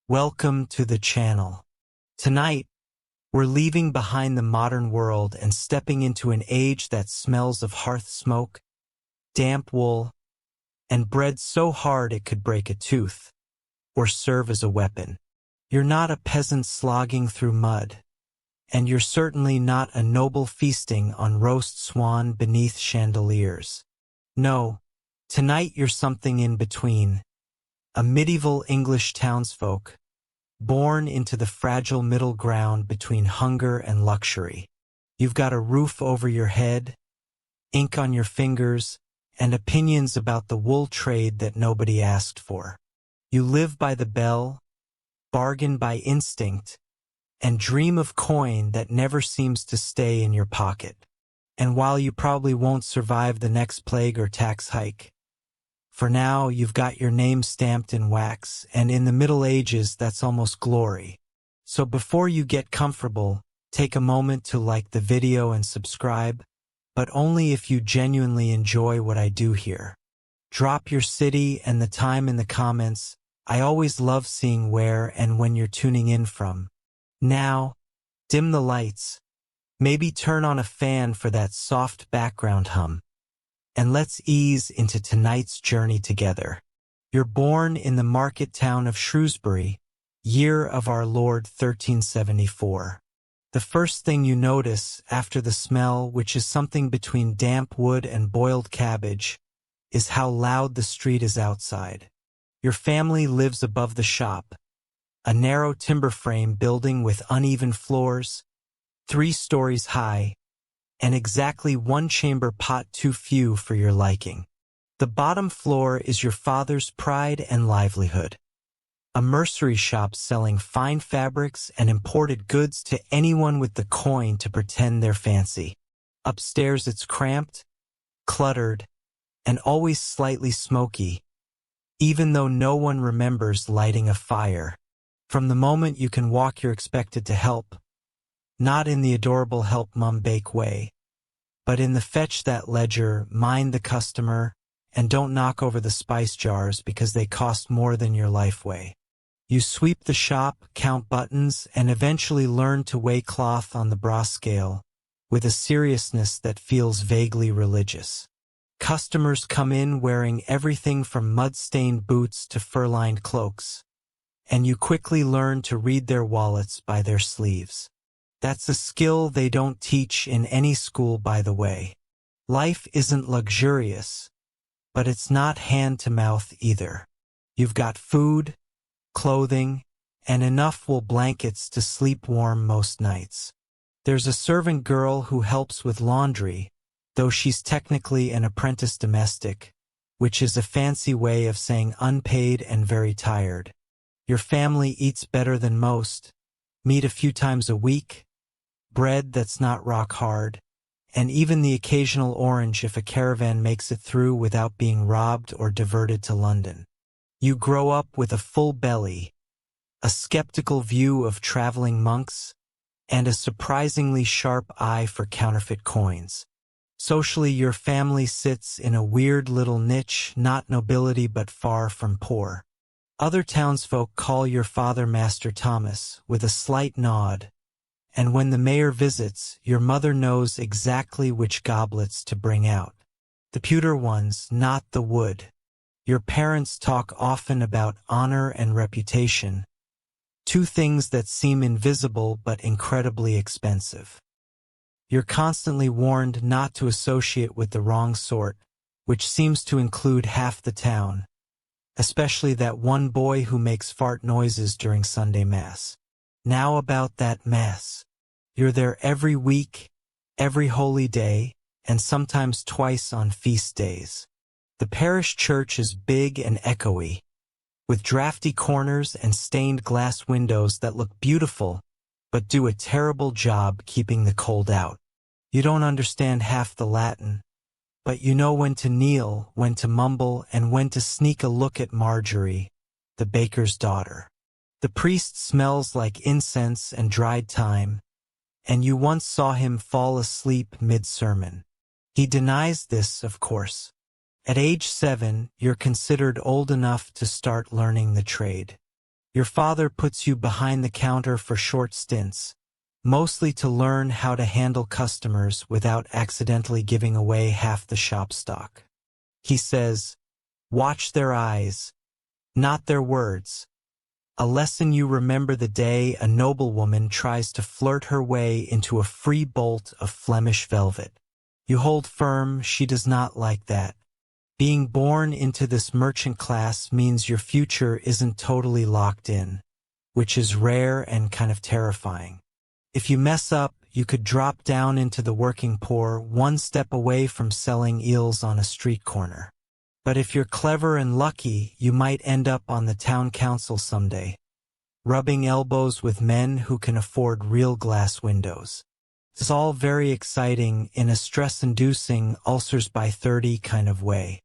Welcome to the channel. Tonight, we're leaving behind the modern world and stepping into an age that smells of hearth smoke, damp wool, and bread so hard it could break a tooth, or serve as a weapon. You're not a peasant slogging through mud, and you're certainly not a noble feasting on roast swan beneath chandeliers. No, tonight you're something in between. A medieval English townsfolk, born into the fragile middle ground between hunger and luxury. You've got a roof over your head, ink on your fingers, and opinions about the wool trade that nobody asked for. You live by the bell, bargain by instinct, and dream of coin that never seems to stay in your pocket. And while you probably won't survive the next plague or tax hike, for now, you've got your name stamped in wax, and in the Middle Ages, that's almost glory. So before you get comfortable, take a moment to like the video and subscribe, but only if you genuinely enjoy what I do here. Drop your city and the time in the comments. I always love seeing where and when you're tuning in from. Now, dim the lights. Maybe turn on a fan for that soft background hum. And let's ease into tonight's journey together. You're born in the market town of Shrewsbury, year of our Lord 1374. The first thing you notice after the smell, which is something between damp wood and boiled cabbage, is how loud the street is outside. Your family lives above the shop, a narrow timber frame building with uneven floors, 3 stories high, and exactly 1 chamber pot too few for your liking. The bottom floor is your father's pride and livelihood. A mercery shop selling fine fabrics and imported goods to anyone with the coin to pretend they're fancy. Upstairs it's cramped, cluttered, and always slightly smoky, even though no one remembers lighting a fire. From the moment you can walk, you're expected to help. Not in the adorable help mum bake way, but in the fetch that ledger, mind the customer, and don't knock over the spice jars because they cost more than your life way. You sweep the shop, count buttons, and eventually learn to weigh cloth on the bra scale with a seriousness that feels vaguely religious. Customers come in wearing everything from mud-stained boots to fur-lined cloaks, and you quickly learn to read their wallets by their sleeves. That's a skill they don't teach in any school, by the way. Life isn't luxurious, but it's not hand-to-mouth either. You've got food, clothing, and enough wool blankets to sleep warm most nights. There's a servant girl who helps with laundry, though she's technically an apprentice domestic, which is a fancy way of saying unpaid and very tired. Your family eats better than most, meat a few times a week, bread that's not rock hard, and even the occasional orange if a caravan makes it through without being robbed or diverted to London. You grow up with a full belly, a skeptical view of traveling monks, and a surprisingly sharp eye for counterfeit coins. Socially, your family sits in a weird little niche, not nobility but far from poor. Other townsfolk call your father Master Thomas with a slight nod, and when the mayor visits, your mother knows exactly which goblets to bring out. The pewter ones, not the wood. Your parents talk often about honor and reputation, 2 things that seem invisible but incredibly expensive. You're constantly warned not to associate with the wrong sort, which seems to include half the town, especially that one boy who makes fart noises during Sunday Mass. Now about that Mass. You're there every week, every holy day, and sometimes twice on feast days. The parish church is big and echoey, with drafty corners and stained glass windows that look beautiful, but do a terrible job keeping the cold out. You don't understand half the Latin, but you know when to kneel, when to mumble, and when to sneak a look at Marjorie, the baker's daughter. The priest smells like incense and dried thyme, and you once saw him fall asleep mid-sermon. He denies this, of course. At age 7, you're considered old enough to start learning the trade. Your father puts you behind the counter for short stints, mostly to learn how to handle customers without accidentally giving away half the shop stock. He says, "Watch their eyes, not their words." A lesson you remember the day a noblewoman tries to flirt her way into a free bolt of Flemish velvet. You hold firm, she does not like that. Being born into this merchant class means your future isn't totally locked in, which is rare and kind of terrifying. If you mess up, you could drop down into the working poor, one step away from selling eels on a street corner. But if you're clever and lucky, you might end up on the town council someday, rubbing elbows with men who can afford real glass windows. It's all very exciting in a stress-inducing, ulcers by 30 kind of way.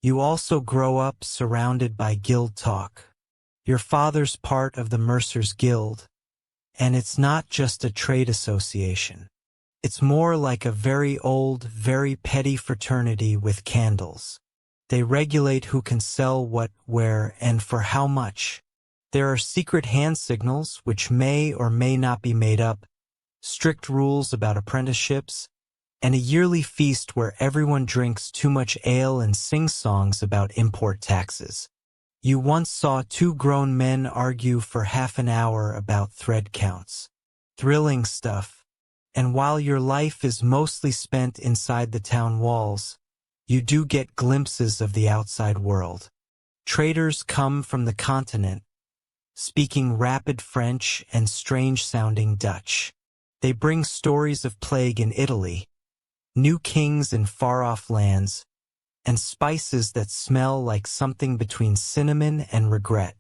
You also grow up surrounded by guild talk. Your father's part of the Mercers Guild, and it's not just a trade association. It's more like a very old, very petty fraternity with candles. They regulate who can sell what, where, and for how much. There are secret hand signals which may or may not be made up, strict rules about apprenticeships, and a yearly feast where everyone drinks too much ale and sings songs about import taxes. You once saw two grown men argue for half an hour about thread counts. Thrilling stuff. And while your life is mostly spent inside the town walls, you do get glimpses of the outside world. Traders come from the continent, speaking rapid French and strange-sounding Dutch. They bring stories of plague in Italy, new kings in far-off lands, and spices that smell like something between cinnamon and regret.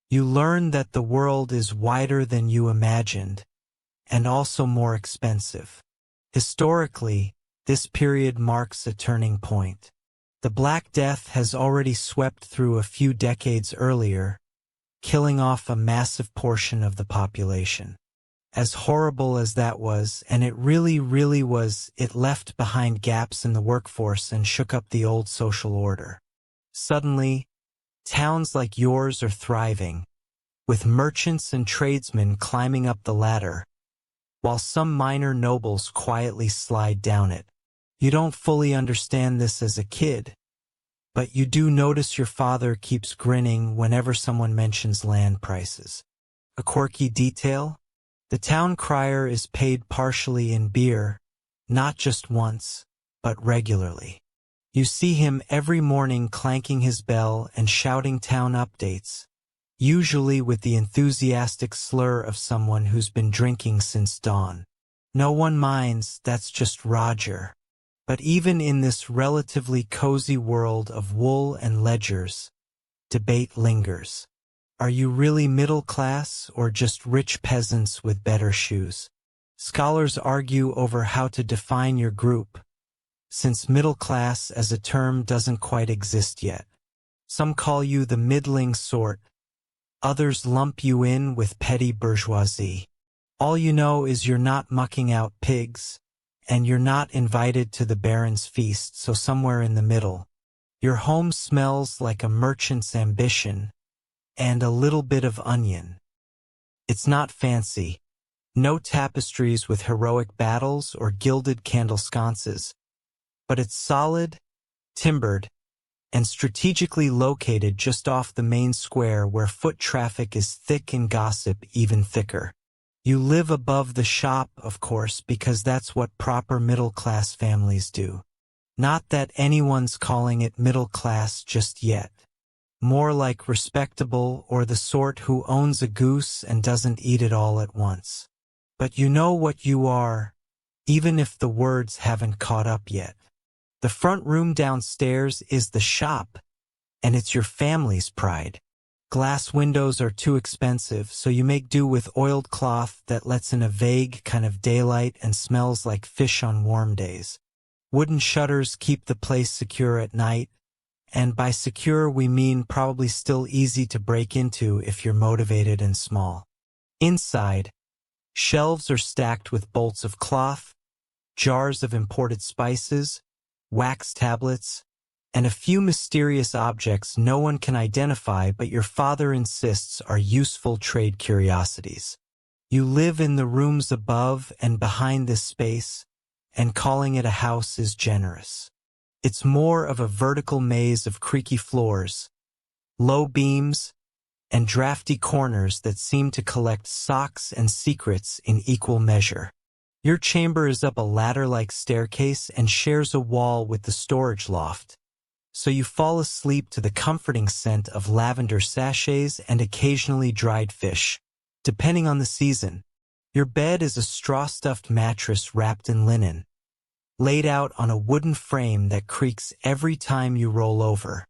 You learn that the world is wider than you imagined, and also more expensive. Historically, this period marks a turning point. The Black Death has already swept through a few decades earlier, killing off a massive portion of the population. As horrible as that was, and it really was, it left behind gaps in the workforce and shook up the old social order. Suddenly, towns like yours are thriving, with merchants and tradesmen climbing up the ladder, while some minor nobles quietly slide down it. You don't fully understand this as a kid, but you do notice your father keeps grinning whenever someone mentions land prices. A quirky detail? The town crier is paid partially in beer, not just once, but regularly. You see him every morning clanking his bell and shouting town updates, usually with the enthusiastic slur of someone who's been drinking since dawn. No one minds, that's just Roger. But even in this relatively cozy world of wool and ledgers, debate lingers. Are you really middle class or just rich peasants with better shoes? Scholars argue over how to define your group, since middle class as a term doesn't quite exist yet. Some call you the middling sort, others lump you in with petty bourgeoisie. All you know is you're not mucking out pigs, and you're not invited to the Baron's feast, so somewhere in the middle. Your home smells like a merchant's ambition, and a little bit of onion. It's not fancy. No tapestries with heroic battles or gilded candle sconces. But it's solid, timbered, and strategically located just off the main square where foot traffic is thick and gossip even thicker. You live above the shop, of course, because that's what proper middle-class families do. Not that anyone's calling it middle class just yet. More like respectable or the sort who owns a goose and doesn't eat it all at once. But you know what you are, even if the words haven't caught up yet. The front room downstairs is the shop, and it's your family's pride. Glass windows are too expensive, so you make do with oiled cloth that lets in a vague kind of daylight and smells like fish on warm days. Wooden shutters keep the place secure at night, and by secure we mean probably still easy to break into if you're motivated and small. Inside, shelves are stacked with bolts of cloth, jars of imported spices, wax tablets, and a few mysterious objects no one can identify but your father insists are useful trade curiosities. You live in the rooms above and behind this space, and calling it a house is generous. It's more of a vertical maze of creaky floors, low beams, and drafty corners that seem to collect socks and secrets in equal measure. Your chamber is up a ladder-like staircase and shares a wall with the storage loft, so you fall asleep to the comforting scent of lavender sachets and occasionally dried fish, depending on the season. Your bed is a straw-stuffed mattress wrapped in linen, laid out on a wooden frame that creaks every time you roll over.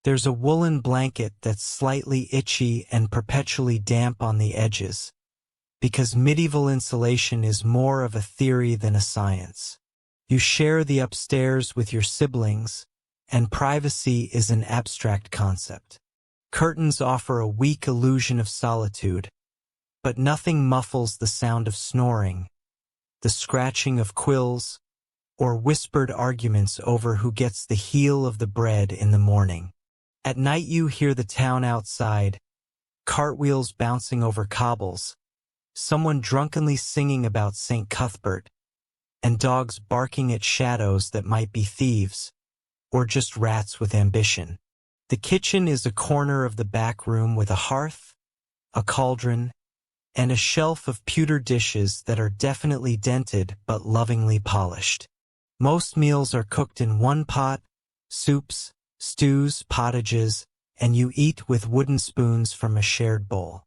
There's a woolen blanket that's slightly itchy and perpetually damp on the edges, because medieval insulation is more of a theory than a science. You share the upstairs with your siblings, and privacy is an abstract concept. Curtains offer a weak illusion of solitude, but nothing muffles the sound of snoring, the scratching of quills, or whispered arguments over who gets the heel of the bread in the morning. At night you hear the town outside, cartwheels bouncing over cobbles, someone drunkenly singing about St. Cuthbert, and dogs barking at shadows that might be thieves, or just rats with ambition. The kitchen is a corner of the back room with a hearth, a cauldron, and a shelf of pewter dishes that are definitely dented but lovingly polished. Most meals are cooked in one pot, soups, stews, pottages, and you eat with wooden spoons from a shared bowl.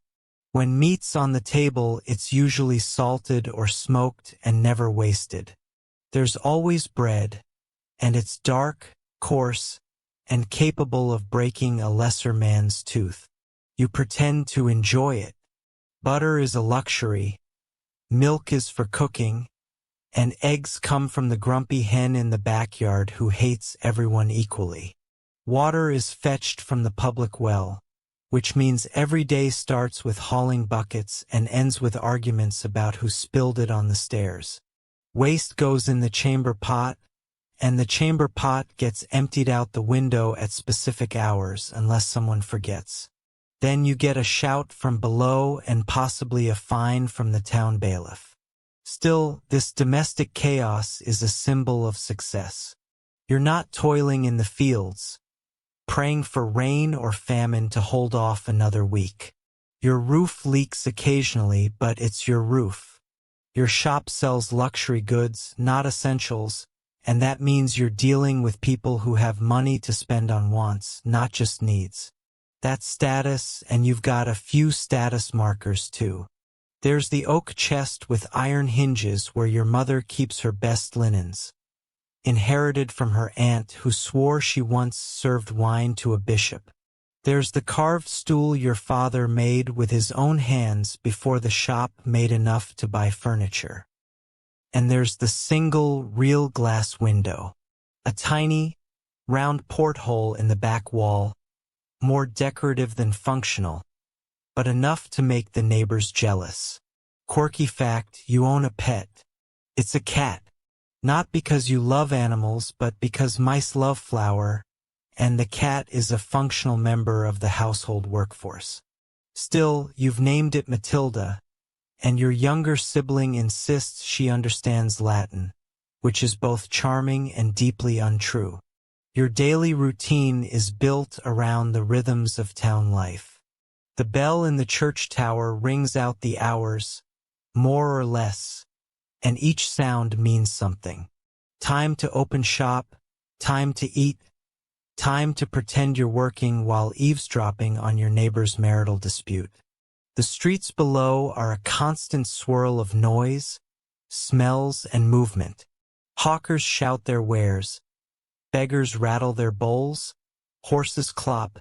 When meat's on the table, it's usually salted or smoked and never wasted. There's always bread, and it's dark, coarse, and capable of breaking a lesser man's tooth. You pretend to enjoy it. Butter is a luxury, milk is for cooking, and eggs come from the grumpy hen in the backyard who hates everyone equally. Water is fetched from the public well, which means every day starts with hauling buckets and ends with arguments about who spilled it on the stairs. Waste goes in the chamber pot, and the chamber pot gets emptied out the window at specific hours unless someone forgets. Then you get a shout from below and possibly a fine from the town bailiff. Still, this domestic chaos is a symbol of success. You're not toiling in the fields, praying for rain or famine to hold off another week. Your roof leaks occasionally, but it's your roof. Your shop sells luxury goods, not essentials, and that means you're dealing with people who have money to spend on wants, not just needs. That's status, and you've got a few status markers too. There's the oak chest with iron hinges where your mother keeps her best linens, inherited from her aunt who swore she once served wine to a bishop. There's the carved stool your father made with his own hands before the shop made enough to buy furniture. And there's the single, real glass window, a tiny, round porthole in the back wall, more decorative than functional, but enough to make the neighbors jealous. Quirky fact, you own a pet. It's a cat. Not because you love animals, but because mice love flour, and the cat is a functional member of the household workforce. Still, you've named it Matilda, and your younger sibling insists she understands Latin, which is both charming and deeply untrue. Your daily routine is built around the rhythms of town life. The bell in the church tower rings out the hours, more or less, and each sound means something. Time to open shop, time to eat, time to pretend you're working while eavesdropping on your neighbor's marital dispute. The streets below are a constant swirl of noise, smells, and movement. Hawkers shout their wares, beggars rattle their bowls, horses clop,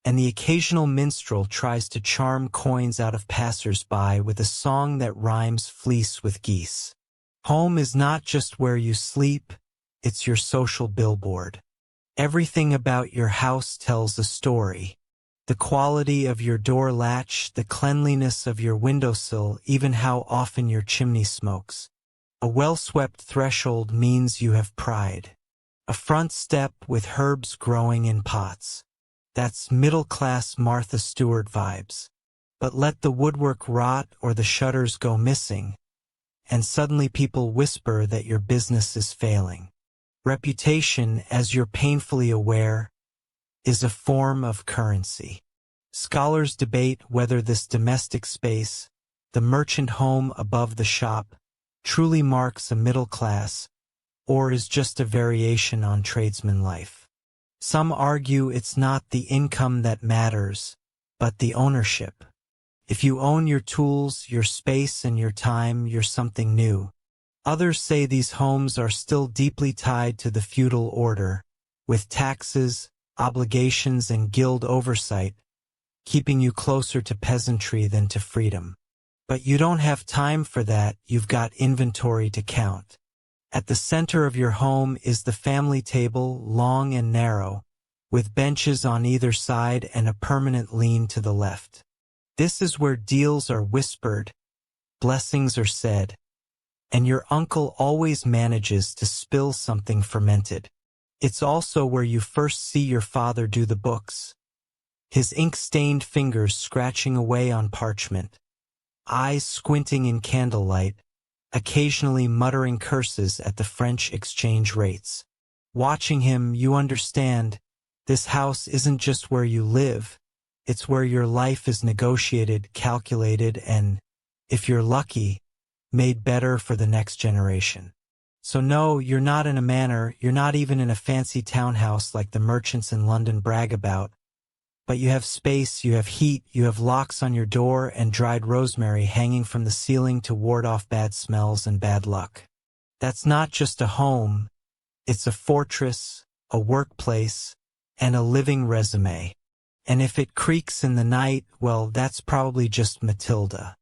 and the occasional minstrel tries to charm coins out of passers-by with a song that rhymes fleece with geese. Home is not just where you sleep, it's your social billboard. Everything about your house tells a story. The quality of your door latch, the cleanliness of your windowsill, even how often your chimney smokes. A well-swept threshold means you have pride. A front step with herbs growing in pots. That's middle-class Martha Stewart vibes. But let the woodwork rot or the shutters go missing, and suddenly people whisper that your business is failing. Reputation, as you're painfully aware, is a form of currency. Scholars debate whether this domestic space, the merchant home above the shop, truly marks a middle class, or is just a variation on tradesman life. Some argue it's not the income that matters, but the ownership. If you own your tools, your space, and your time, you're something new. Others say these homes are still deeply tied to the feudal order, with taxes, obligations, and guild oversight, keeping you closer to peasantry than to freedom. But you don't have time for that, you've got inventory to count. At the center of your home is the family table, long and narrow, with benches on either side and a permanent lean to the left. This is where deals are whispered, blessings are said, and your uncle always manages to spill something fermented. It's also where you first see your father do the books, his ink-stained fingers scratching away on parchment, eyes squinting in candlelight, occasionally muttering curses at the French exchange rates. Watching him, you understand, this house isn't just where you live, it's where your life is negotiated, calculated, and, if you're lucky, made better for the next generation. So no, you're not in a manor, you're not even in a fancy townhouse like the merchants in London brag about, but you have space, you have heat, you have locks on your door and dried rosemary hanging from the ceiling to ward off bad smells and bad luck. That's not just a home, it's a fortress, a workplace, and a living resume. And if it creaks in the night, well, that's probably just Matilda.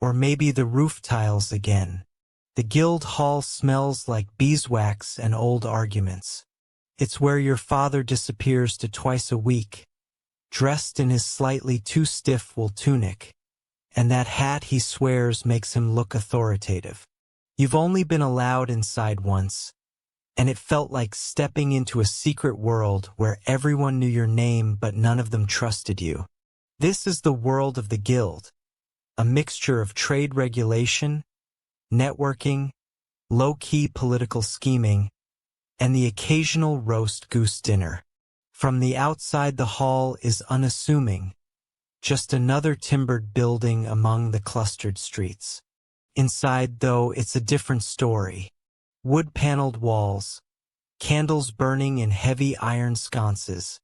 Or maybe the roof tiles again. The guild hall smells like beeswax and old arguments. It's where your father disappears to twice a week, dressed in his slightly too stiff wool tunic, and that hat he swears makes him look authoritative. You've only been allowed inside once, and it felt like stepping into a secret world where everyone knew your name but none of them trusted you. This is the world of the guild, a mixture of trade regulation, networking, low-key political scheming, and the occasional roast goose dinner. From the outside, the hall is unassuming, just another timbered building among the clustered streets. Inside, though, it's a different story. Wood-paneled walls, candles burning in heavy iron sconces,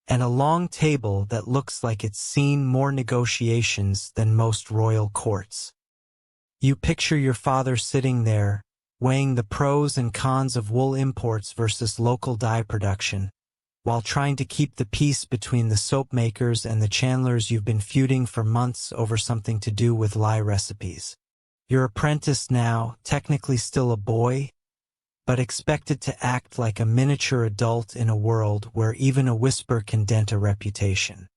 and a long table that looks like it's seen more negotiations than most royal courts. You picture your father sitting there, weighing the pros and cons of wool imports versus local dye production, while trying to keep the peace between the soap makers and the chandlers you've been feuding for months over something to do with lye recipes. Your apprentice now, technically still a boy, but expected to act like a miniature adult in a world where even a whisper can dent a reputation.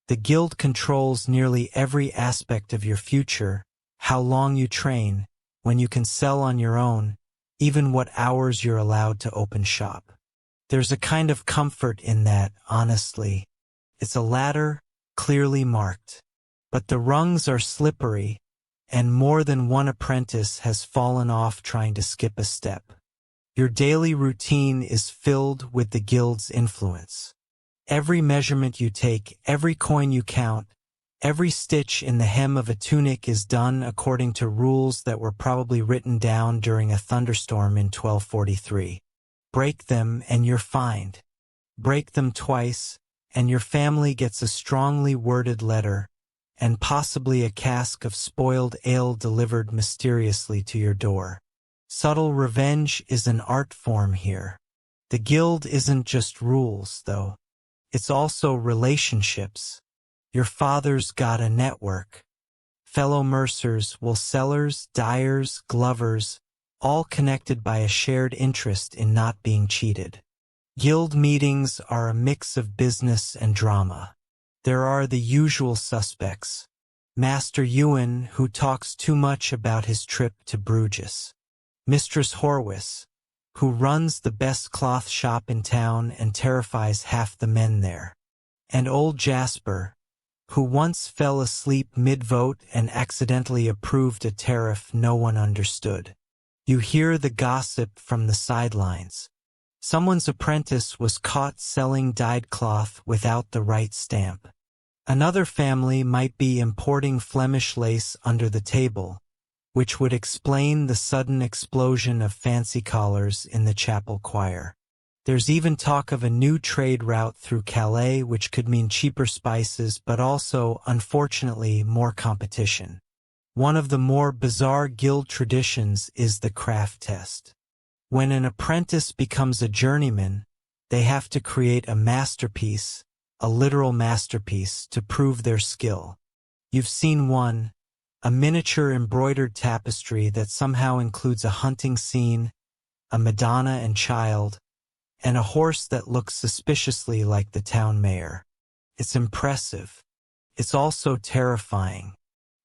The guild controls nearly every aspect of your future, how long you train, when you can sell on your own, even what hours you're allowed to open shop. There's a kind of comfort in that, honestly. It's a ladder, clearly marked. But the rungs are slippery, and more than one apprentice has fallen off trying to skip a step. Your daily routine is filled with the guild's influence. Every measurement you take, every coin you count, every stitch in the hem of a tunic is done according to rules that were probably written down during a thunderstorm in 1243. Break them and you're fined. Break them twice, and your family gets a strongly worded letter, and possibly a cask of spoiled ale delivered mysteriously to your door. Subtle revenge is an art form here. The guild isn't just rules, though. It's also relationships. Your father's got a network. Fellow mercers, wool sellers, dyers, glovers, all connected by a shared interest in not being cheated. Guild meetings are a mix of business and drama. There are the usual suspects. Master Ewan, who talks too much about his trip to Bruges. Mistress Horwis, who runs the best cloth shop in town and terrifies half the men there. And old Jasper, who once fell asleep mid-vote and accidentally approved a tariff no one understood. You hear the gossip from the sidelines. Someone's apprentice was caught selling dyed cloth without the right stamp. Another family might be importing Flemish lace under the table, which would explain the sudden explosion of fancy collars in the chapel choir. There's even talk of a new trade route through Calais, which could mean cheaper spices but also, unfortunately, more competition. One of the more bizarre guild traditions is the craft test. When an apprentice becomes a journeyman, they have to create a masterpiece, a literal masterpiece, to prove their skill. You've seen one, a miniature embroidered tapestry that somehow includes a hunting scene, a Madonna and child, and a horse that looks suspiciously like the town mayor. It's impressive. It's also terrifying.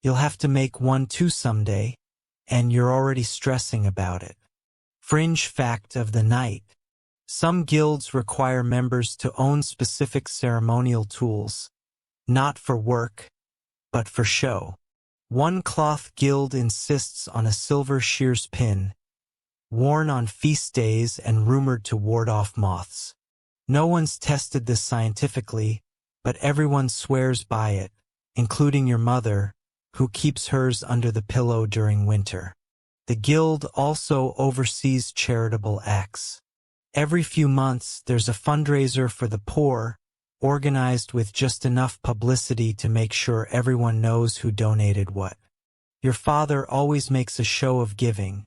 You'll have to make one too someday, and you're already stressing about it. Fringe fact of the night. Some guilds require members to own specific ceremonial tools, not for work, but for show. One cloth guild insists on a silver shears pin, worn on feast days and rumored to ward off moths. No one's tested this scientifically, but everyone swears by it, including your mother, who keeps hers under the pillow during winter. The guild also oversees charitable acts. Every few months, there's a fundraiser for the poor, organized with just enough publicity to make sure everyone knows who donated what. Your father always makes a show of giving,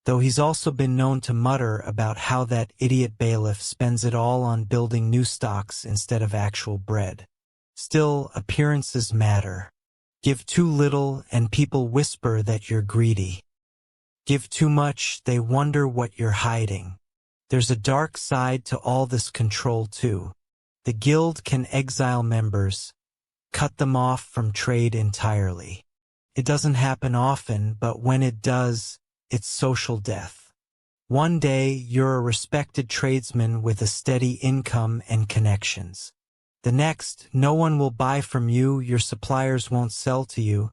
though he's also been known to mutter about how that idiot bailiff spends it all on building new stocks instead of actual bread. Still, appearances matter. Give too little and people whisper that you're greedy. Give too much, they wonder what you're hiding. There's a dark side to all this control too. The guild can exile members, cut them off from trade entirely. It doesn't happen often, but when it does, it's social death. One day, you're a respected tradesman with a steady income and connections. The next, no one will buy from you, your suppliers won't sell to you,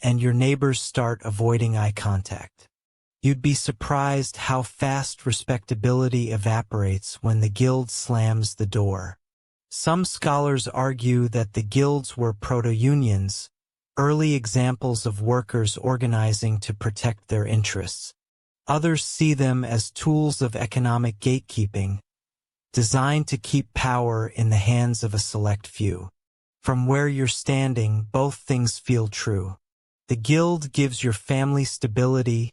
and your neighbors start avoiding eye contact. You'd be surprised how fast respectability evaporates when the guild slams the door. Some scholars argue that the guilds were proto-unions, early examples of workers organizing to protect their interests. Others see them as tools of economic gatekeeping, designed to keep power in the hands of a select few. From where you're standing, both things feel true. The guild gives your family stability,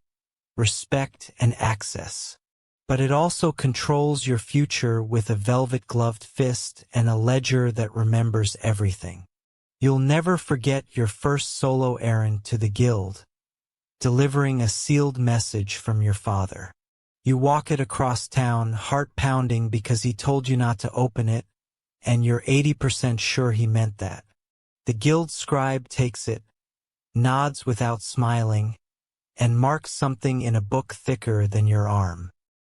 respect, and access. But it also controls your future with a velvet-gloved fist and a ledger that remembers everything. You'll never forget your first solo errand to the guild, delivering a sealed message from your father. You walk it across town, heart pounding because he told you not to open it, and you're 80% sure he meant that. The guild scribe takes it, nods without smiling, and marks something in a book thicker than your arm.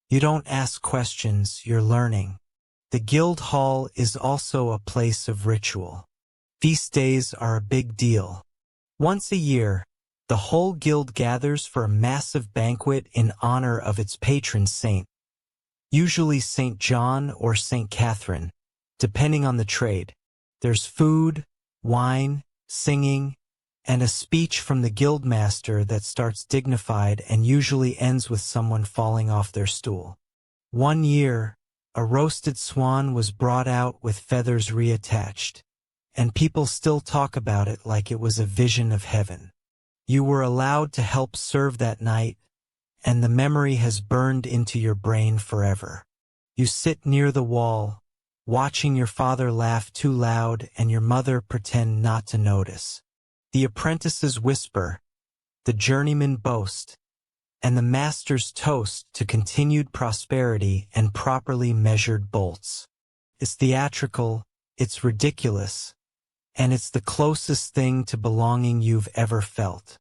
You don't ask questions, you're learning. The guild hall is also a place of ritual. Feast days are a big deal. Once a year, the whole guild gathers for a massive banquet in honor of its patron saint, usually St. John or St. Catherine, depending on the trade. There's food, wine, singing, and a speech from the guildmaster that starts dignified and usually ends with someone falling off their stool. One year, a roasted swan was brought out with feathers reattached, and people still talk about it like it was a vision of heaven. You were allowed to help serve that night, and the memory has burned into your brain forever. You sit near the wall, watching your father laugh too loud and your mother pretend not to notice. The apprentices whisper, the journeymen boast, and the masters toast to continued prosperity and properly measured bolts. It's theatrical, it's ridiculous, and it's the closest thing to belonging you've ever felt.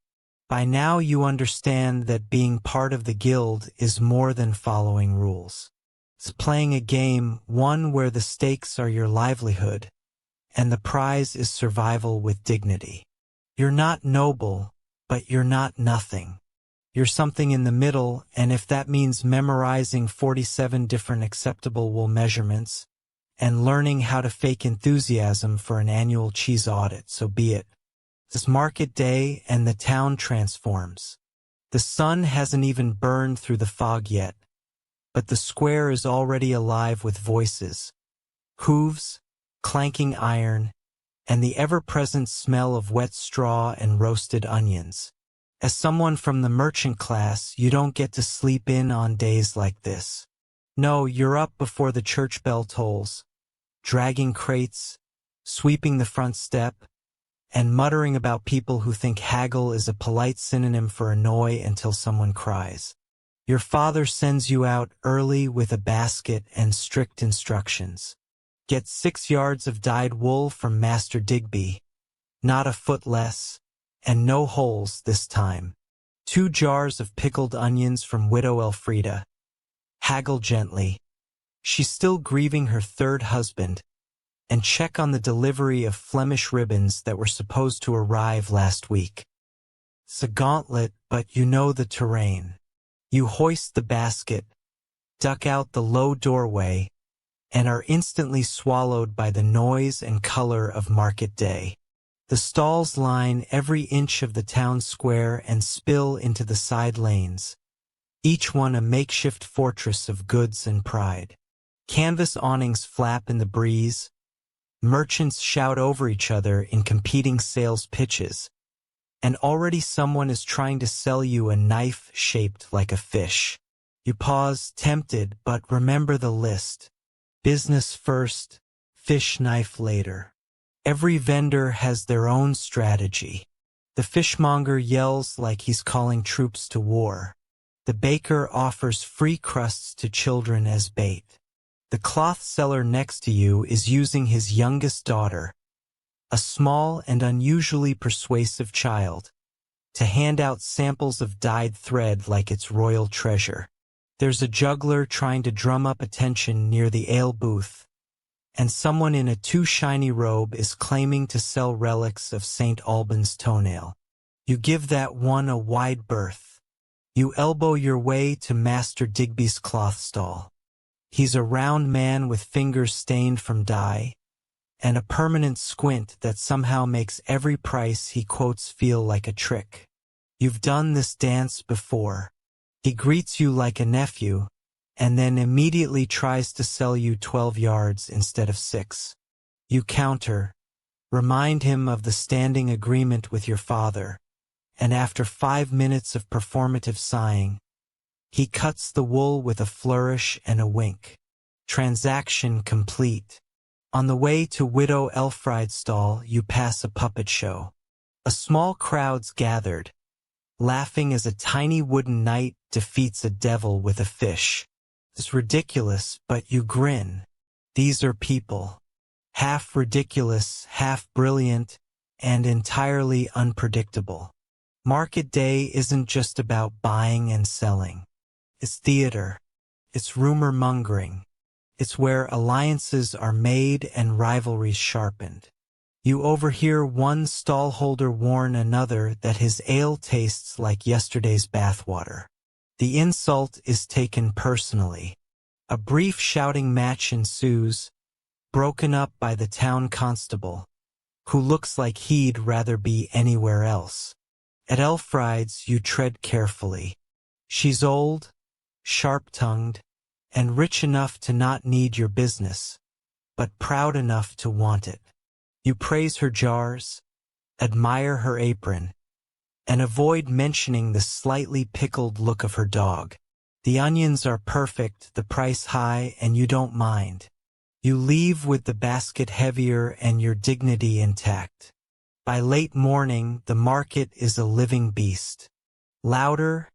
By now you understand that being part of the guild is more than following rules. It's playing a game, one where the stakes are your livelihood, and the prize is survival with dignity. You're not noble, but you're not nothing. You're something in the middle, and if that means memorizing 47 different acceptable wool measurements and learning how to fake enthusiasm for an annual cheese audit, so be it. It's market day and the town transforms. The sun hasn't even burned through the fog yet, but the square is already alive with voices, hooves, clanking iron, and the ever-present smell of wet straw and roasted onions. As someone from the merchant class, you don't get to sleep in on days like this. No, you're up before the church bell tolls, dragging crates, sweeping the front step, and muttering about people who think haggle is a polite synonym for annoy until someone cries. Your father sends you out early with a basket and strict instructions. Get 6 yards of dyed wool from Master Digby, not a foot less, and no holes this time. 2 jars of pickled onions from Widow Elfrida. Haggle gently. She's still grieving her 3rd husband, and check on the delivery of Flemish ribbons that were supposed to arrive last week. It's a gauntlet, but you know the terrain. You hoist the basket, duck out the low doorway, and are instantly swallowed by the noise and color of market day. The stalls line every inch of the town square and spill into the side lanes, each one a makeshift fortress of goods and pride. Canvas awnings flap in the breeze, merchants shout over each other in competing sales pitches, and already someone is trying to sell you a knife shaped like a fish. You pause, tempted, but remember the list. Business first, fish knife later. Every vendor has their own strategy. The fishmonger yells like he's calling troops to war. The baker offers free crusts to children as bait. The cloth seller next to you is using his youngest daughter, a small and unusually persuasive child, to hand out samples of dyed thread like it's royal treasure. There's a juggler trying to drum up attention near the ale booth, and someone in a too shiny robe is claiming to sell relics of St. Alban's toenail. You give that one a wide berth. You elbow your way to Master Digby's cloth stall. He's a round man with fingers stained from dye, and a permanent squint that somehow makes every price he quotes feel like a trick. You've done this dance before. He greets you like a nephew, and then immediately tries to sell you 12 yards instead of 6. You counter, remind him of the standing agreement with your father, and after 5 minutes of performative sighing, he cuts the wool with a flourish and a wink. Transaction complete. On the way to Widow Elfride's stall, you pass a puppet show. A small crowd's gathered, laughing as a tiny wooden knight defeats a devil with a fish. It's ridiculous, but you grin. These are people. Half ridiculous, half brilliant, and entirely unpredictable. Market day isn't just about buying and selling. It's theater. It's rumor-mongering. It's where alliances are made and rivalries sharpened. You overhear one stallholder warn another that his ale tastes like yesterday's bathwater. The insult is taken personally. A brief shouting match ensues, broken up by the town constable, who looks like he'd rather be anywhere else. At Elfride's you tread carefully. She's old, sharp-tongued, and rich enough to not need your business, but proud enough to want it. You praise her jars, admire her apron, and avoid mentioning the slightly pickled look of her dog. The onions are perfect, the price high, and you don't mind. You leave with the basket heavier and your dignity intact. By late morning, the market is a living beast. Louder,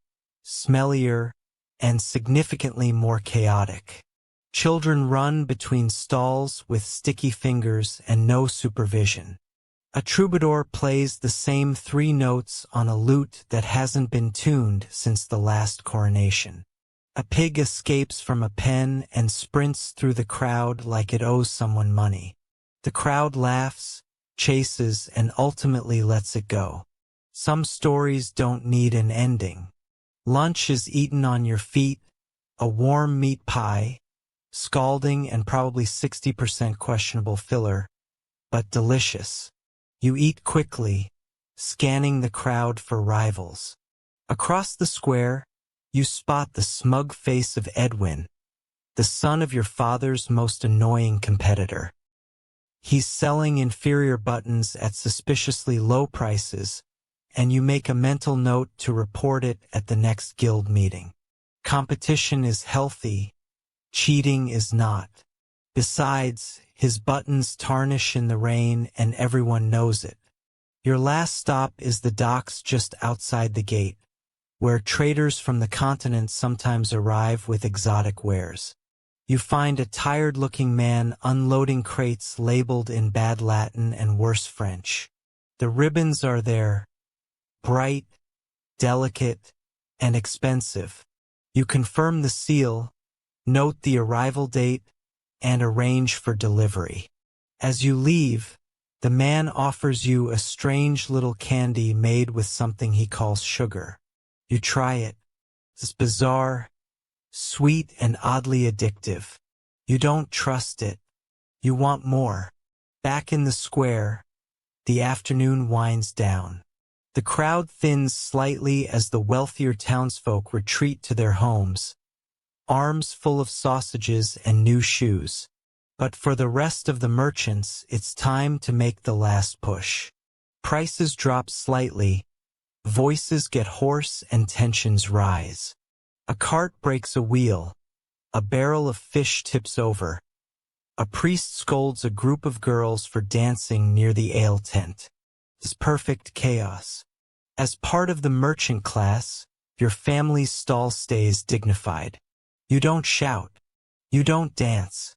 smellier, and significantly more chaotic. Children run between stalls with sticky fingers and no supervision. A troubadour plays the same 3 notes on a lute that hasn't been tuned since the last coronation. A pig escapes from a pen and sprints through the crowd like it owes someone money. The crowd laughs, chases, and ultimately lets it go. Some stories don't need an ending. Lunch is eaten on your feet, a warm meat pie, scalding and probably 60% questionable filler, but delicious. You eat quickly, scanning the crowd for rivals. Across the square, you spot the smug face of Edwin, the son of your father's most annoying competitor. He's selling inferior buttons at suspiciously low prices, and you make a mental note to report it at the next guild meeting. Competition is healthy, cheating is not. Besides, his buttons tarnish in the rain and everyone knows it. Your last stop is the docks just outside the gate, where traders from the continent sometimes arrive with exotic wares. You find a tired-looking man unloading crates labeled in bad Latin and worse French. The ribbons are there, bright, delicate, and expensive. You confirm the seal, note the arrival date, and arrange for delivery. As you leave, the man offers you a strange little candy made with something he calls sugar. You try it. It's bizarre, sweet, and oddly addictive. You don't trust it. You want more. Back in the square, the afternoon winds down. The crowd thins slightly as the wealthier townsfolk retreat to their homes, arms full of sausages and new shoes. But for the rest of the merchants, it's time to make the last push. Prices drop slightly, voices get hoarse and tensions rise. A cart breaks a wheel, a barrel of fish tips over. A priest scolds a group of girls for dancing near the ale tent. It's perfect chaos. As part of the merchant class, your family's stall stays dignified. You don't shout. You don't dance.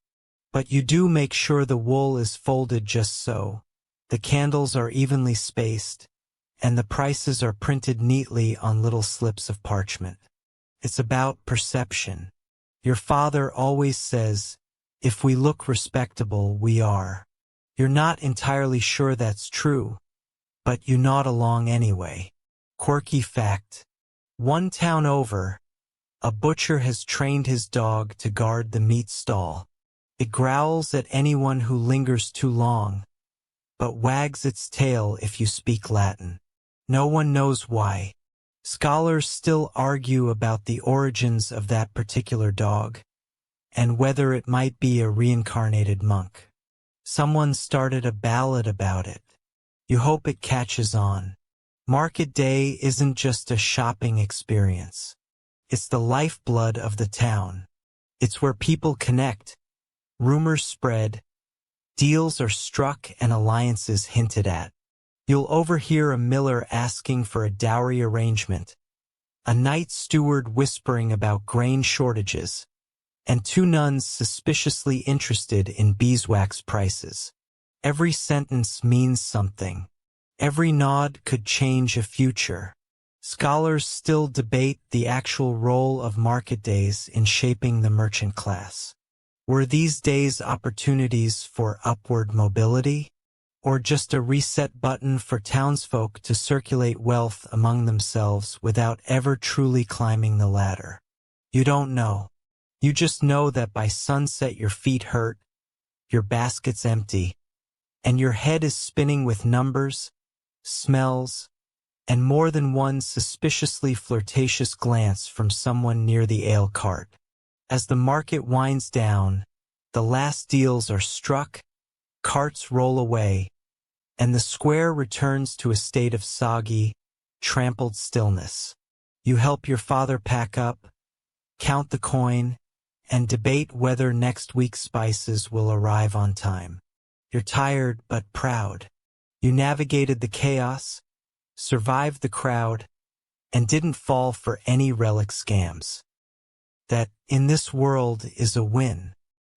But you do make sure the wool is folded just so, the candles are evenly spaced, and the prices are printed neatly on little slips of parchment. It's about perception. Your father always says, if we look respectable, we are. You're not entirely sure that's true, but you nod along anyway. Quirky fact. One town over, a butcher has trained his dog to guard the meat stall. It growls at anyone who lingers too long, but wags its tail if you speak Latin. No one knows why. Scholars still argue about the origins of that particular dog, and whether it might be a reincarnated monk. Someone started a ballad about it. You hope it catches on. Market day isn't just a shopping experience. It's the lifeblood of the town. It's where people connect, rumors spread, deals are struck, and alliances hinted at. You'll overhear a miller asking for a dowry arrangement, a night steward whispering about grain shortages, and 2 nuns suspiciously interested in beeswax prices. Every sentence means something. Every nod could change a future. Scholars still debate the actual role of market days in shaping the merchant class. Were these days opportunities for upward mobility, or just a reset button for townsfolk to circulate wealth among themselves without ever truly climbing the ladder? You don't know. You just know that by sunset your feet hurt, your basket's empty, and your head is spinning with numbers, smells, and more than one suspiciously flirtatious glance from someone near the ale cart. As the market winds down, the last deals are struck, carts roll away, and the square returns to a state of soggy, trampled stillness. You help your father pack up, count the coin, and debate whether next week's spices will arrive on time. You're tired but proud. You navigated the chaos, survived the crowd, and didn't fall for any relic scams. That, in this world, is a win.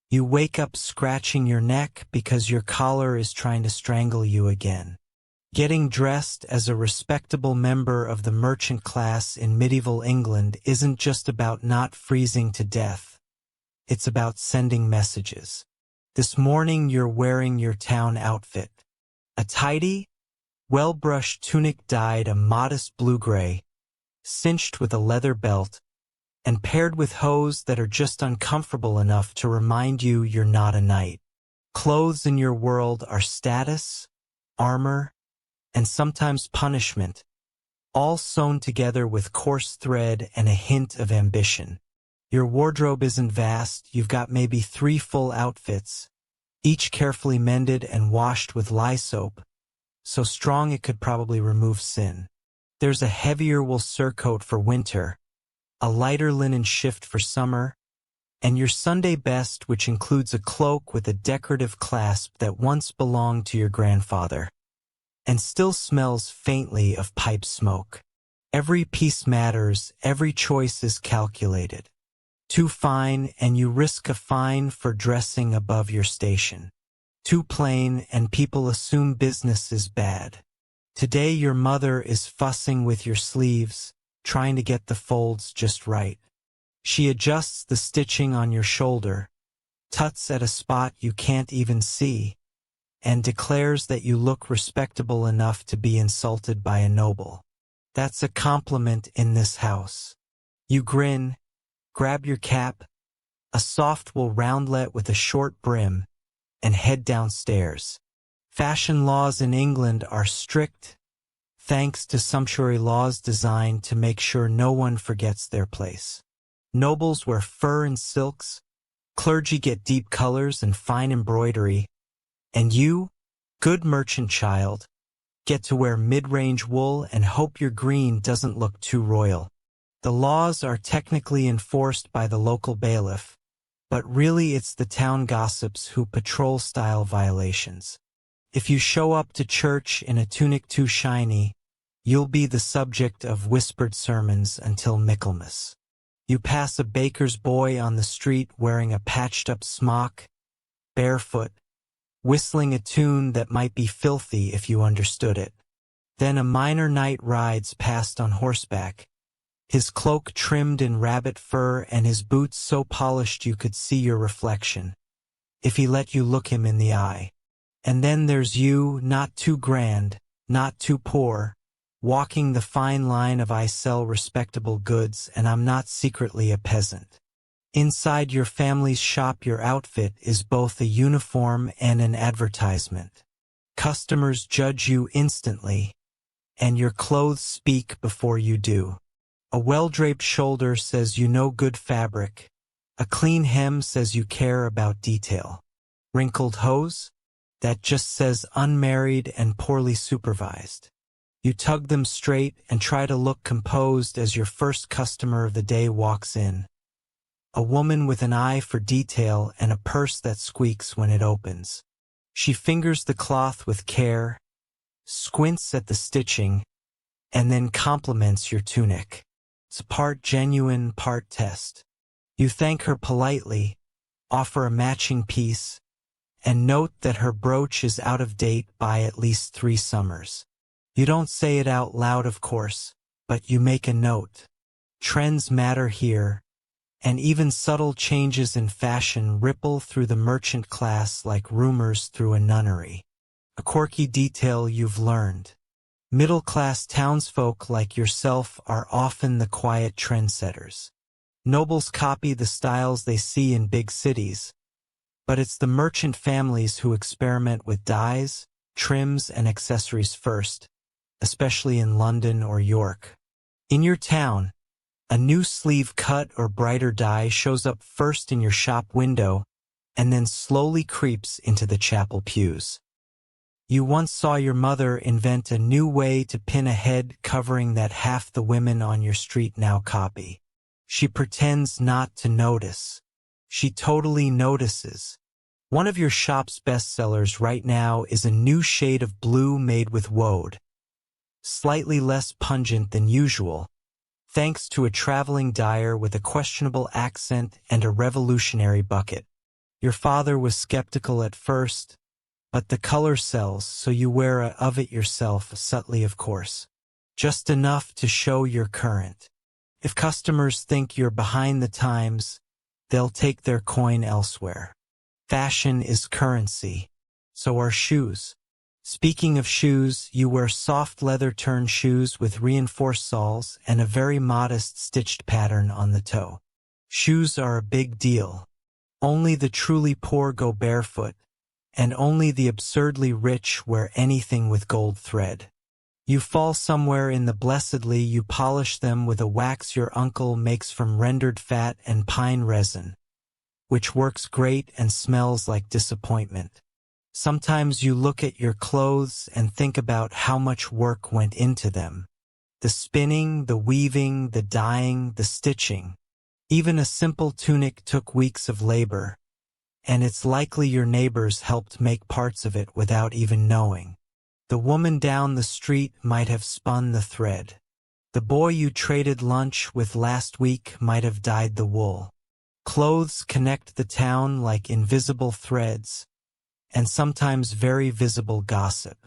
You wake up scratching your neck because your collar is trying to strangle you again. Getting dressed as a respectable member of the merchant class in medieval England isn't just about not freezing to death. It's about sending messages. This morning you're wearing your town outfit. A tidy, well-brushed tunic dyed a modest blue-gray, cinched with a leather belt, and paired with hose that are just uncomfortable enough to remind you you're not a knight. Clothes in your world are status, armor, and sometimes punishment, all sewn together with coarse thread and a hint of ambition. Your wardrobe isn't vast, you've got maybe 3 full outfits, each carefully mended and washed with lye soap, so strong it could probably remove sin. There's a heavier wool surcoat for winter, a lighter linen shift for summer, and your Sunday best, which includes a cloak with a decorative clasp that once belonged to your grandfather, and still smells faintly of pipe smoke. Every piece matters, every choice is calculated. Too fine, and you risk a fine for dressing above your station. Too plain, and people assume business is bad. Today your mother is fussing with your sleeves, trying to get the folds just right. She adjusts the stitching on your shoulder, tuts at a spot you can't even see, and declares that you look respectable enough to be insulted by a noble. That's a compliment in this house. You grin, grab your cap, a soft wool roundlet with a short brim, and head downstairs. Fashion laws in England are strict, thanks to sumptuary laws designed to make sure no one forgets their place. Nobles wear fur and silks, clergy get deep colors and fine embroidery, and you, good merchant child, get to wear mid-range wool and hope your green doesn't look too royal. The laws are technically enforced by the local bailiff, but really it's the town gossips who patrol style violations. If you show up to church in a tunic too shiny, you'll be the subject of whispered sermons until Michaelmas. You pass a baker's boy on the street wearing a patched-up smock, barefoot, whistling a tune that might be filthy if you understood it. Then a minor knight rides past on horseback, his cloak trimmed in rabbit fur and his boots so polished you could see your reflection, if he let you look him in the eye. And then there's you, not too grand, not too poor, walking the fine line of I sell respectable goods and I'm not secretly a peasant. Inside your family's shop your outfit is both a uniform and an advertisement. Customers judge you instantly, and your clothes speak before you do. A well-draped shoulder says you know good fabric. A clean hem says you care about detail. Wrinkled hose? That just says unmarried and poorly supervised. You tug them straight and try to look composed as your first customer of the day walks in. A woman with an eye for detail and a purse that squeaks when it opens. She fingers the cloth with care, squints at the stitching, and then compliments your tunic. It's part genuine, part test. You thank her politely, offer a matching piece, and note that her brooch is out of date by at least 3 summers. You don't say it out loud, of course, but you make a note. Trends matter here, and even subtle changes in fashion ripple through the merchant class like rumors through a nunnery. A quirky detail you've learned. Middle-class townsfolk like yourself are often the quiet trendsetters. Nobles copy the styles they see in big cities, but it's the merchant families who experiment with dyes, trims, and accessories first, especially in London or York. In your town, a new sleeve cut or brighter dye shows up first in your shop window and then slowly creeps into the chapel pews. You once saw your mother invent a new way to pin a head covering that half the women on your street now copy. She pretends not to notice. She totally notices. One of your shop's bestsellers right now is a new shade of blue made with woad, slightly less pungent than usual, thanks to a traveling dyer with a questionable accent and a revolutionary bucket. Your father was skeptical at first, but the color sells, so you wear of it yourself, subtly of course. Just enough to show you're current. If customers think you're behind the times, they'll take their coin elsewhere. Fashion is currency. So are shoes. Speaking of shoes, you wear soft leather-turned shoes with reinforced soles and a very modest stitched pattern on the toe. Shoes are a big deal. Only the truly poor go barefoot, and only the absurdly rich wear anything with gold thread. You fall somewhere in the blessedly, you polish them with a wax your uncle makes from rendered fat and pine resin, which works great and smells like disappointment. Sometimes you look at your clothes and think about how much work went into them. The spinning, the weaving, the dyeing, the stitching. Even a simple tunic took weeks of labor, and it's likely your neighbors helped make parts of it without even knowing. The woman down the street might have spun the thread. The boy you traded lunch with last week might have dyed the wool. Clothes connect the town like invisible threads, and sometimes very visible gossip.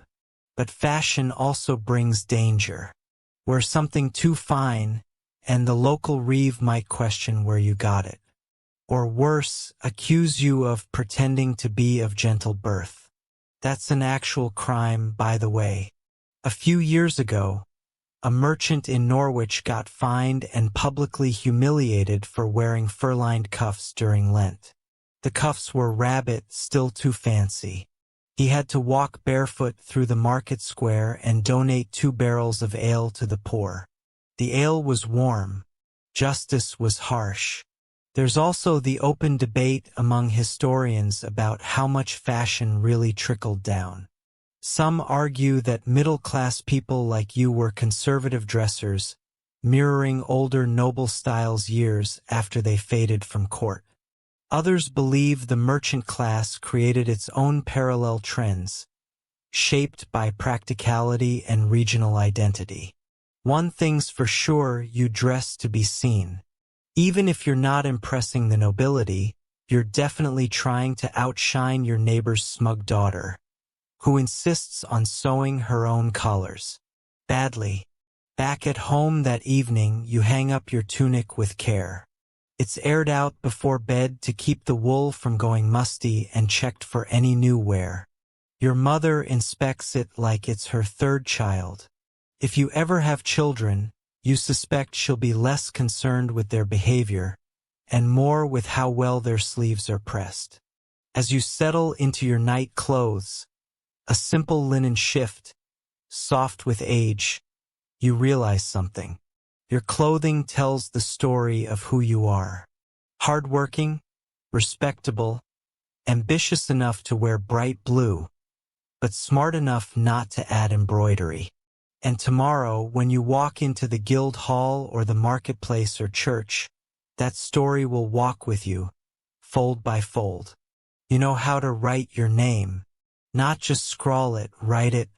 But fashion also brings danger. Wear something too fine, and the local reeve might question where you got it. Or worse, accuse you of pretending to be of gentle birth. That's an actual crime, by the way. A few years ago, a merchant in Norwich got fined and publicly humiliated for wearing fur-lined cuffs during Lent. The cuffs were rabbit, still too fancy. He had to walk barefoot through the market square and donate 2 barrels of ale to the poor. The ale was warm. Justice was harsh. There's also the open debate among historians about how much fashion really trickled down. Some argue that middle-class people like you were conservative dressers, mirroring older noble styles years after they faded from court. Others believe the merchant class created its own parallel trends, shaped by practicality and regional identity. One thing's for sure, you dress to be seen. Even if you're not impressing the nobility, you're definitely trying to outshine your neighbor's smug daughter, who insists on sewing her own collars. Badly. Back at home that evening, you hang up your tunic with care. It's aired out before bed to keep the wool from going musty and checked for any new wear. Your mother inspects it like it's her 3rd child. If you ever have children, you suspect she'll be less concerned with their behavior and more with how well their sleeves are pressed. As you settle into your night clothes, a simple linen shift, soft with age, you realize something. Your clothing tells the story of who you are. Hardworking, respectable, ambitious enough to wear bright blue, but smart enough not to add embroidery. And tomorrow, when you walk into the guild hall or the marketplace or church, that story will walk with you, fold by fold. You know how to write your name. Not just scrawl it, write it,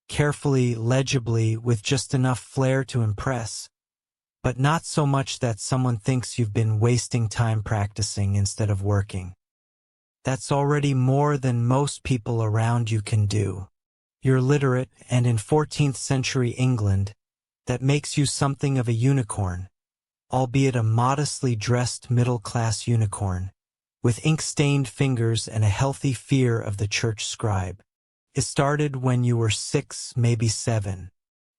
carefully, legibly, with just enough flair to impress, but not so much that someone thinks you've been wasting time practicing instead of working. That's already more than most people around you can do. You're literate, and in 14th century England, that makes you something of a unicorn, albeit a modestly dressed middle-class unicorn, with ink-stained fingers and a healthy fear of the church scribe. It started when you were 6, maybe 7.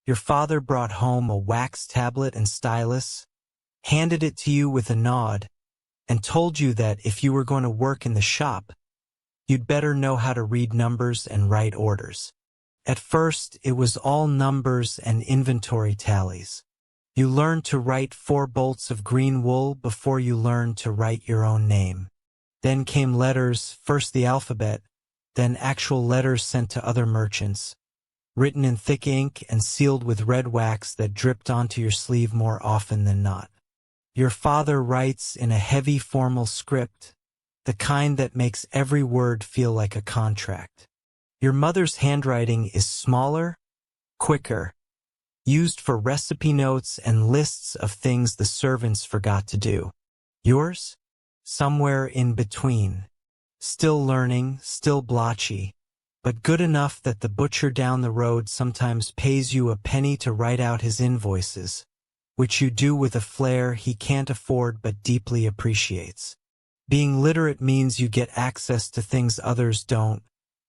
Your father brought home a wax tablet and stylus, handed it to you with a nod, and told you that if you were going to work in the shop, you'd better know how to read numbers and write orders. At first, it was all numbers and inventory tallies. You learned to write 4 bolts of green wool before you learned to write your own name. Then came letters, first the alphabet, then actual letters sent to other merchants, written in thick ink and sealed with red wax that dripped onto your sleeve more often than not. Your father writes in a heavy formal script, the kind that makes every word feel like a contract. Your mother's handwriting is smaller, quicker, used for recipe notes and lists of things the servants forgot to do. Yours? Somewhere in between. Still learning, still blotchy, but good enough that the butcher down the road sometimes pays you a penny to write out his invoices, which you do with a flair he can't afford but deeply appreciates. Being literate means you get access to things others don't,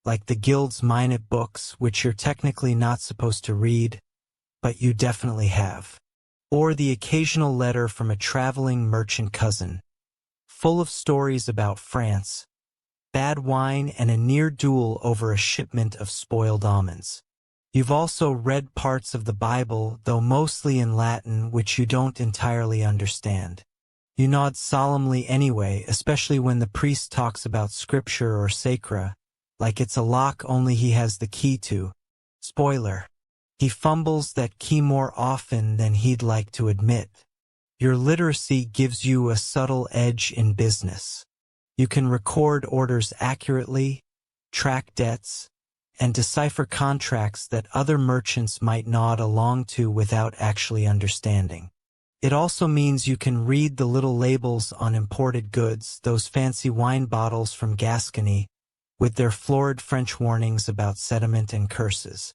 like the guild's minute books, which you're technically not supposed to read, but you definitely have. Or the occasional letter from a traveling merchant cousin, full of stories about France, bad wine, and a near duel over a shipment of spoiled almonds. You've also read parts of the Bible, though mostly in Latin, which you don't entirely understand. You nod solemnly anyway, especially when the priest talks about scripture or sacra, like it's a lock only he has the key to. Spoiler. He fumbles that key more often than he'd like to admit. Your literacy gives you a subtle edge in business. You can record orders accurately, track debts, and decipher contracts that other merchants might nod along to without actually understanding. It also means you can read the little labels on imported goods, those fancy wine bottles from Gascony, with their florid French warnings about sediment and curses.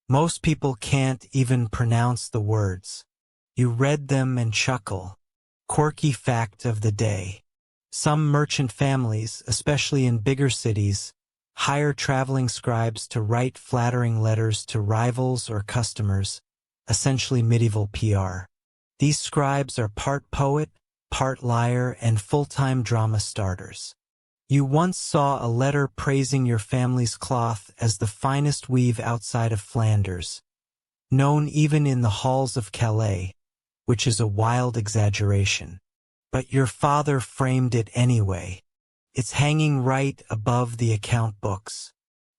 Most people can't even pronounce the words. You read them and chuckle. Quirky fact of the day. Some merchant families, especially in bigger cities, hire traveling scribes to write flattering letters to rivals or customers, essentially medieval PR. These scribes are part poet, part liar, and full-time drama starters. You once saw a letter praising your family's cloth as the finest weave outside of Flanders, known even in the halls of Calais, which is a wild exaggeration. But your father framed it anyway. It's hanging right above the account books.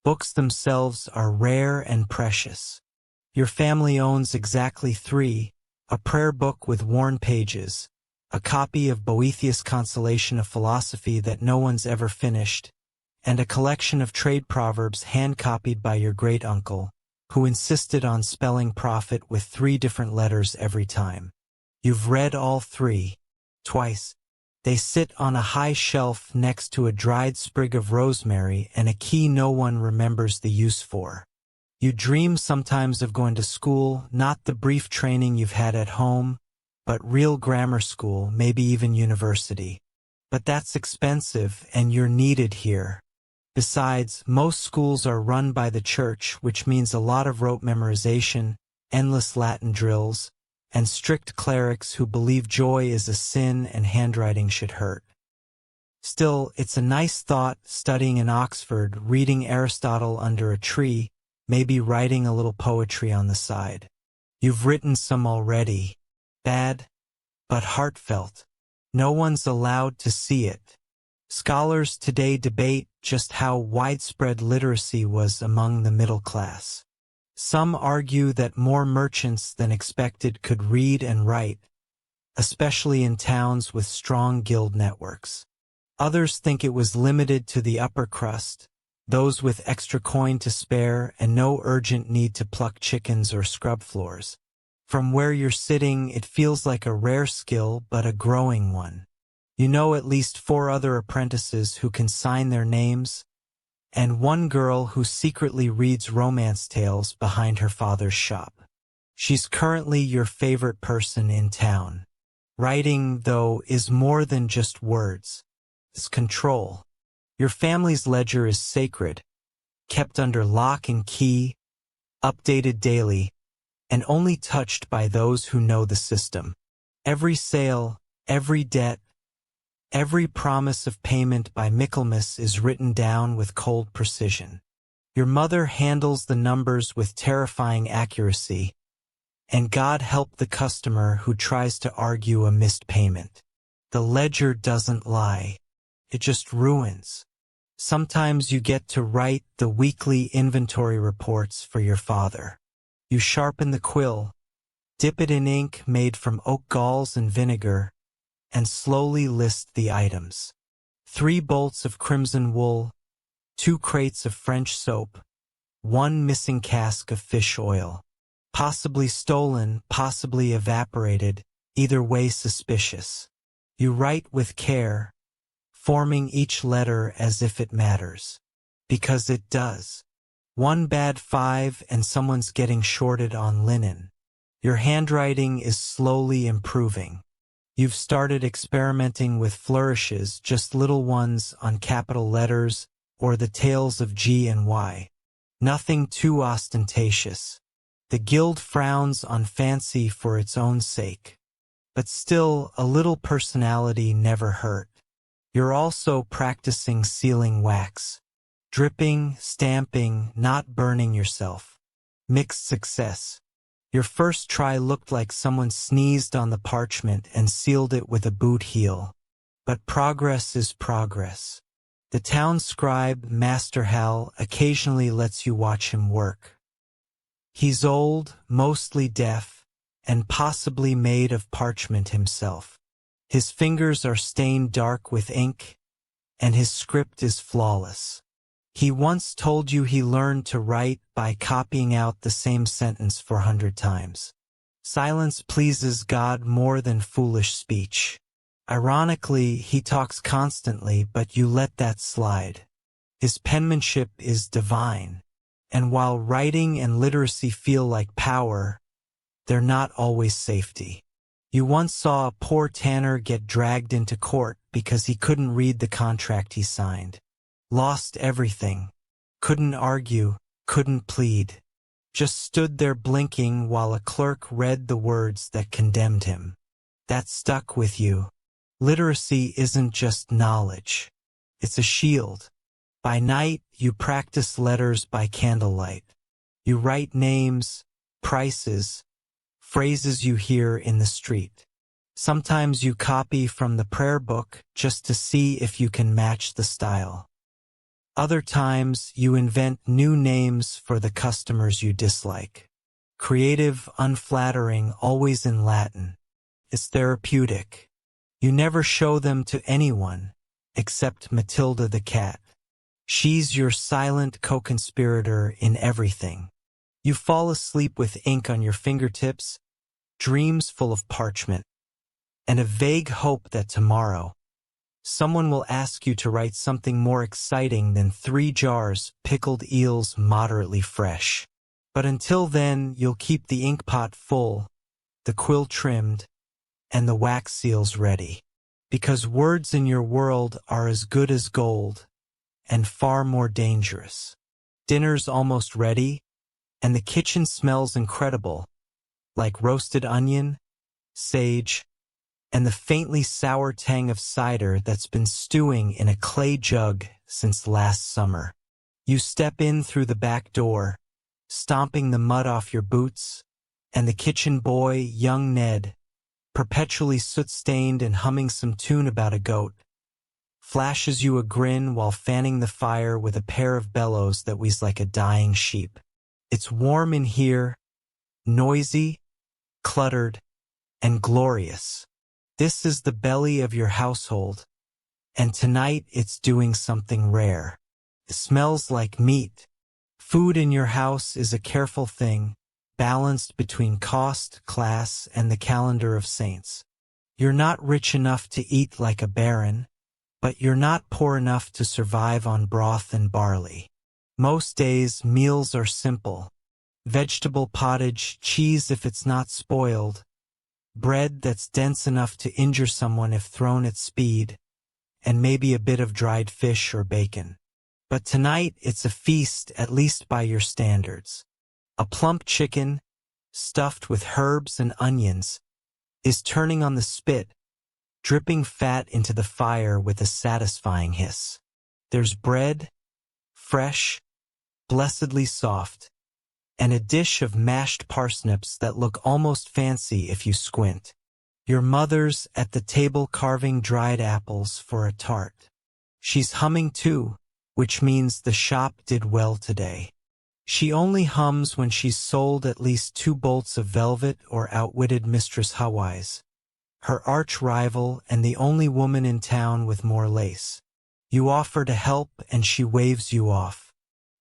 Books themselves are rare and precious. Your family owns exactly 3, a prayer book with worn pages, a copy of Boethius' Consolation of Philosophy that no one's ever finished, and a collection of trade proverbs hand-copied by your great-uncle, who insisted on spelling profit with 3 different letters every time. You've read all 3. Twice. They sit on a high shelf next to a dried sprig of rosemary and a key no one remembers the use for. You dream sometimes of going to school, not the brief training you've had at home, but real grammar school, maybe even university. But that's expensive, and you're needed here. Besides, most schools are run by the church, which means a lot of rote memorization, endless Latin drills, and strict clerics who believe joy is a sin and handwriting should hurt. Still, it's a nice thought studying in Oxford, reading Aristotle under a tree, maybe writing a little poetry on the side. You've written some already. Bad, but heartfelt. No one's allowed to see it. Scholars today debate just how widespread literacy was among the middle class. Some argue that more merchants than expected could read and write, especially in towns with strong guild networks. Others think it was limited to the upper crust, those with extra coin to spare and no urgent need to pluck chickens or scrub floors. From where you're sitting, it feels like a rare skill, but a growing one. You know at least 4 other apprentices who can sign their names, and 1 girl who secretly reads romance tales behind her father's shop. She's currently your favorite person in town. Writing, though, is more than just words. It's control. Your family's ledger is sacred, kept under lock and key, updated daily, and only touched by those who know the system. Every sale, every debt, every promise of payment by Michaelmas is written down with cold precision. Your mother handles the numbers with terrifying accuracy, and God help the customer who tries to argue a missed payment. The ledger doesn't lie. It just ruins. Sometimes you get to write the weekly inventory reports for your father. You sharpen the quill, dip it in ink made from oak galls and vinegar, and slowly list the items. 3 bolts of crimson wool, 2 crates of French soap, 1 missing cask of fish oil. Possibly stolen, possibly evaporated, either way suspicious. You write with care, forming each letter as if it matters. Because it does. One bad 5 and someone's getting shorted on linen. Your handwriting is slowly improving. You've started experimenting with flourishes, just little ones on capital letters or the tails of G and Y. Nothing too ostentatious. The guild frowns on fancy for its own sake. But still, a little personality never hurt. You're also practicing sealing wax. Dripping, stamping, not burning yourself. Mixed success. Your first try looked like someone sneezed on the parchment and sealed it with a boot heel. But progress is progress. The town scribe, Master Hal, occasionally lets you watch him work. He's old, mostly deaf, and possibly made of parchment himself. His fingers are stained dark with ink, and his script is flawless. He once told you he learned to write by copying out the same sentence 400 times. Silence pleases God more than foolish speech. Ironically, he talks constantly, but you let that slide. His penmanship is divine, and while writing and literacy feel like power, they're not always safety. You once saw a poor tanner get dragged into court because he couldn't read the contract he signed. Lost everything. Couldn't argue, couldn't plead. Just stood there blinking while a clerk read the words that condemned him. That stuck with you. Literacy isn't just knowledge. It's a shield. By night, you practice letters by candlelight. You write names, prices, phrases you hear in the street. Sometimes you copy from the prayer book just to see if you can match the style. Other times, you invent new names for the customers you dislike. Creative, unflattering, always in Latin. It's therapeutic. You never show them to anyone, except Matilda the cat. She's your silent co-conspirator in everything. You fall asleep with ink on your fingertips, dreams full of parchment, and a vague hope that tomorrow, someone will ask you to write something more exciting than 3 jars pickled eels moderately fresh. But until then, you'll keep the ink pot full, the quill trimmed, and the wax seals ready. Because words in your world are as good as gold, and far more dangerous. Dinner's almost ready, and the kitchen smells incredible, like roasted onion, sage, and the faintly sour tang of cider that's been stewing in a clay jug since last summer. You step in through the back door, stomping the mud off your boots, and the kitchen boy, young Ned, perpetually soot-stained and humming some tune about a goat, flashes you a grin while fanning the fire with a pair of bellows that wheeze like a dying sheep. It's warm in here, noisy, cluttered, and glorious. This is the belly of your household, and tonight it's doing something rare. It smells like meat. Food in your house is a careful thing, balanced between cost, class, and the calendar of saints. You're not rich enough to eat like a baron, but you're not poor enough to survive on broth and barley. Most days, meals are simple. Vegetable pottage, cheese if it's not spoiled, bread that's dense enough to injure someone if thrown at speed, and maybe a bit of dried fish or bacon. But tonight it's a feast, at least by your standards. A plump chicken, stuffed with herbs and onions, is turning on the spit, dripping fat into the fire with a satisfying hiss. There's bread, fresh, blessedly soft, and a dish of mashed parsnips that look almost fancy if you squint. Your mother's at the table carving dried apples for a tart. She's humming too, which means the shop did well today. She only hums when she's sold at least 2 bolts of velvet or outwitted Mistress Hawaii's, her arch rival and the only woman in town with more lace. You offer to help and she waves you off.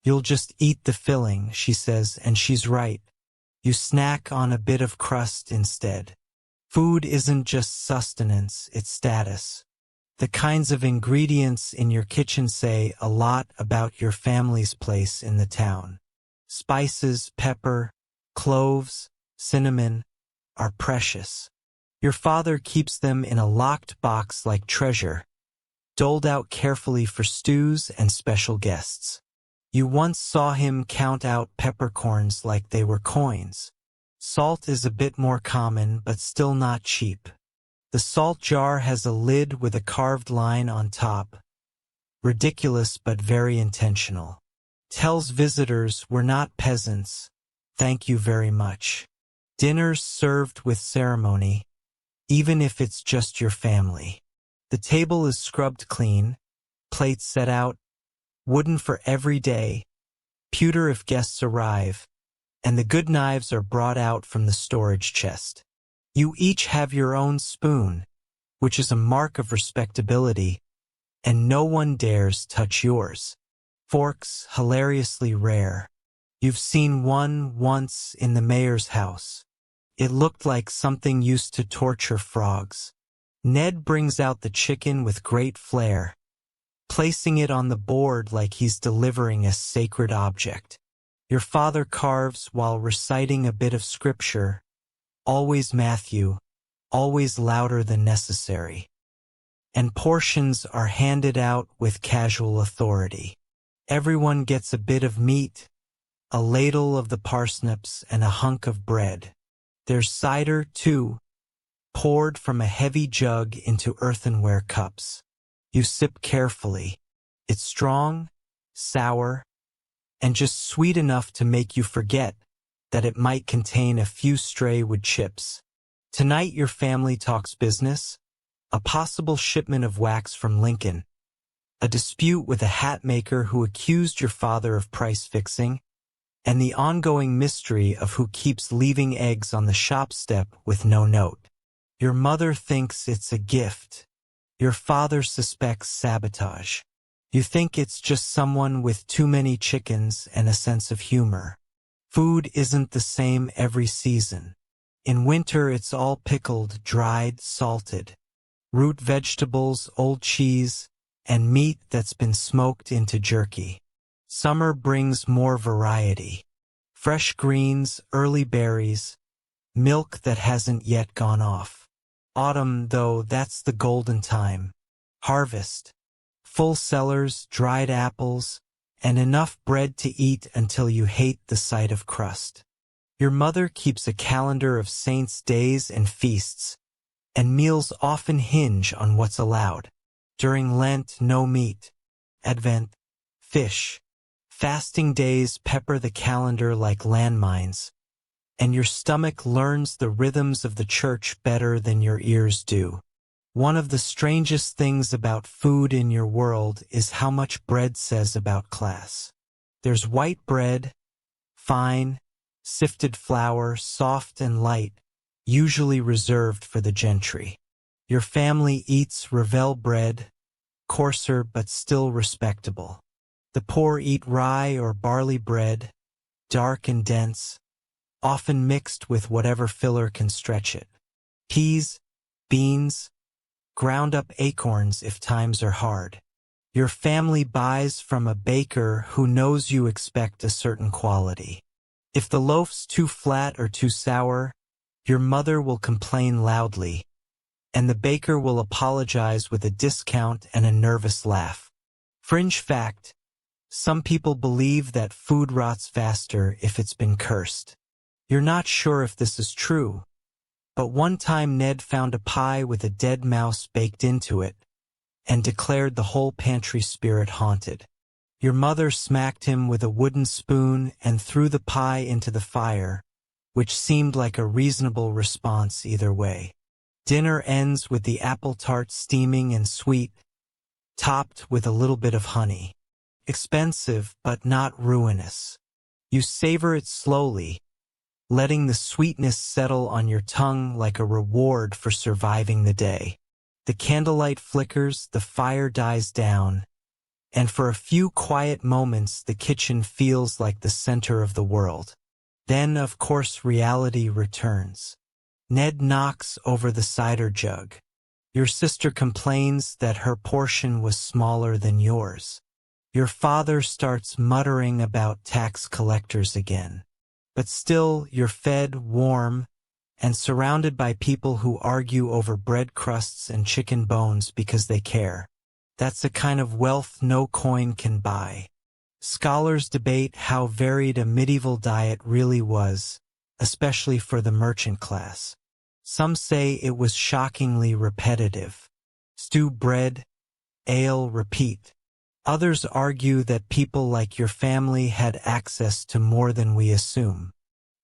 You'll just eat the filling, she says, and she's right. You snack on a bit of crust instead. Food isn't just sustenance, it's status. The kinds of ingredients in your kitchen say a lot about your family's place in the town. Spices, pepper, cloves, cinnamon are precious. Your father keeps them in a locked box like treasure, doled out carefully for stews and special guests. You once saw him count out peppercorns like they were coins. Salt is a bit more common, but still not cheap. The salt jar has a lid with a carved line on top. Ridiculous but very intentional. Tells visitors we're not peasants. Thank you very much. Dinner's served with ceremony, even if it's just your family. The table is scrubbed clean, plates set out, wooden for every day, pewter if guests arrive, and the good knives are brought out from the storage chest. You each have your own spoon, which is a mark of respectability, and no one dares touch yours. Forks, hilariously rare. You've seen one once in the mayor's house. It looked like something used to torture frogs. Ned brings out the chicken with great flair, placing it on the board like he's delivering a sacred object. Your father carves while reciting a bit of scripture, always Matthew, always louder than necessary. And portions are handed out with casual authority. Everyone gets a bit of meat, a ladle of the parsnips, and a hunk of bread. There's cider, too, poured from a heavy jug into earthenware cups. You sip carefully. It's strong, sour, and just sweet enough to make you forget that it might contain a few stray wood chips. Tonight your family talks business, a possible shipment of wax from Lincoln, a dispute with a hat maker who accused your father of price fixing, and the ongoing mystery of who keeps leaving eggs on the shop step with no note. Your mother thinks it's a gift. Your father suspects sabotage. You think it's just someone with too many chickens and a sense of humor. Food isn't the same every season. In winter it's all pickled, dried, salted. Root vegetables, old cheese, and meat that's been smoked into jerky. Summer brings more variety. Fresh greens, early berries, milk that hasn't yet gone off. Autumn, though, that's the golden time. Harvest. Full cellars, dried apples, and enough bread to eat until you hate the sight of crust. Your mother keeps a calendar of saints' days and feasts, and meals often hinge on what's allowed. During Lent, no meat. Advent, fish. Fasting days pepper the calendar like landmines, and your stomach learns the rhythms of the church better than your ears do. One of the strangest things about food in your world is how much bread says about class. There's white bread, fine, sifted flour, soft and light, usually reserved for the gentry. Your family eats Revel bread, coarser but still respectable. The poor eat rye or barley bread, dark and dense, often mixed with whatever filler can stretch it. Peas, beans, ground up acorns if times are hard. Your family buys from a baker who knows you expect a certain quality. If the loaf's too flat or too sour, your mother will complain loudly, and the baker will apologize with a discount and a nervous laugh. Fringe fact: some people believe that food rots faster if it's been cursed. You're not sure if this is true, but one time Ned found a pie with a dead mouse baked into it, and declared the whole pantry spirit haunted. Your mother smacked him with a wooden spoon and threw the pie into the fire, which seemed like a reasonable response either way. Dinner ends with the apple tart steaming and sweet, topped with a little bit of honey. Expensive, but not ruinous. You savor it slowly, letting the sweetness settle on your tongue like a reward for surviving the day. The candlelight flickers, the fire dies down, and for a few quiet moments the kitchen feels like the center of the world. Then, of course, reality returns. Ned knocks over the cider jug. Your sister complains that her portion was smaller than yours. Your father starts muttering about tax collectors again. But still, you're fed, warm, and surrounded by people who argue over bread crusts and chicken bones because they care. That's a kind of wealth no coin can buy. Scholars debate how varied a medieval diet really was, especially for the merchant class. Some say it was shockingly repetitive. Stew, bread, ale, repeat. Others argue that people like your family had access to more than we assume.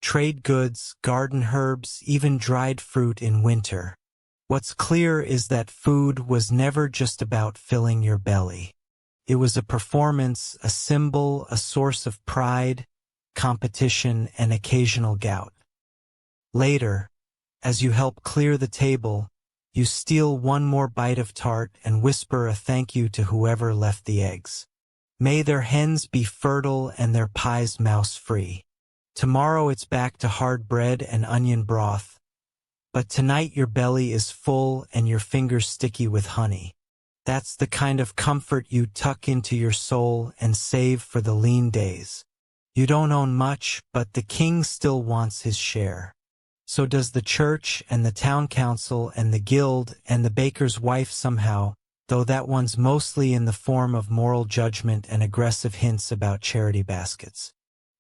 Trade goods, garden herbs, even dried fruit in winter. What's clear is that food was never just about filling your belly. It was a performance, a symbol, a source of pride, competition, and occasional gout. Later, as you help clear the table, you steal one more bite of tart and whisper a thank you to whoever left the eggs. May their hens be fertile and their pies mouse-free. Tomorrow it's back to hard bread and onion broth, but tonight your belly is full and your fingers sticky with honey. That's the kind of comfort you tuck into your soul and save for the lean days. You don't own much, but the king still wants his share. So does the church and the town council and the guild and the baker's wife somehow, though that one's mostly in the form of moral judgment and aggressive hints about charity baskets.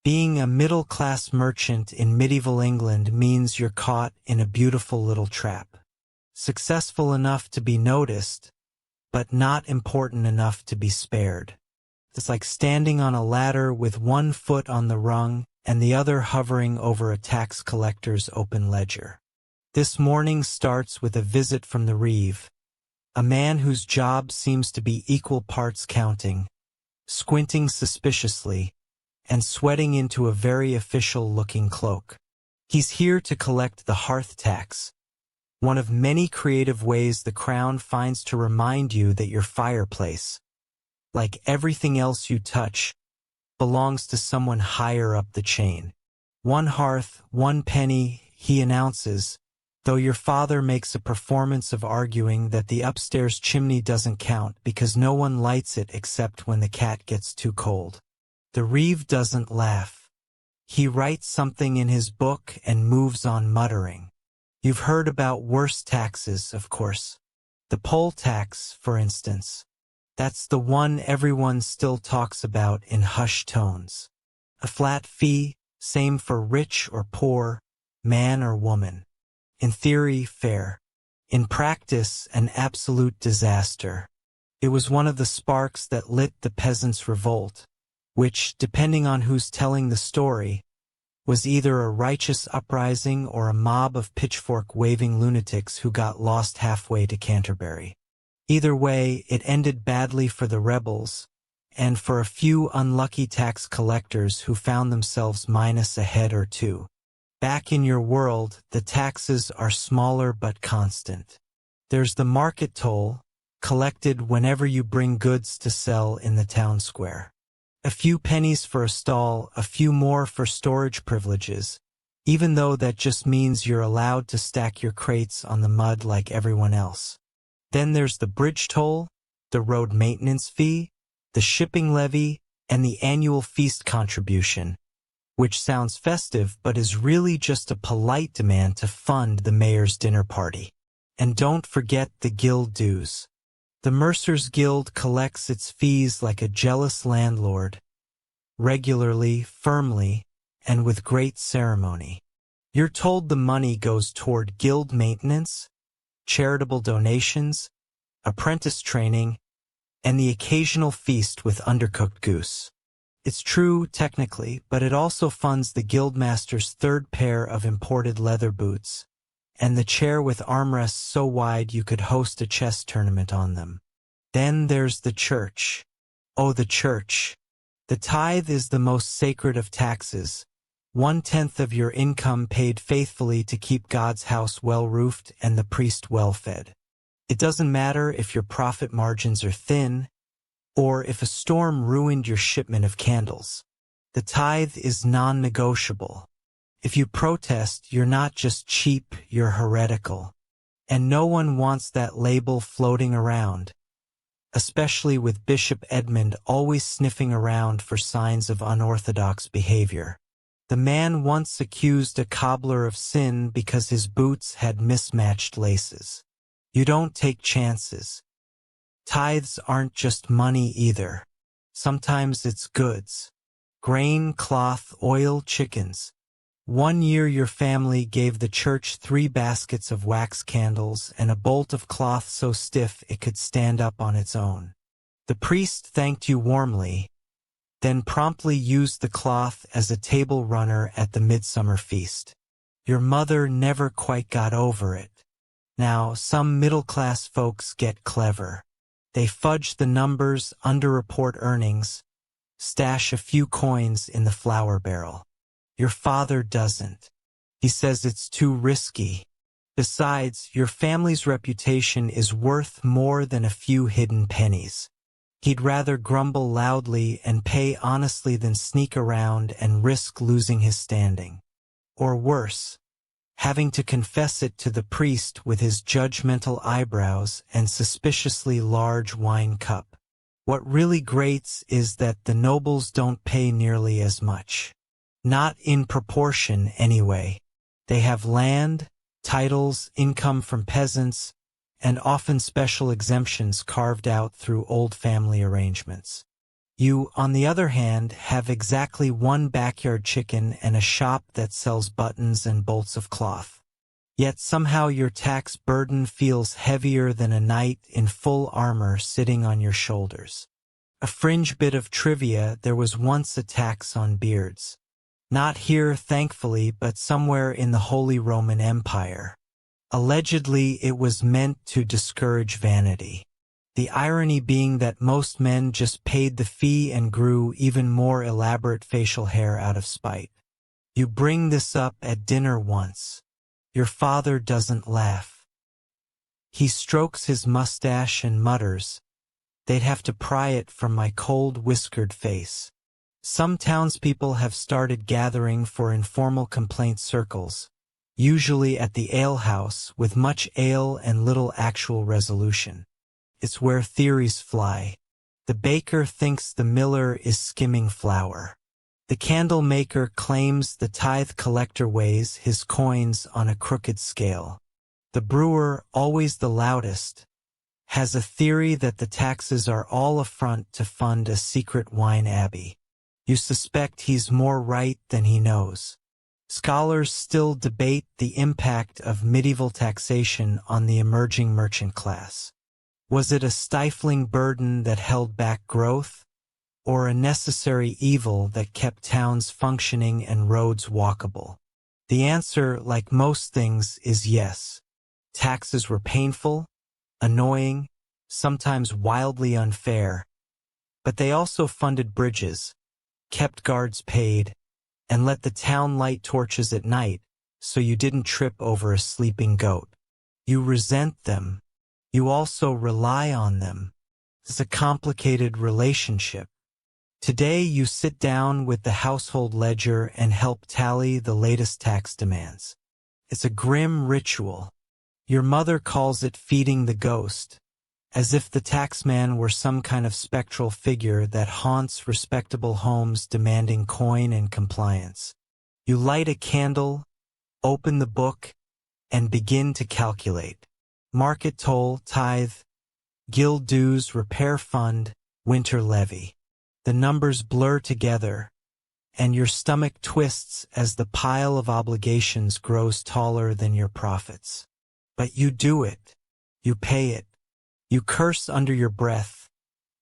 Being a middle-class merchant in medieval England means you're caught in a beautiful little trap. Successful enough to be noticed, but not important enough to be spared. It's like standing on a ladder with one foot on the rung and the other hovering over a tax collector's open ledger. This morning starts with a visit from the reeve, a man whose job seems to be equal parts counting, squinting suspiciously, and sweating into a very official-looking cloak. He's here to collect the hearth tax, one of many creative ways the crown finds to remind you that your fireplace, like everything else you touch, belongs to someone higher up the chain. One hearth, 1 penny, he announces, though your father makes a performance of arguing that the upstairs chimney doesn't count because no one lights it except when the cat gets too cold. The reeve doesn't laugh. He writes something in his book and moves on muttering. You've heard about worse taxes, of course. The poll tax, for instance. That's the one everyone still talks about in hushed tones. A flat fee, same for rich or poor, man or woman. In theory, fair. In practice, an absolute disaster. It was one of the sparks that lit the peasants' revolt, which, depending on who's telling the story, was either a righteous uprising or a mob of pitchfork-waving lunatics who got lost halfway to Canterbury. Either way, it ended badly for the rebels, and for a few unlucky tax collectors who found themselves minus a head or two. Back in your world, the taxes are smaller but constant. There's the market toll, collected whenever you bring goods to sell in the town square. A few pennies for a stall, a few more for storage privileges, even though that just means you're allowed to stack your crates on the mud like everyone else. Then there's the bridge toll, the road maintenance fee, the shipping levy, and the annual feast contribution, which sounds festive but is really just a polite demand to fund the mayor's dinner party. And don't forget the guild dues. The Mercers Guild collects its fees like a jealous landlord, regularly, firmly, and with great ceremony. You're told the money goes toward guild maintenance, charitable donations, apprentice training, and the occasional feast with undercooked goose. It's true, technically, but it also funds the guildmaster's 3rd pair of imported leather boots, and the chair with armrests so wide you could host a chess tournament on them. Then there's the church. Oh, the church. The tithe is the most sacred of taxes, 1/10 of your income paid faithfully to keep God's house well-roofed and the priest well-fed. It doesn't matter if your profit margins are thin, or if a storm ruined your shipment of candles. The tithe is non-negotiable. If you protest, you're not just cheap, you're heretical. And no one wants that label floating around, especially with Bishop Edmund always sniffing around for signs of unorthodox behavior. The man once accused a cobbler of sin because his boots had mismatched laces. You don't take chances. Tithes aren't just money either. Sometimes it's goods. Grain, cloth, oil, chickens. One year your family gave the church 3 baskets of wax candles and a bolt of cloth so stiff it could stand up on its own. The priest thanked you warmly, then promptly used the cloth as a table runner at the midsummer feast. Your mother never quite got over it. Now, some middle-class folks get clever. They fudge the numbers, underreport earnings, stash a few coins in the flour barrel. Your father doesn't. He says it's too risky. Besides, your family's reputation is worth more than a few hidden pennies. He'd rather grumble loudly and pay honestly than sneak around and risk losing his standing. Or worse, having to confess it to the priest with his judgmental eyebrows and suspiciously large wine cup. What really grates is that the nobles don't pay nearly as much. Not in proportion, anyway. They have land, titles, income from peasants, and often special exemptions carved out through old family arrangements. You, on the other hand, have exactly 1 backyard chicken and a shop that sells buttons and bolts of cloth. Yet somehow your tax burden feels heavier than a knight in full armor sitting on your shoulders. A fringe bit of trivia: there was once a tax on beards. Not here, thankfully, but somewhere in the Holy Roman Empire. Allegedly, it was meant to discourage vanity. The irony being that most men just paid the fee and grew even more elaborate facial hair out of spite. You bring this up at dinner once. Your father doesn't laugh. He strokes his mustache and mutters, "They'd have to pry it from my cold, whiskered face." Some townspeople have started gathering for informal complaint circles, usually at the alehouse, with much ale and little actual resolution. It's where theories fly. The baker thinks the miller is skimming flour. The candle maker claims the tithe collector weighs his coins on a crooked scale. The brewer, always the loudest, has a theory that the taxes are all a front to fund a secret wine abbey. You suspect he's more right than he knows. Scholars still debate the impact of medieval taxation on the emerging merchant class. Was it a stifling burden that held back growth, or a necessary evil that kept towns functioning and roads walkable? The answer, like most things, is yes. Taxes were painful, annoying, sometimes wildly unfair, but they also funded bridges, kept guards paid, and let the town light torches at night so you didn't trip over a sleeping goat. You resent them. You also rely on them. It's a complicated relationship. Today you sit down with the household ledger and help tally the latest tax demands. It's a grim ritual. Your mother calls it feeding the ghost, as if the taxman were some kind of spectral figure that haunts respectable homes demanding coin and compliance. You light a candle, open the book, and begin to calculate. Market toll, tithe, guild dues, repair fund, winter levy. The numbers blur together, and your stomach twists as the pile of obligations grows taller than your profits. But you do it. You pay it. You curse under your breath,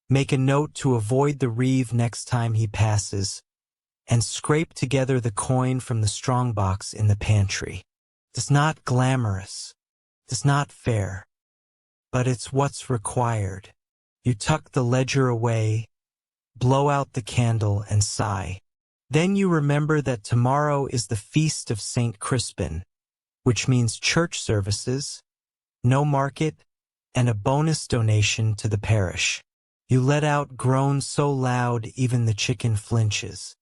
make a note to avoid the reeve next time he passes, and scrape together the coin from the strongbox in the pantry. It's not glamorous. It's not fair. But it's what's required. You tuck the ledger away, blow out the candle, and sigh. Then you remember that tomorrow is the feast of St. Crispin, which means church services, no market, and a bonus donation to the parish. You let out groans so loud even the chicken flinches.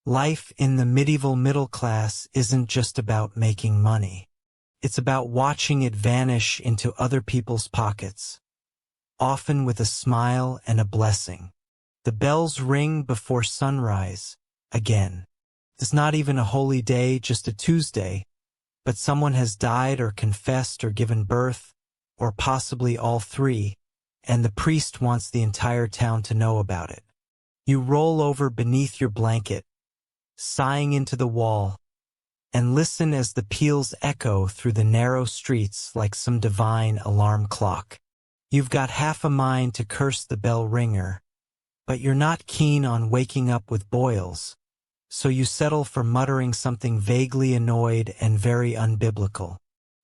Life in the medieval middle class isn't just about making money. It's about watching it vanish into other people's pockets. often with a smile and a blessing. The bells ring before sunrise, again. It's not even a holy day, just a Tuesday, but someone has died or confessed or given birth, or possibly all three, and the priest wants the entire town to know about it. You roll over beneath your blanket, sighing into the wall, and listen as the peals echo through the narrow streets like some divine alarm clock. You've got half a mind to curse the bell ringer, but you're not keen on waking up with boils, so you settle for muttering something vaguely annoyed and very unbiblical.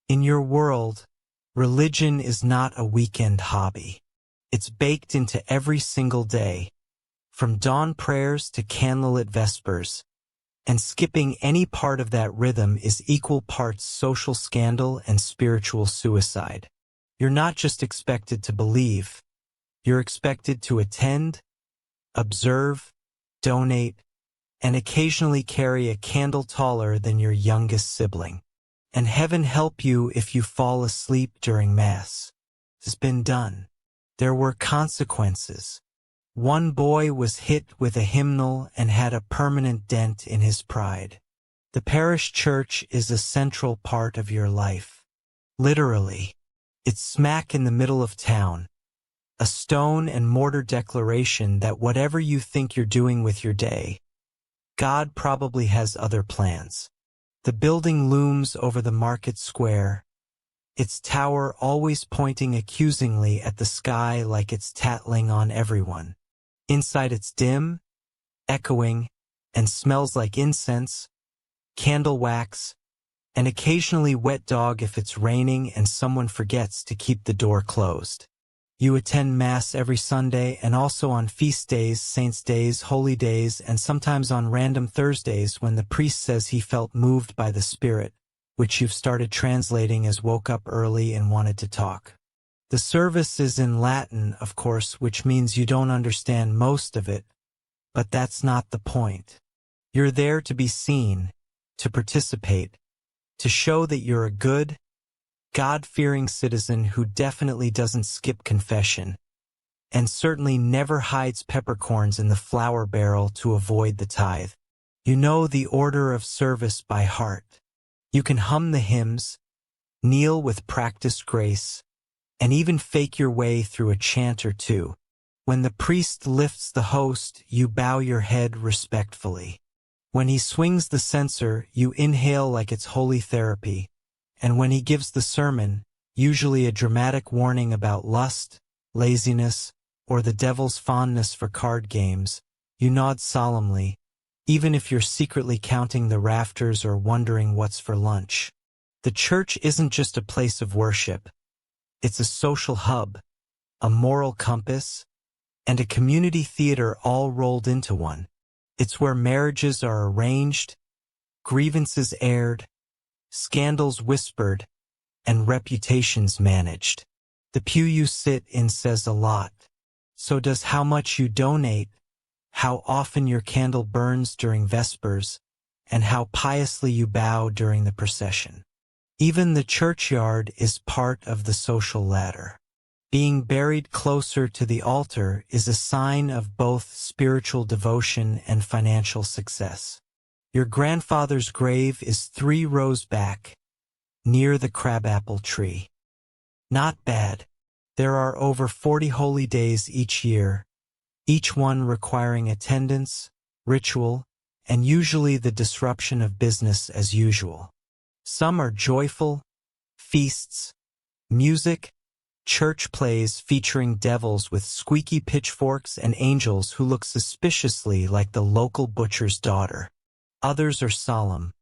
In your world, religion is not a weekend hobby. It's baked into every single day, from dawn prayers to candlelit vespers, and skipping any part of that rhythm is equal parts social scandal and spiritual suicide. You're not just expected to believe, you're expected to attend, observe, donate, and occasionally carry a candle taller than your youngest sibling. And heaven help you if you fall asleep during Mass. It's been done. There were consequences. One boy was hit with a hymnal and had a permanent dent in his pride. The parish church is a central part of your life. Literally. It's smack in the middle of town. A stone and mortar declaration that whatever you think you're doing with your day, God probably has other plans. The building looms over the market square, its tower always pointing accusingly at the sky like it's tattling on everyone. Inside it's dim, echoing, and smells like incense, candle wax, and occasionally wet dog if it's raining and someone forgets to keep the door closed. You attend Mass every Sunday and also on feast days, saints' days, holy days, and sometimes on random Thursdays when the priest says he felt moved by the Spirit, which you've started translating as woke up early and wanted to talk. The service is in Latin, of course, which means you don't understand most of it, but that's not the point. You're there to be seen, to participate, to show that you're a good, God-fearing citizen who definitely doesn't skip confession, and certainly never hides peppercorns in the flour barrel to avoid the tithe. You know the order of service by heart. You can hum the hymns, kneel with practiced grace, and even fake your way through a chant or two. When the priest lifts the host, you bow your head respectfully. When he swings the censer, you inhale like it's holy therapy. And when he gives the sermon, usually a dramatic warning about lust, laziness, or the devil's fondness for card games, you nod solemnly, even if you're secretly counting the rafters or wondering what's for lunch. The church isn't just a place of worship. It's a social hub, a moral compass, and a community theater all rolled into one. It's where marriages are arranged, grievances aired, scandals whispered, and reputations managed. The pew you sit in says a lot. So does how much you donate, how often your candle burns during Vespers, and how piously you bow during the procession. Even the churchyard is part of the social ladder. Being buried closer to the altar is a sign of both spiritual devotion and financial success. Your grandfather's grave is 3 rows back, near the crabapple tree. Not bad. There are over 40 holy days each year, each one requiring attendance, ritual, and usually the disruption of business as usual. Some are joyful, feasts, music, church plays featuring devils with squeaky pitchforks and angels who look suspiciously like the local butcher's daughter. Others are solemn,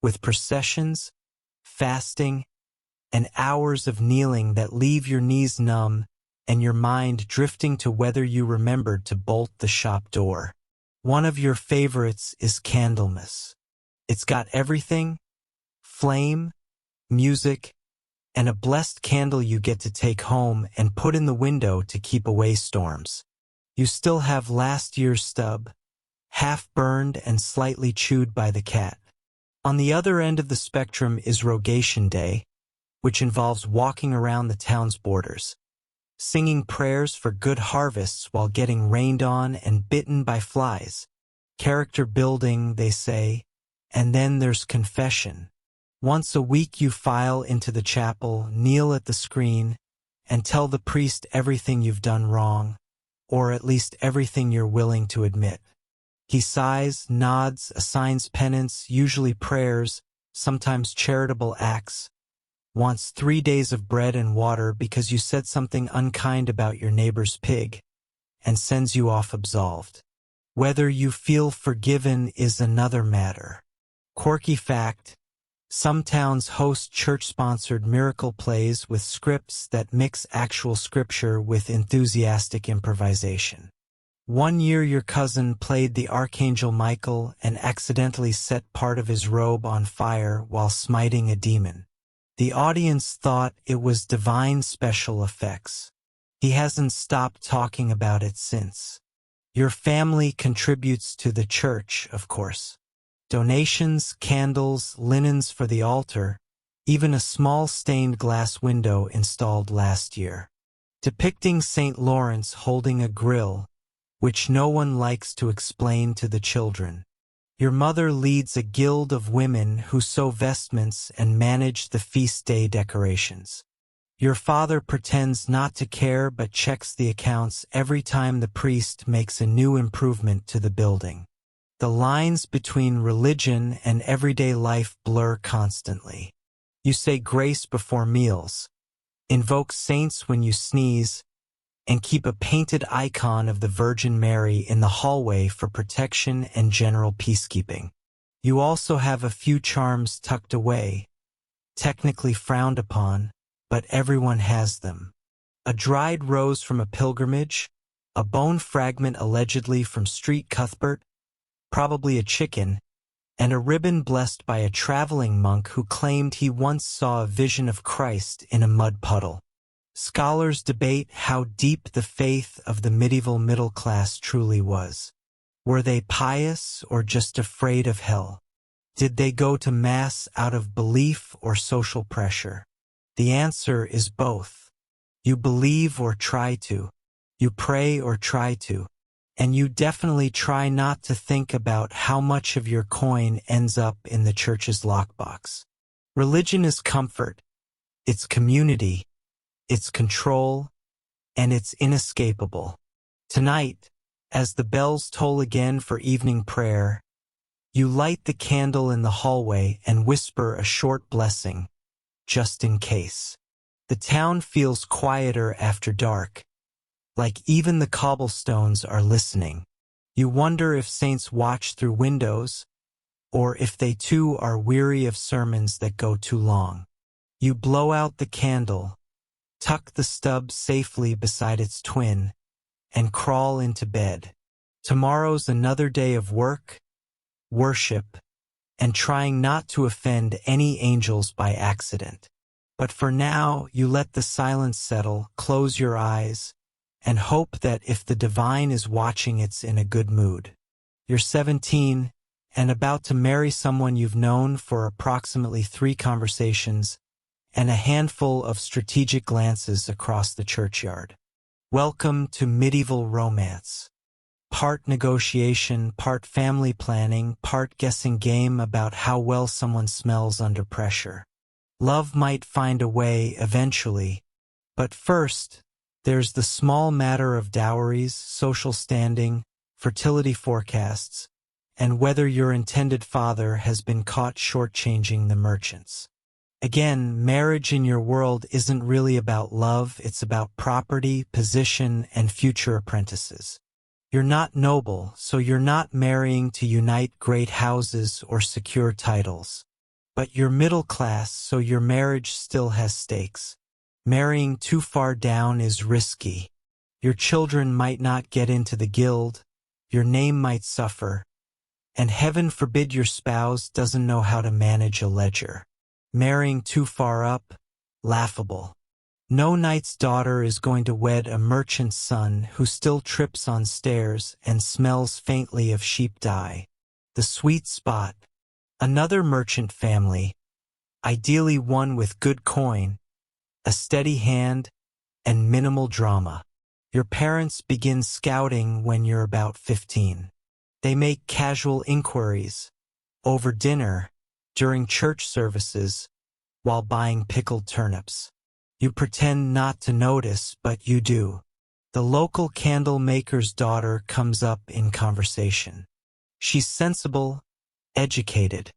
with processions, fasting, and hours of kneeling that leave your knees numb and your mind drifting to whether you remembered to bolt the shop door. One of your favorites is Candlemas. It's got everything: flame, music, and a blessed candle you get to take home and put in the window to keep away storms. You still have last year's stub, half burned and slightly chewed by the cat. On the other end of the spectrum is Rogation Day, which involves walking around the town's borders. singing prayers for good harvests while getting rained on and bitten by flies. Character building, they say, and then there's confession. Once a week you file into the chapel, kneel at the screen, and tell the priest everything you've done wrong, or at least everything you're willing to admit. He sighs, nods, assigns penance, usually prayers, sometimes charitable acts, wants 3 days of bread and water because you said something unkind about your neighbor's pig, and sends you off absolved. Whether you feel forgiven is another matter. Quirky fact: some towns host church-sponsored miracle plays with scripts that mix actual scripture with enthusiastic improvisation. One year your cousin played the Archangel Michael and accidentally set part of his robe on fire while smiting a demon. The audience thought it was divine special effects. He hasn't stopped talking about it since. Your family contributes to the church, of course. Donations, candles, linens for the altar, even a small stained glass window installed last year, depicting St. Lawrence holding a grill, which no one likes to explain to the children. Your mother leads a guild of women who sew vestments and manage the feast day decorations. Your father pretends not to care but checks the accounts every time the priest makes a new improvement to the building. The lines between religion and everyday life blur constantly. You say grace before meals, invoke saints when you sneeze, and keep a painted icon of the Virgin Mary in the hallway for protection and general peacekeeping. You also have a few charms tucked away, technically frowned upon, but everyone has them. A dried rose from a pilgrimage, a bone fragment allegedly from Street Cuthbert, probably a chicken, and a ribbon blessed by a traveling monk who claimed he once saw a vision of Christ in a mud puddle. Scholars debate how deep the faith of the medieval middle class truly was. Were they pious or just afraid of hell? Did they go to Mass out of belief or social pressure? The answer is both. You believe or try to. You pray or try to. And you definitely try not to think about how much of your coin ends up in the church's lockbox. Religion is comfort. It's community. It's control. And it's inescapable. Tonight, as the bells toll again for evening prayer, you light the candle in the hallway and whisper a short blessing, just in case. The town feels quieter after dark, like even the cobblestones are listening. You wonder if saints watch through windows, or if they too are weary of sermons that go too long. You blow out the candle, tuck the stub safely beside its twin, and crawl into bed. Tomorrow's another day of work, worship, and trying not to offend any angels by accident. But for now, you let the silence settle, close your eyes, and hope that if the divine is watching, it's in a good mood. You're 17 and about to marry someone you've known for approximately 3 conversations and a handful of strategic glances across the churchyard. Welcome to medieval romance. Part negotiation, part family planning, part guessing game about how well someone smells under pressure. Love might find a way eventually, but first, there's the small matter of dowries, social standing, fertility forecasts, and whether your intended father has been caught shortchanging the merchants. Again, marriage in your world isn't really about love, it's about property, position, and future apprentices. You're not noble, so you're not marrying to unite great houses or secure titles. But you're middle class, so your marriage still has stakes. Marrying too far down is risky. Your children might not get into the guild, your name might suffer, and heaven forbid your spouse doesn't know how to manage a ledger. Marrying too far up? Laughable. No knight's daughter is going to wed a merchant's son who still trips on stairs and smells faintly of sheep dye. The sweet spot. Another merchant family, ideally one with good coin, a steady hand, and minimal drama. Your parents begin scouting when you're about 15. They make casual inquiries, over dinner, during church services, while buying pickled turnips. You pretend not to notice, but you do. The local candle maker's daughter comes up in conversation. She's sensible, educated,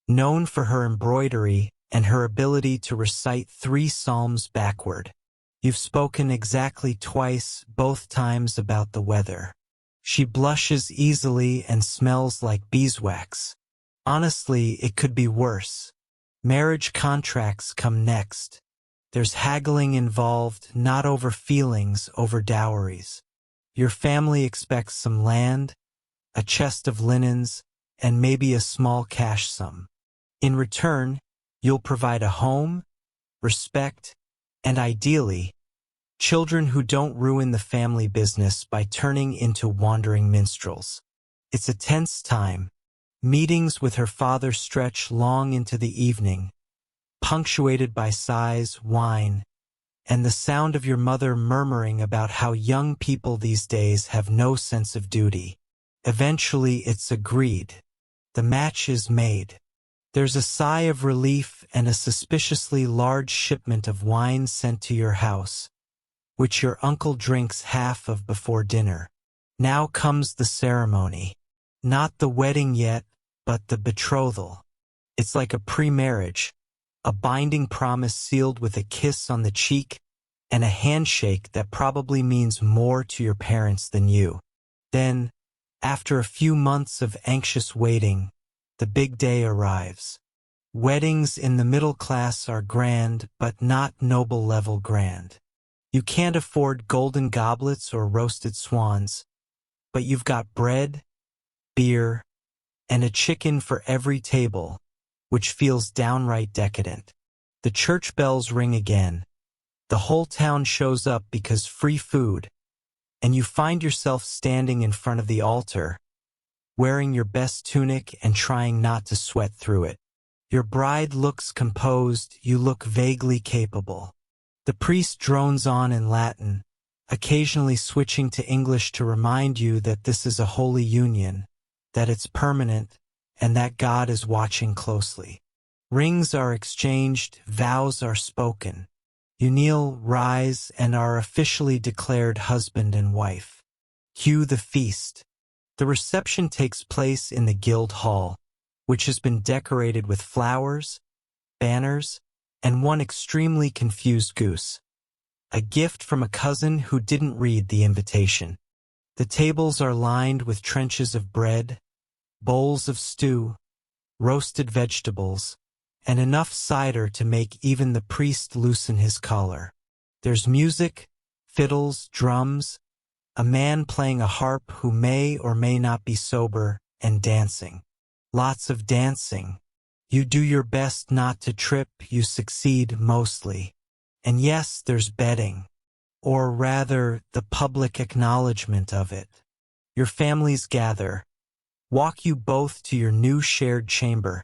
known for her embroidery and her ability to recite 3 psalms backward. You've spoken exactly twice, both times about the weather. She blushes easily and smells like beeswax. Honestly, it could be worse. Marriage contracts come next. There's haggling involved, not over feelings, over dowries. Your family expects some land, a chest of linens, and maybe a small cash sum. In return, you'll provide a home, respect, and ideally, children who don't ruin the family business by turning into wandering minstrels. It's a tense time. Meetings with her father stretch long into the evening, punctuated by sighs, wine, and the sound of your mother murmuring about how young people these days have no sense of duty. Eventually, it's agreed. The match is made. There's a sigh of relief and a suspiciously large shipment of wine sent to your house, which your uncle drinks half of before dinner. Now comes the ceremony. Not the wedding yet, but the betrothal. It's like a pre-marriage, a binding promise sealed with a kiss on the cheek and a handshake that probably means more to your parents than you. Then, after a few months of anxious waiting, the big day arrives. Weddings in the middle class are grand, but not noble-level grand. You can't afford golden goblets or roasted swans, but you've got bread, beer, and a chicken for every table, which feels downright decadent. The church bells ring again. The whole town shows up because free food, and you find yourself standing in front of the altar, wearing your best tunic and trying not to sweat through it. Your bride looks composed, you look vaguely capable. The priest drones on in Latin, occasionally switching to English to remind you that this is a holy union, that it's permanent, and that God is watching closely. Rings are exchanged, vows are spoken. You kneel, rise, and are officially declared husband and wife. Cue the feast. The reception takes place in the guild hall, which has been decorated with flowers, banners, and one extremely confused goose. A gift from a cousin who didn't read the invitation. The tables are lined with trenches of bread, bowls of stew, roasted vegetables, and enough cider to make even the priest loosen his collar. There's music, fiddles, drums, a man playing a harp who may or may not be sober, and dancing. Lots of dancing. You do your best not to trip, you succeed mostly. And yes, there's betting, or rather, the public acknowledgement of it. Your families gather, walk you both to your new shared chamber,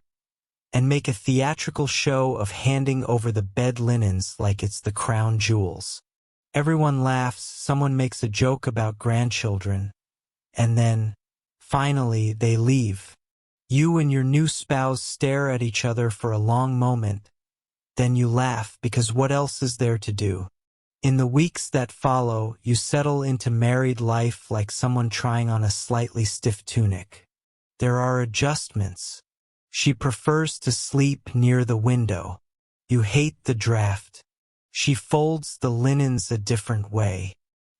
and make a theatrical show of handing over the bed linens like it's the crown jewels. Everyone laughs, someone makes a joke about grandchildren, and then, finally, they leave. You and your new spouse stare at each other for a long moment. Then you laugh, because what else is there to do? In the weeks that follow, you settle into married life like someone trying on a slightly stiff tunic. There are adjustments. She prefers to sleep near the window. You hate the draft. She folds the linens a different way.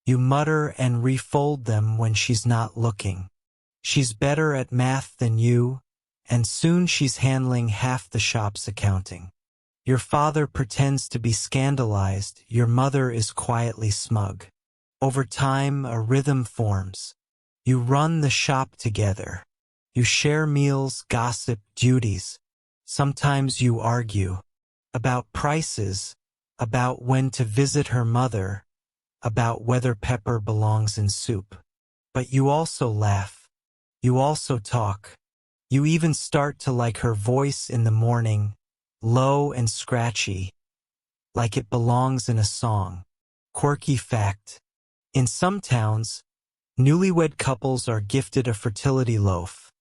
You mutter and refold them when she's not looking. She's better at math than you, and soon she's handling half the shop's accounting. Your father pretends to be scandalized, your mother is quietly smug. Over time, a rhythm forms. You run the shop together. You share meals, gossip, duties. Sometimes you argue about prices, about when to visit her mother, about whether pepper belongs in soup. But you also laugh. You also talk. You even start to like her voice in the morning, low and scratchy, like it belongs in a song. Quirky fact: in some towns, newlywed couples are gifted a fertility loaf,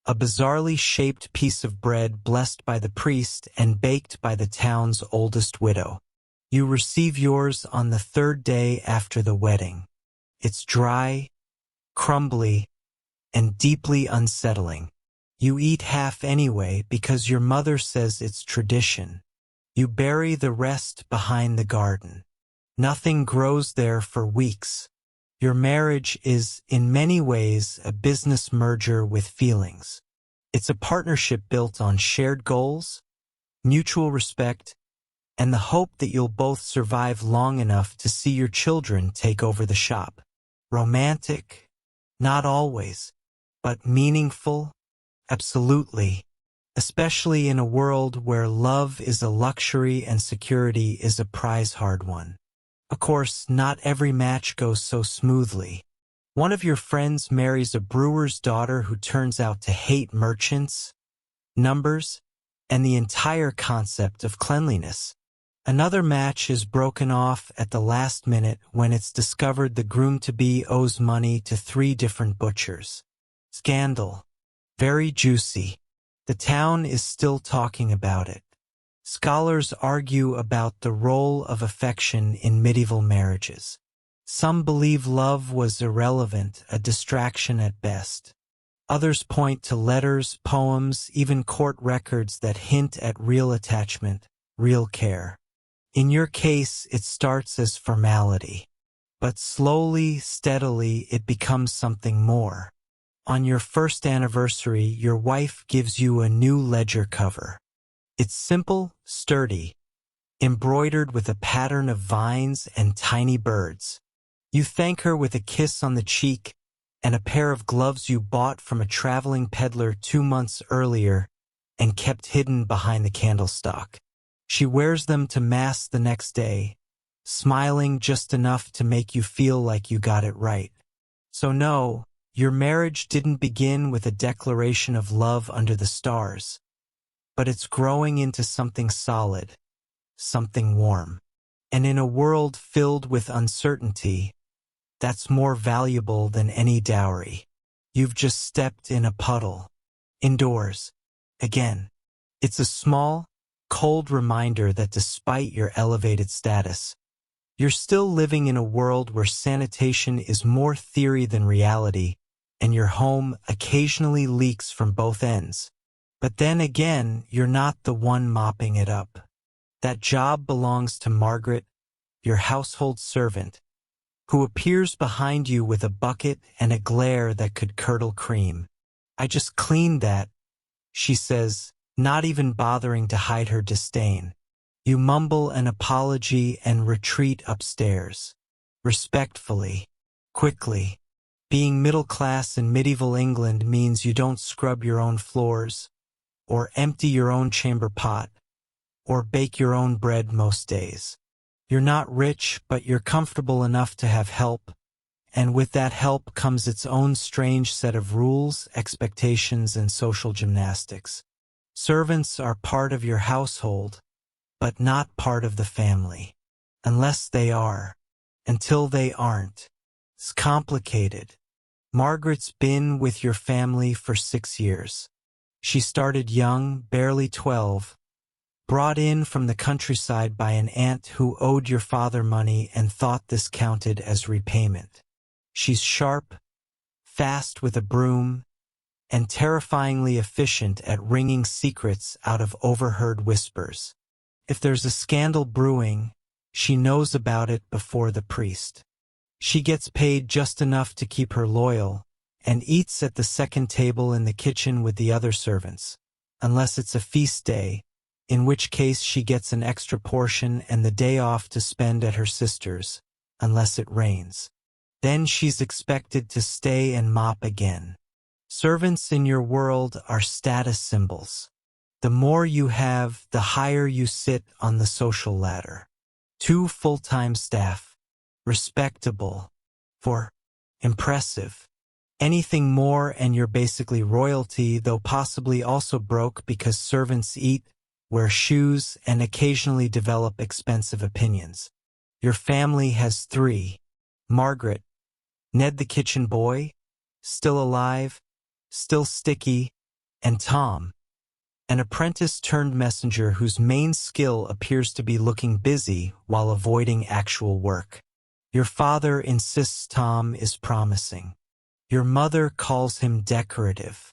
a bizarrely shaped piece of bread blessed by the priest and baked by the town's oldest widow. You receive yours on the third day after the wedding. It's dry, crumbly, and deeply unsettling. You eat half anyway because your mother says it's tradition. You bury the rest behind the garden. Nothing grows there for weeks. Your marriage is, in many ways, a business merger with feelings. It's a partnership built on shared goals, mutual respect, and the hope that you'll both survive long enough to see your children take over the shop. Romantic? Not always. But meaningful? Absolutely. Especially in a world where love is a luxury and security is a prize-hard one. Of course, not every match goes so smoothly. One of your friends marries a brewer's daughter who turns out to hate merchants, numbers, and the entire concept of cleanliness. Another match is broken off at the last minute when it's discovered the groom-to-be owes money to 3 different butchers. Scandal. Very juicy. The town is still talking about it. Scholars argue about the role of affection in medieval marriages. Some believe love was irrelevant, a distraction at best. Others point to letters, poems, even court records that hint at real attachment, real care. In your case, it starts as formality. But slowly, steadily, it becomes something more. On your first anniversary, your wife gives you a new ledger cover. It's simple, sturdy, embroidered with a pattern of vines and tiny birds. You thank her with a kiss on the cheek and a pair of gloves you bought from a traveling peddler 2 months earlier and kept hidden behind the candlestock. She wears them to Mass the next day, smiling just enough to make you feel like you got it right. So no, your marriage didn't begin with a declaration of love under the stars, but it's growing into something solid, something warm. And in a world filled with uncertainty, that's more valuable than any dowry. You've just stepped in a puddle. Indoors. Again. It's a small, cold reminder that despite your elevated status, you're still living in a world where sanitation is more theory than reality, and your home occasionally leaks from both ends. But then again, you're not the one mopping it up. That job belongs to Margaret, your household servant, who appears behind you with a bucket and a glare that could curdle cream. I just cleaned that, she says, not even bothering to hide her disdain. You mumble an apology and retreat upstairs. Respectfully. Quickly. Being middle class in medieval England means you don't scrub your own floors, or empty your own chamber pot, or bake your own bread most days. You're not rich, but you're comfortable enough to have help, and with that help comes its own strange set of rules, expectations, and social gymnastics. Servants are part of your household, but not part of the family. Unless they are. Until they aren't. It's complicated. Margaret's been with your family for 6 years. She started young, barely 12, brought in from the countryside by an aunt who owed your father money and thought this counted as repayment. She's sharp, fast with a broom, and terrifyingly efficient at wringing secrets out of overheard whispers. If there's a scandal brewing, she knows about it before the priest. She gets paid just enough to keep her loyal, and eats at the second table in the kitchen with the other servants, unless it's a feast day, in which case she gets an extra portion and the day off to spend at her sister's, unless it rains. Then she's expected to stay and mop again. Servants in your world are status symbols. The more you have, the higher you sit on the social ladder. 2 full-time staff. Respectable. 4. Impressive. Anything more and you're basically royalty, though possibly also broke because servants eat, wear shoes, and occasionally develop expensive opinions. Your family has three. Margaret, Ned the kitchen boy, still alive, still sticky, and Tom, an apprentice-turned-messenger whose main skill appears to be looking busy while avoiding actual work. Your father insists Tom is promising. Your mother calls him decorative.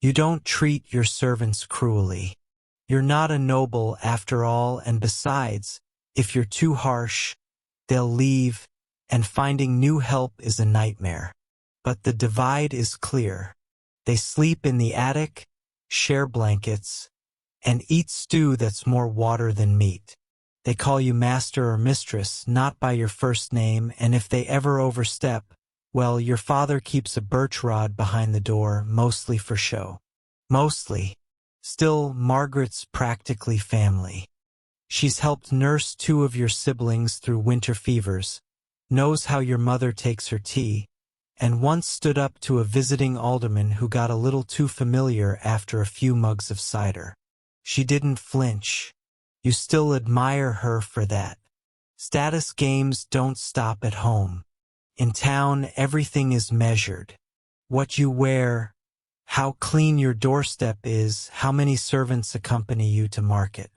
You don't treat your servants cruelly. You're not a noble after all, and besides, if you're too harsh, they'll leave, and finding new help is a nightmare. But the divide is clear. They sleep in the attic, share blankets, and eat stew that's more water than meat. They call you master or mistress, not by your first name, and if they ever overstep, well, your father keeps a birch rod behind the door, mostly for show. Mostly. Still, Margaret's practically family. She's helped nurse two of your siblings through winter fevers, knows how your mother takes her tea, and once stood up to a visiting alderman who got a little too familiar after a few mugs of cider. She didn't flinch. You still admire her for that. Status games don't stop at home. In town, everything is measured. What you wear, how clean your doorstep is, how many servants accompany you to market.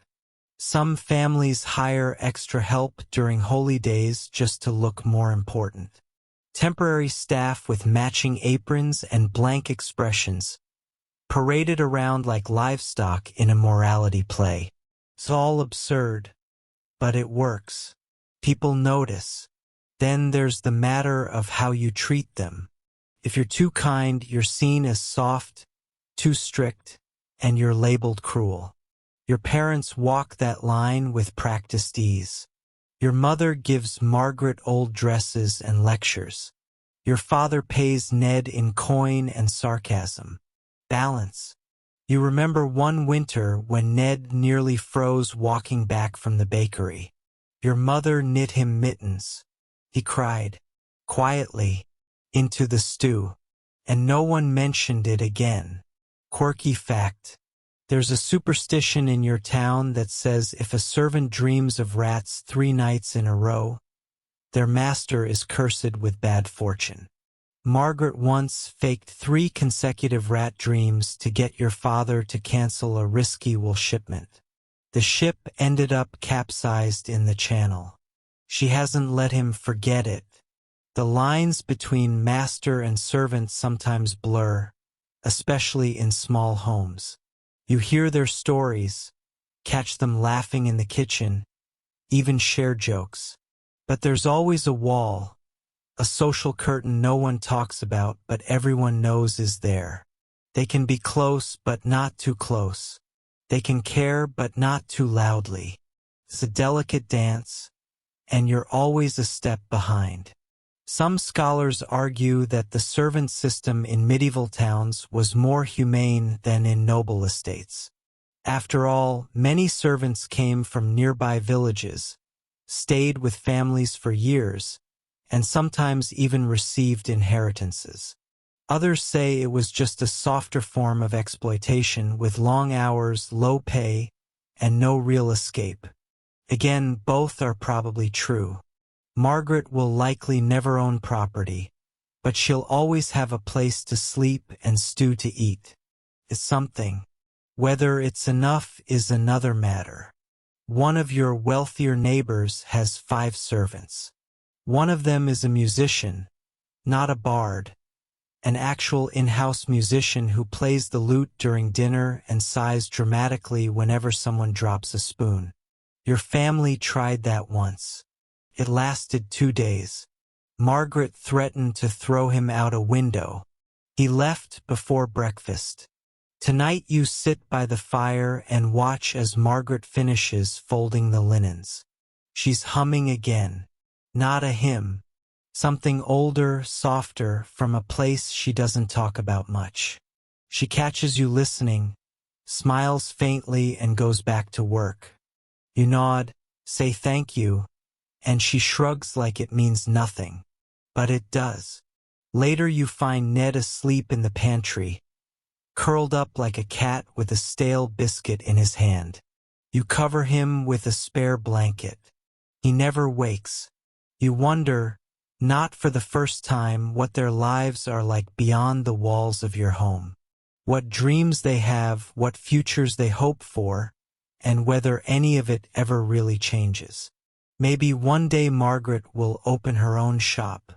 Some families hire extra help during holy days just to look more important. Temporary staff with matching aprons and blank expressions, paraded around like livestock in a morality play. It's all absurd, but it works. People notice. Then there's the matter of how you treat them. If you're too kind, you're seen as soft, too strict, and you're labeled cruel. Your parents walk that line with practiced ease. Your mother gives Margaret old dresses and lectures. Your father pays Ned in coin and sarcasm. Balance. You remember one winter when Ned nearly froze walking back from the bakery. Your mother knit him mittens. He cried, quietly, into the stew, and no one mentioned it again. Quirky fact. There's a superstition in your town that says if a servant dreams of rats 3 nights in a row, their master is cursed with bad fortune. Margaret once faked 3 consecutive rat dreams to get your father to cancel a risky wool shipment. The ship ended up capsized in the channel. She hasn't let him forget it. The lines between master and servant sometimes blur, especially in small homes. You hear their stories, catch them laughing in the kitchen, even share jokes. But there's always a wall, a social curtain no one talks about but everyone knows is there. They can be close but not too close. They can care but not too loudly. It's a delicate dance, and you're always a step behind. Some scholars argue that the servant system in medieval towns was more humane than in noble estates. After all, many servants came from nearby villages, stayed with families for years, and sometimes even received inheritances. Others say it was just a softer form of exploitation with long hours, low pay, and no real escape. Again, both are probably true. Margaret will likely never own property, but she'll always have a place to sleep and stew to eat. It's something. Whether it's enough is another matter. One of your wealthier neighbors has 5 servants. One of them is a musician, not a bard, an actual in-house musician who plays the lute during dinner and sighs dramatically whenever someone drops a spoon. Your family tried that once. It lasted 2 days. Margaret threatened to throw him out a window. He left before breakfast. Tonight you sit by the fire and watch as Margaret finishes folding the linens. She's humming again. Not a hymn. Something older, softer, from a place she doesn't talk about much. She catches you listening, smiles faintly and goes back to work. You nod, say thank you, and she shrugs like it means nothing. But it does. Later you find Ned asleep in the pantry, curled up like a cat with a stale biscuit in his hand. You cover him with a spare blanket. He never wakes. You wonder, not for the first time, what their lives are like beyond the walls of your home. What dreams they have, what futures they hope for, and whether any of it ever really changes. Maybe one day Margaret will open her own shop.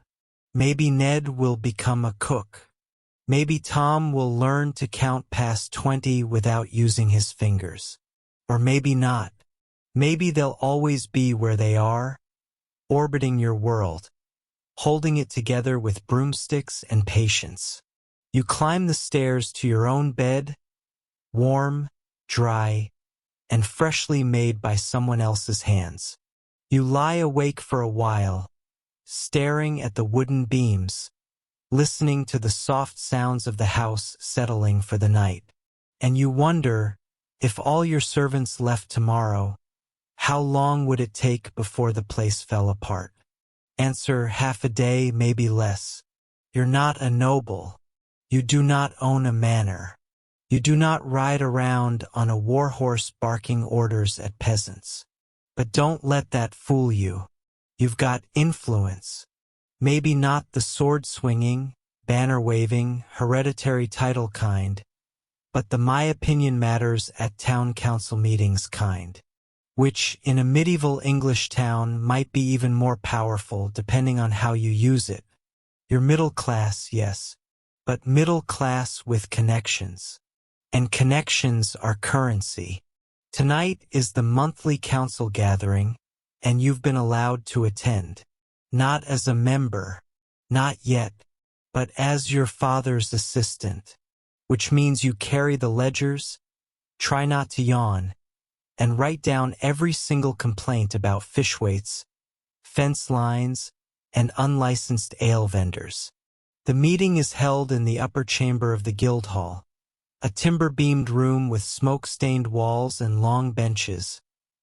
Maybe Ned will become a cook. Maybe Tom will learn to count past 20 without using his fingers. Or maybe not. Maybe they'll always be where they are, orbiting your world, holding it together with broomsticks and patience. You climb the stairs to your own bed, warm, dry, and freshly made by someone else's hands. You lie awake for a while, staring at the wooden beams, listening to the soft sounds of the house settling for the night. And you wonder, if all your servants left tomorrow, how long would it take before the place fell apart? Answer: half a day, maybe less. You're not a noble. You do not own a manor. You do not ride around on a warhorse barking orders at peasants. But don't let that fool you. You've got influence. Maybe not the sword-swinging, banner-waving, hereditary title kind, but the my opinion matters at town council meetings kind, which in a medieval English town might be even more powerful depending on how you use it. You're middle class, yes, but middle class with connections. And connections are currency. Tonight is the monthly council gathering, and you've been allowed to attend. Not as a member, not yet, but as your father's assistant, which means you carry the ledgers, try not to yawn, and write down every single complaint about fish weights, fence lines, and unlicensed ale vendors. The meeting is held in the upper chamber of the guild hall, a timber-beamed room with smoke-stained walls and long benches,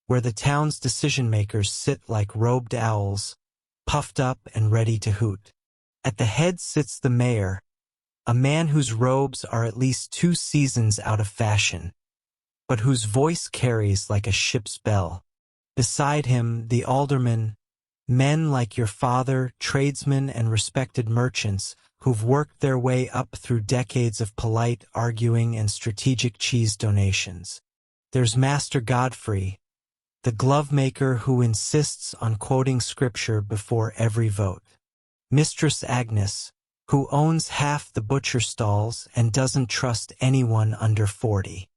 where the town's decision-makers sit like robed owls, puffed up and ready to hoot. At the head sits the mayor, a man whose robes are at least 2 seasons out of fashion, but whose voice carries like a ship's bell. Beside him, the aldermen, men like your father, tradesmen and respected merchants, who've worked their way up through decades of polite arguing and strategic cheese donations. There's Master Godfrey, the glove-maker who insists on quoting scripture before every vote. Mistress Agnes, who owns half the butcher stalls and doesn't trust anyone under 40.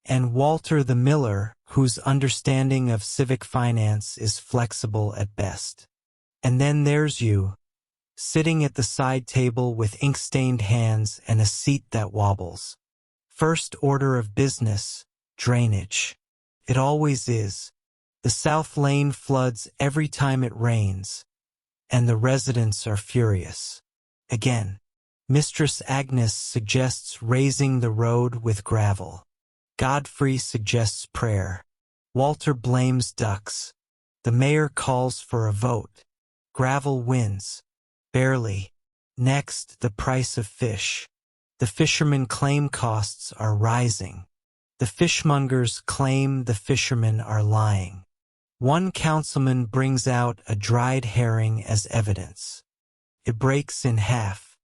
And Walter the miller, whose understanding of civic finance is flexible at best. And then there's you, sitting at the side table with ink-stained hands and a seat that wobbles. First order of business, drainage. It always is. The South Lane floods every time it rains, and the residents are furious. Again, Mistress Agnes suggests raising the road with gravel. Godfrey suggests prayer. Walter blames ducks. The mayor calls for a vote. Gravel wins. Barely. Next, the price of fish. The fishermen claim costs are rising. The fishmongers claim the fishermen are lying. One councilman brings out a dried herring as evidence. It breaks in half.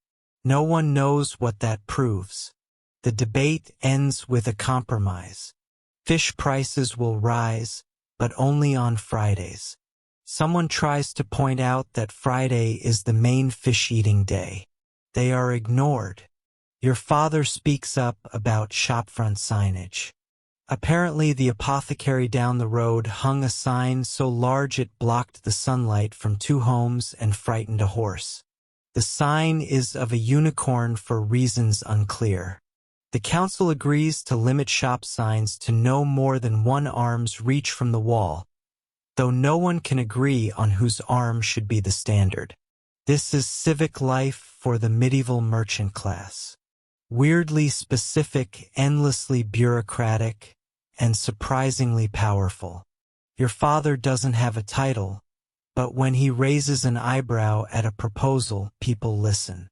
No one knows what that proves. The debate ends with a compromise. Fish prices will rise, but only on Fridays. Someone tries to point out that Friday is the main fish-eating day. They are ignored. Your father speaks up about shopfront signage. Apparently, the apothecary down the road hung a sign so large it blocked the sunlight from 2 homes and frightened a horse. The sign is of a unicorn for reasons unclear. The council agrees to limit shop signs to no more than 1 arm's reach from the wall, though no one can agree on whose arm should be the standard. This is civic life for the medieval merchant class. Weirdly specific, endlessly bureaucratic, and surprisingly powerful. Your father doesn't have a title, but when he raises an eyebrow at a proposal, people listen.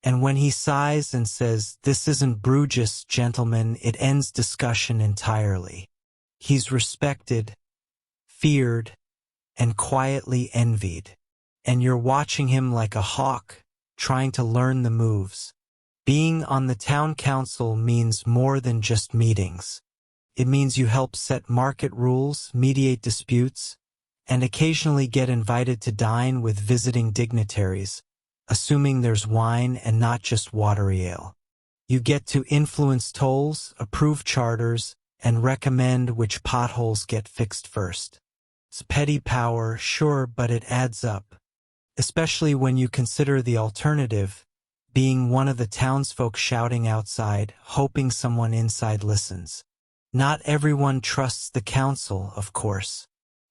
And when he sighs and says, "This isn't Bruges, gentlemen," it ends discussion entirely. He's respected, feared, and quietly envied. And you're watching him like a hawk, trying to learn the moves. Being on the town council means more than just meetings. It means you help set market rules, mediate disputes, and occasionally get invited to dine with visiting dignitaries, assuming there's wine and not just watery ale. You get to influence tolls, approve charters, and recommend which potholes get fixed first. It's petty power, sure, but it adds up. Especially when you consider the alternative, being one of the townsfolk shouting outside, hoping someone inside listens. Not everyone trusts the council, of course.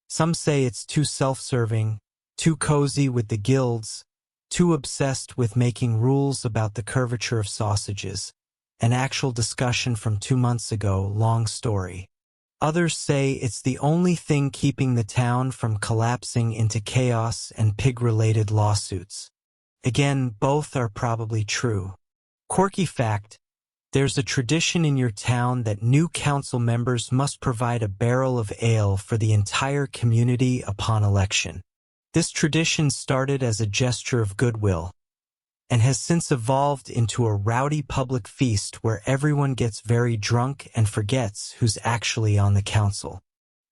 Some say it's too self-serving, too cozy with the guilds, too obsessed with making rules about the curvature of sausages. An actual discussion from 2 months ago, long story. Others say it's the only thing keeping the town from collapsing into chaos and pig-related lawsuits. Again, both are probably true. Quirky fact, there's a tradition in your town that new council members must provide a barrel of ale for the entire community upon election. This tradition started as a gesture of goodwill, and has since evolved into a rowdy public feast where everyone gets very drunk and forgets who's actually on the council.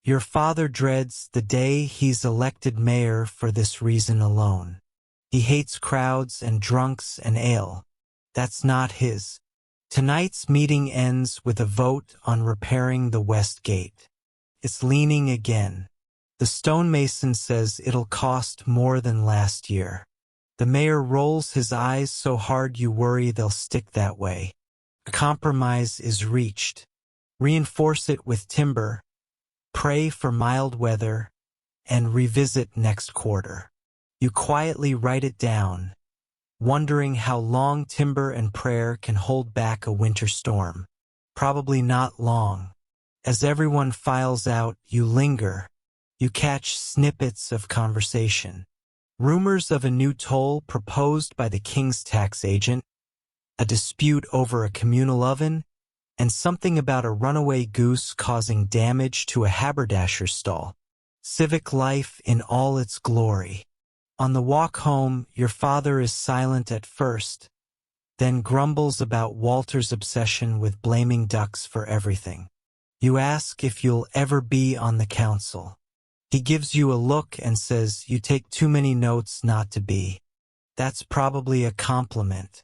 Your father dreads the day he's elected mayor for this reason alone. He hates crowds and drunks and ale. That's not his. Tonight's meeting ends with a vote on repairing the west gate. It's leaning again. The stonemason says it'll cost more than last year. The mayor rolls his eyes so hard you worry they'll stick that way. A compromise is reached. Reinforce it with timber, pray for mild weather, and revisit next quarter. You quietly write it down, wondering how long timber and prayer can hold back a winter storm. Probably not long. As everyone files out, you linger. You catch snippets of conversation. Rumors of a new toll proposed by the king's tax agent, a dispute over a communal oven, and something about a runaway goose causing damage to a haberdasher's stall. Civic life in all its glory. On the walk home, your father is silent at first, then grumbles about Walter's obsession with blaming ducks for everything. You ask if you'll ever be on the council. He gives you a look and says you take too many notes not to be. That's probably a compliment.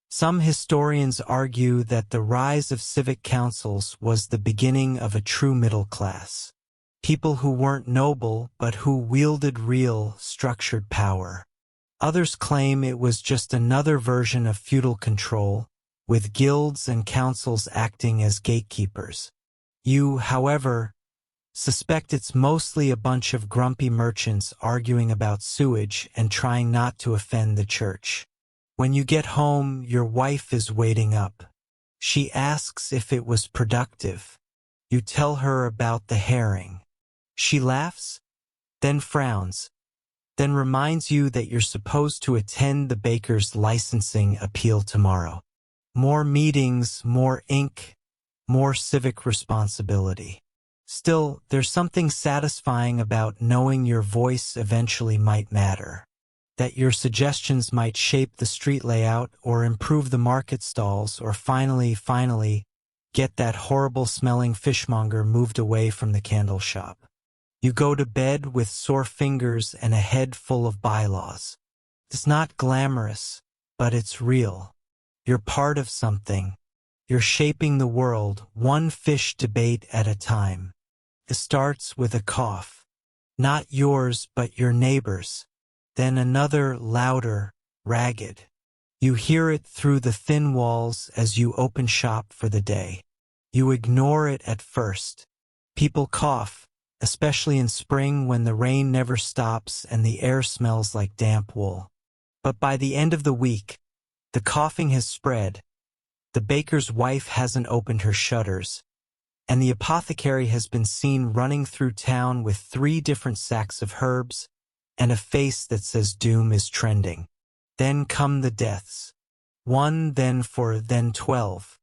Some historians argue that the rise of civic councils was the beginning of a true middle class. People who weren't noble but who wielded real, structured power. Others claim it was just another version of feudal control, with guilds and councils acting as gatekeepers. You, however, suspect it's mostly a bunch of grumpy merchants arguing about sewage and trying not to offend the church. When you get home, your wife is waiting up. She asks if it was productive. You tell her about the herring. She laughs, then frowns, then reminds you that you're supposed to attend the baker's licensing appeal tomorrow. More meetings, more ink, more civic responsibility. Still, there's something satisfying about knowing your voice eventually might matter, that your suggestions might shape the street layout or improve the market stalls or finally, get that horrible-smelling fishmonger moved away from the candle shop. You go to bed with sore fingers and a head full of bylaws. It's not glamorous, but it's real. You're part of something. You're shaping the world, one fish debate at a time. It starts with a cough. Not yours, but your neighbor's. Then another, louder, ragged. You hear it through the thin walls as you open shop for the day. You ignore it at first. People cough, especially in spring when the rain never stops and the air smells like damp wool. But by the end of the week, the coughing has spread, the baker's wife hasn't opened her shutters, and the apothecary has been seen running through town with 3 different sacks of herbs and a face that says doom is trending. Then come the deaths. 1, then 4, then 12.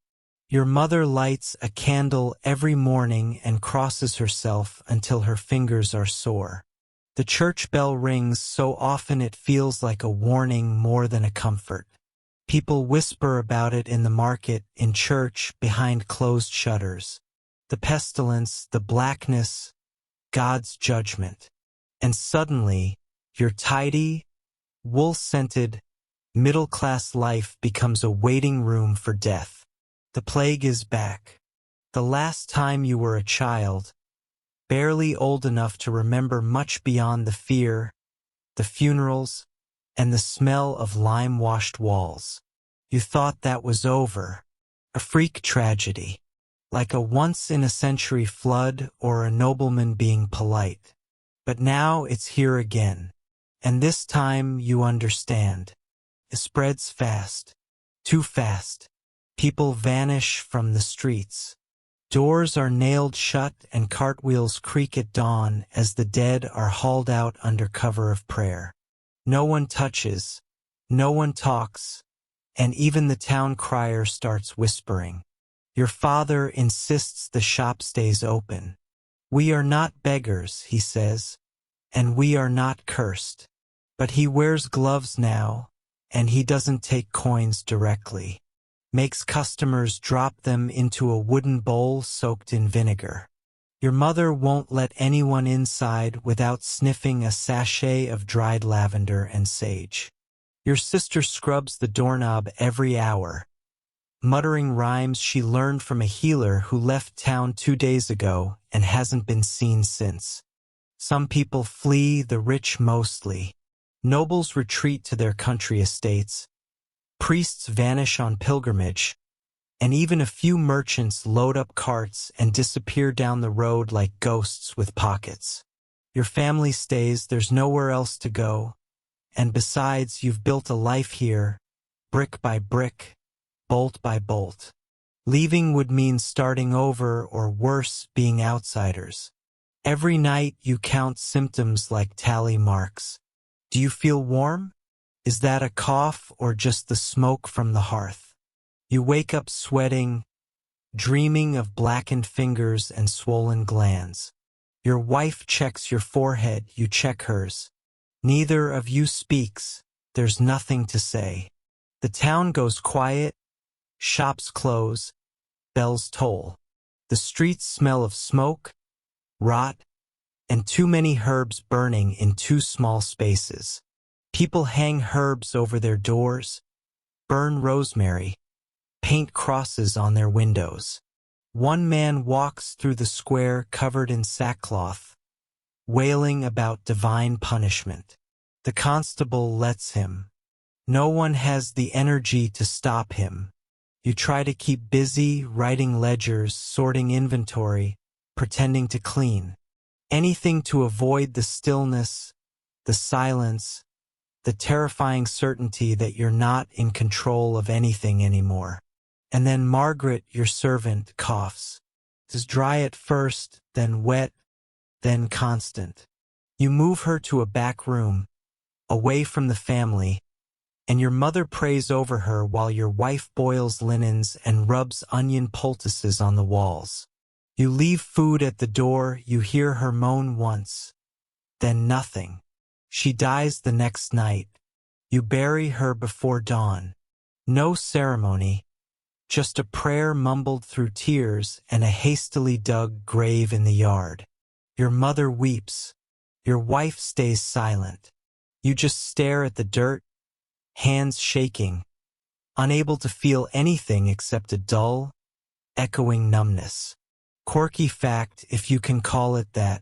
Your mother lights a candle every morning and crosses herself until her fingers are sore. The church bell rings so often it feels like a warning more than a comfort. People whisper about it in the market, in church, behind closed shutters. The pestilence, the blackness, God's judgment. And suddenly, your tidy, wool-scented, middle-class life becomes a waiting room for death. The plague is back. The last time you were a child, barely old enough to remember much beyond the fear, the funerals, and the smell of lime-washed walls. You thought that was over, a freak tragedy, like a once-in-a-century flood or a nobleman being polite. But now it's here again, and this time you understand. It spreads fast, too fast. People vanish from the streets. Doors are nailed shut and cartwheels creak at dawn as the dead are hauled out under cover of prayer. No one touches, no one talks, and even the town crier starts whispering. Your father insists the shop stays open. We are not beggars, he says, and we are not cursed. But he wears gloves now, and he doesn't take coins directly. Makes customers drop them into a wooden bowl soaked in vinegar. Your mother won't let anyone inside without sniffing a sachet of dried lavender and sage. Your sister scrubs the doorknob every hour, muttering rhymes she learned from a healer who left town 2 days ago and hasn't been seen since. Some people flee, the rich mostly. Nobles retreat to their country estates. Priests vanish on pilgrimage, and even a few merchants load up carts and disappear down the road like ghosts with pockets. Your family stays, there's nowhere else to go, and besides, you've built a life here, brick by brick, bolt by bolt. Leaving would mean starting over, or worse, being outsiders. Every night you count symptoms like tally marks. Do you feel warm? Is that a cough or just the smoke from the hearth? You wake up sweating, dreaming of blackened fingers and swollen glands. Your wife checks your forehead, you check hers. Neither of you speaks, there's nothing to say. The town goes quiet, shops close, bells toll. The streets smell of smoke, rot, and too many herbs burning in too small spaces. People hang herbs over their doors, burn rosemary, paint crosses on their windows. One man walks through the square covered in sackcloth, wailing about divine punishment. The constable lets him. No one has the energy to stop him. You try to keep busy, writing ledgers, sorting inventory, pretending to clean. Anything to avoid the stillness, the silence, the terrifying certainty that you're not in control of anything anymore. And then Margaret, your servant, coughs. It's dry at first, then wet, then constant. You move her to a back room, away from the family, and your mother prays over her while your wife boils linens and rubs onion poultices on the walls. You leave food at the door, you hear her moan once, then nothing. She dies the next night. You bury her before dawn. No ceremony, just a prayer mumbled through tears and a hastily dug grave in the yard. Your mother weeps. Your wife stays silent. You just stare at the dirt, hands shaking, unable to feel anything except a dull, echoing numbness. Quirky fact, if you can call it that.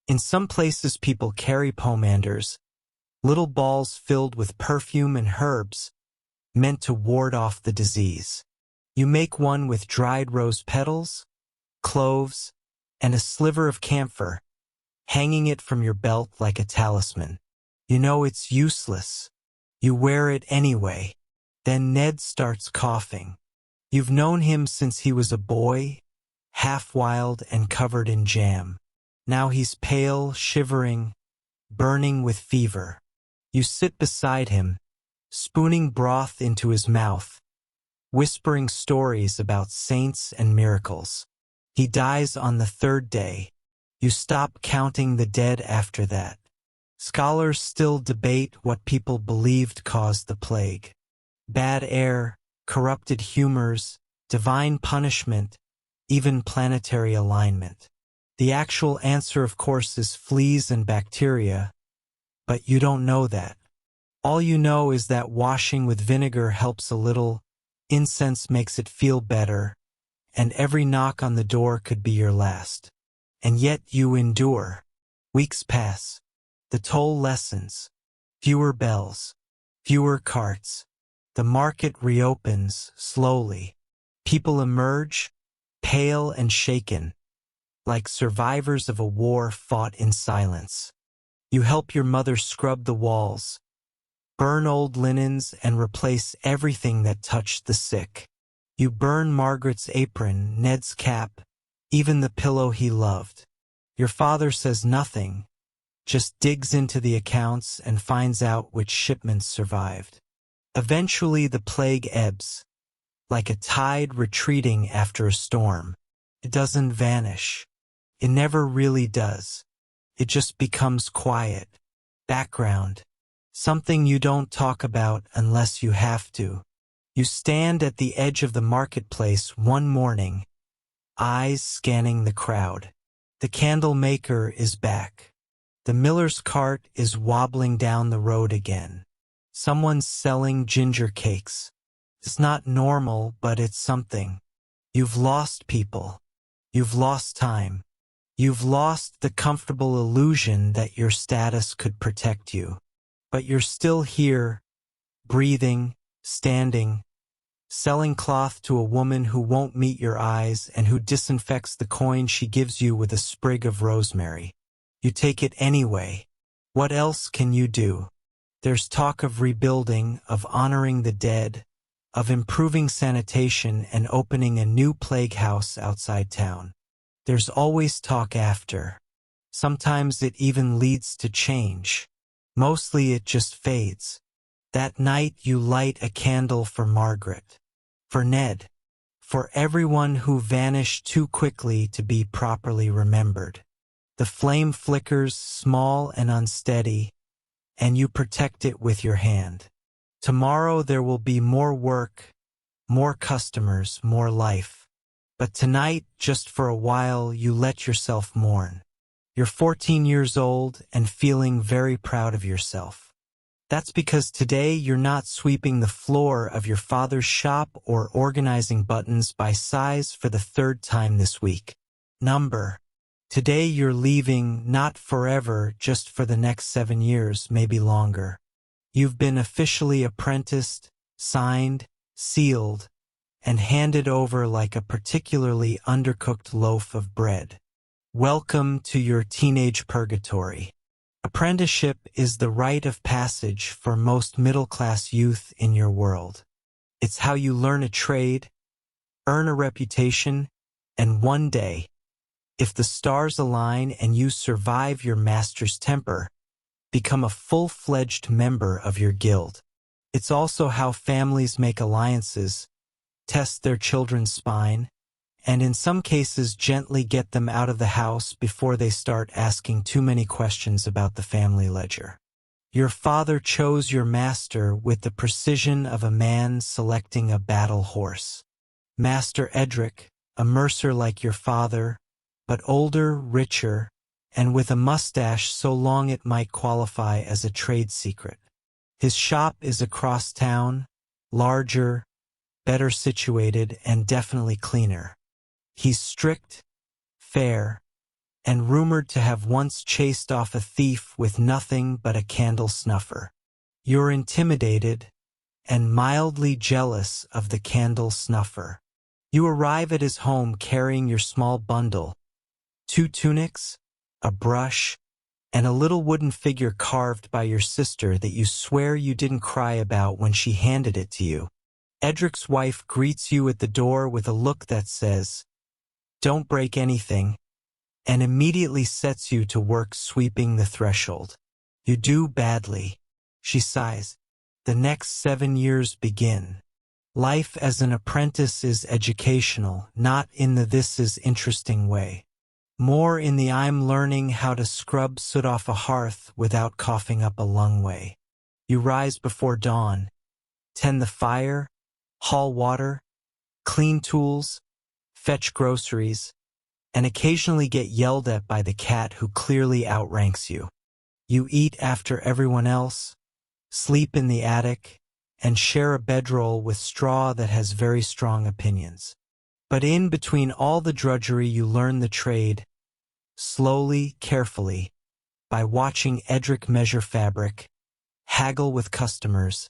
In some places people carry pomanders, little balls filled with perfume and herbs, meant to ward off the disease. You make one with dried rose petals, cloves, and a sliver of camphor, hanging it from your belt like a talisman. You know it's useless. You wear it anyway. Then Ned starts coughing. You've known him since he was a boy, half wild and covered in jam. Now he's pale, shivering, burning with fever. You sit beside him, spooning broth into his mouth, whispering stories about saints and miracles. He dies on the 3rd day. You stop counting the dead after that. Scholars still debate what people believed caused the plague. Bad air, corrupted humors, divine punishment, even planetary alignment. The actual answer, of course, is fleas and bacteria, but you don't know that. All you know is that washing with vinegar helps a little, incense makes it feel better, and every knock on the door could be your last. And yet you endure. Weeks pass. The toll lessens. Fewer bells. Fewer carts. The market reopens, slowly. People emerge, pale and shaken, like survivors of a war fought in silence. You help your mother scrub the walls, burn old linens and replace everything that touched the sick. You burn Margaret's apron, Ned's cap, even the pillow he loved. Your father says nothing, just digs into the accounts and finds out which shipments survived. Eventually the plague ebbs, like a tide retreating after a storm. It doesn't vanish. It never really does. It just becomes quiet, background, something you don't talk about unless you have to. You stand at the edge of the marketplace one morning, eyes scanning the crowd. The candle maker is back. The miller's cart is wobbling down the road again. Someone's selling ginger cakes. It's not normal, but it's something. You've lost people. You've lost time. You've lost the comfortable illusion that your status could protect you. But you're still here, breathing, standing, selling cloth to a woman who won't meet your eyes and who disinfects the coin she gives you with a sprig of rosemary. You take it anyway. What else can you do? There's talk of rebuilding, of honoring the dead, of improving sanitation and opening a new plague house outside town. There's always talk after. Sometimes it even leads to change. Mostly it just fades. That night you light a candle for Margaret, for Ned, for everyone who vanished too quickly to be properly remembered. The flame flickers, small and unsteady, and you protect it with your hand. Tomorrow there will be more work, more customers, more life. But tonight, just for a while, you let yourself mourn. You're 14 years old and feeling very proud of yourself. That's because today you're not sweeping the floor of your father's shop or organizing buttons by size for the third time this week. Number. Today you're leaving not forever, just for the next 7 years, maybe longer. You've been officially apprenticed, signed, sealed, and handed over like a particularly undercooked loaf of bread. Welcome to your teenage purgatory. Apprenticeship is the rite of passage for most middle-class youth in your world. It's how you learn a trade, earn a reputation, and one day, if the stars align and you survive your master's temper, become a full-fledged member of your guild. It's also how families make alliances, test their children's spine, and in some cases gently get them out of the house before they start asking too many questions about the family ledger. Your father chose your master with the precision of a man selecting a battle horse. Master Edric, a mercer like your father, but older, richer, and with a mustache so long it might qualify as a trade secret. His shop is across town, larger, better situated, and definitely cleaner. He's strict, fair, and rumored to have once chased off a thief with nothing but a candle snuffer. You're intimidated and mildly jealous of the candle snuffer. You arrive at his home carrying your small bundle, 2 tunics, a brush, and a little wooden figure carved by your sister that you swear you didn't cry about when she handed it to you. Edric's wife greets you at the door with a look that says, "Don't break anything," and immediately sets you to work sweeping the threshold. You do badly. She sighs. The next 7 years begin. Life as an apprentice is educational, not in the "this is interesting" way. More in the I'm learning how to scrub soot off a hearth without coughing up a lung way. You rise before dawn, tend the fire, haul water, clean tools, fetch groceries, and occasionally get yelled at by the cat who clearly outranks you. You eat after everyone else, sleep in the attic, and share a bedroll with straw that has very strong opinions. But in between all the drudgery you learn the trade, slowly, carefully, by watching Edric measure fabric, haggle with customers,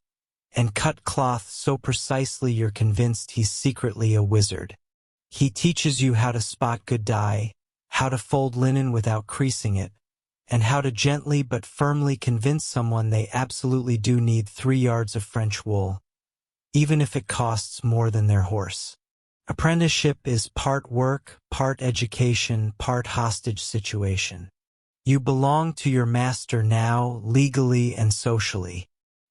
and cut cloth so precisely you're convinced he's secretly a wizard. He teaches you how to spot good dye, how to fold linen without creasing it, and how to gently but firmly convince someone they absolutely do need 3 yards of French wool, even if it costs more than their horse. Apprenticeship is part work, part education, part hostage situation. You belong to your master now, legally and socially.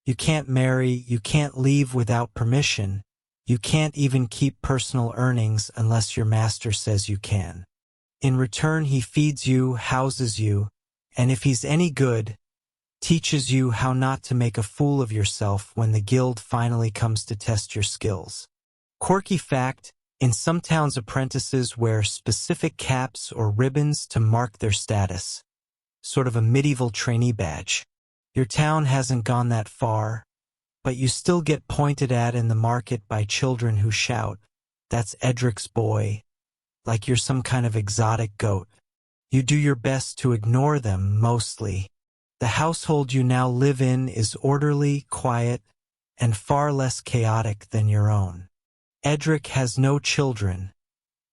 You can't marry, you can't leave without permission, you can't even keep personal earnings unless your master says you can. In return, he feeds you, houses you, and if he's any good, teaches you how not to make a fool of yourself when the guild finally comes to test your skills. Quirky fact, in some towns apprentices wear specific caps or ribbons to mark their status, sort of a medieval trainee badge. Your town hasn't gone that far, but you still get pointed at in the market by children who shout, "That's Edric's boy," like you're some kind of exotic goat. You do your best to ignore them, mostly. The household you now live in is orderly, quiet, and far less chaotic than your own. Edric has no children,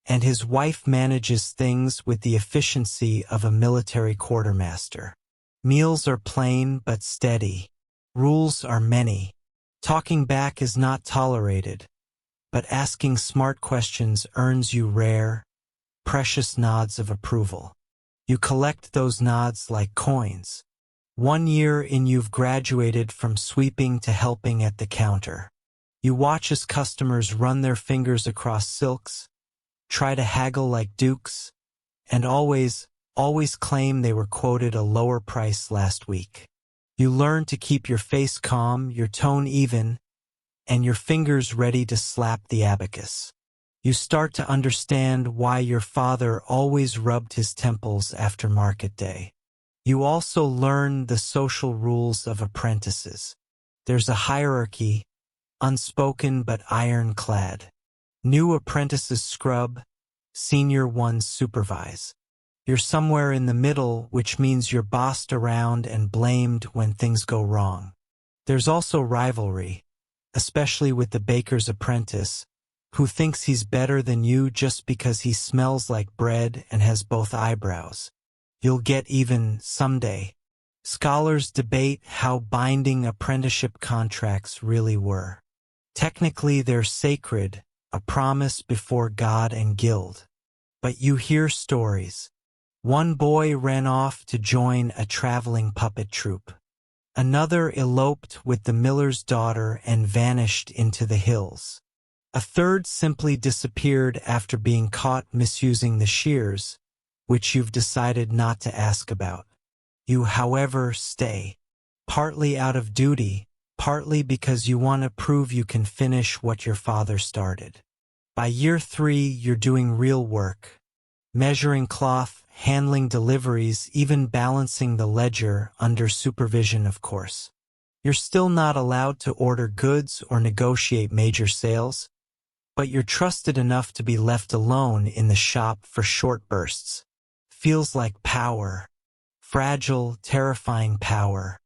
and his wife manages things with the efficiency of a military quartermaster. Meals are plain but steady. Rules are many. Talking back is not tolerated, but asking smart questions earns you rare, precious nods of approval. You collect those nods like coins. 1 year in, you've graduated from sweeping to helping at the counter. You watch as customers run their fingers across silks, try to haggle like dukes, and always claim they were quoted a lower price last week. You learn to keep your face calm, your tone even, and your fingers ready to slap the abacus. You start to understand why your father always rubbed his temples after market day. You also learn the social rules of apprentices. There's a hierarchy, unspoken but ironclad. New apprentices scrub, senior ones supervise. You're somewhere in the middle, which means you're bossed around and blamed when things go wrong. There's also rivalry, especially with the baker's apprentice, who thinks he's better than you just because he smells like bread and has both eyebrows. You'll get even someday. Scholars debate how binding apprenticeship contracts really were. Technically, they're sacred, a promise before God and guild. But you hear stories. One boy ran off to join a traveling puppet troupe. Another eloped with the miller's daughter and vanished into the hills. A third simply disappeared after being caught misusing the shears, which you've decided not to ask about. You, however, stay, partly out of duty, partly because you want to prove you can finish what your father started. By year 3, you're doing real work, measuring cloth, handling deliveries, even balancing the ledger under supervision, of course. You're still not allowed to order goods or negotiate major sales, but you're trusted enough to be left alone in the shop for short bursts. Feels like power. Fragile, terrifying power.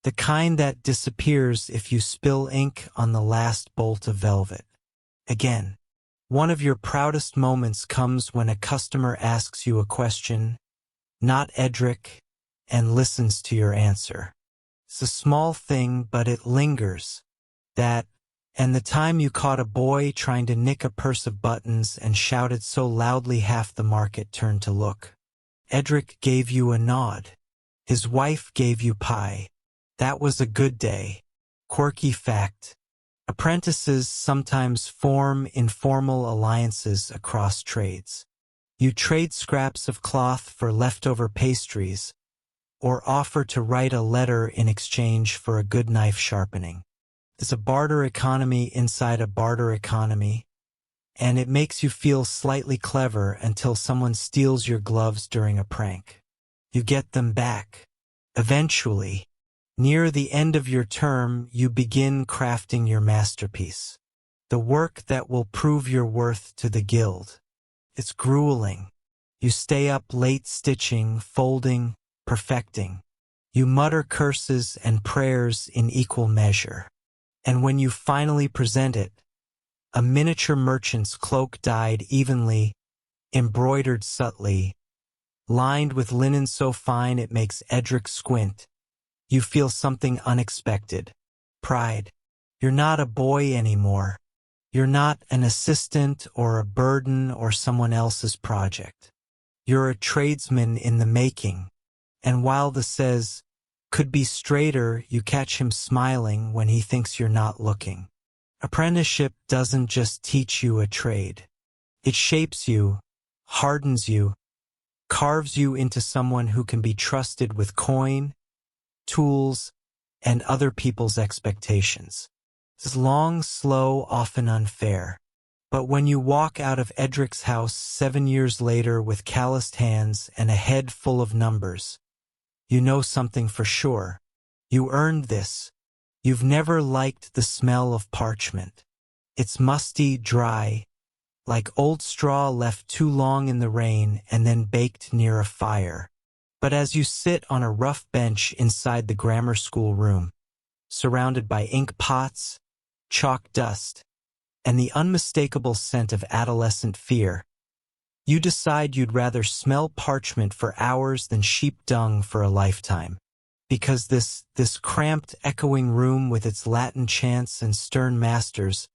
The kind that disappears if you spill ink on the last bolt of velvet. Again, one of your proudest moments comes when a customer asks you a question, not Edric, and listens to your answer. It's a small thing, but it lingers. That, and the time you caught a boy trying to nick a purse of buttons and shouted so loudly half the market turned to look. Edric gave you a nod. His wife gave you pie. That was a good day. Quirky fact. Apprentices sometimes form informal alliances across trades. You trade scraps of cloth for leftover pastries, or offer to write a letter in exchange for a good knife sharpening. It's a barter economy inside a barter economy, and it makes you feel slightly clever until someone steals your gloves during a prank. You get them back. Eventually, near the end of your term, you begin crafting your masterpiece. The work that will prove your worth to the guild. It's grueling. You stay up late stitching, folding, perfecting. You mutter curses and prayers in equal measure. And when you finally present it, a miniature merchant's cloak dyed evenly, embroidered subtly, lined with linen so fine it makes Edric squint, you feel something unexpected. Pride. You're not a boy anymore. You're not an assistant or a burden or someone else's project. You're a tradesman in the making. And while the says could be straighter, you catch him smiling when he thinks you're not looking. Apprenticeship doesn't just teach you a trade. It shapes you, hardens you, carves you into someone who can be trusted with coin, tools, and other people's expectations. It's long, slow, often unfair. But when you walk out of Edric's house 7 years later with calloused hands and a head full of numbers, you know something for sure. You earned this. You've never liked the smell of parchment. It's musty, dry, like old straw left too long in the rain and then baked near a fire. But as you sit on a rough bench inside the grammar school room, surrounded by ink pots, chalk dust, and the unmistakable scent of adolescent fear, you decide you'd rather smell parchment for hours than sheep dung for a lifetime. Because this cramped, echoing room with its Latin chants and stern masters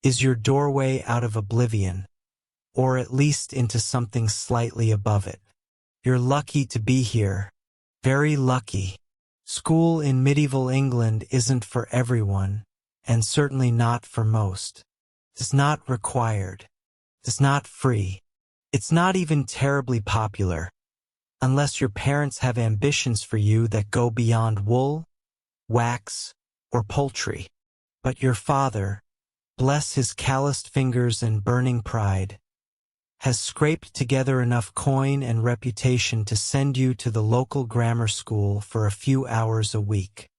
is your doorway out of oblivion, or at least into something slightly above it. You're lucky to be here. Very lucky. School in medieval England isn't for everyone, and certainly not for most. It's not required. It's not free. It's not even terribly popular, unless your parents have ambitions for you that go beyond wool, wax, or poultry. But your father, bless his calloused fingers and burning pride, has scraped together enough coin and reputation to send you to the local grammar school for a few hours a week.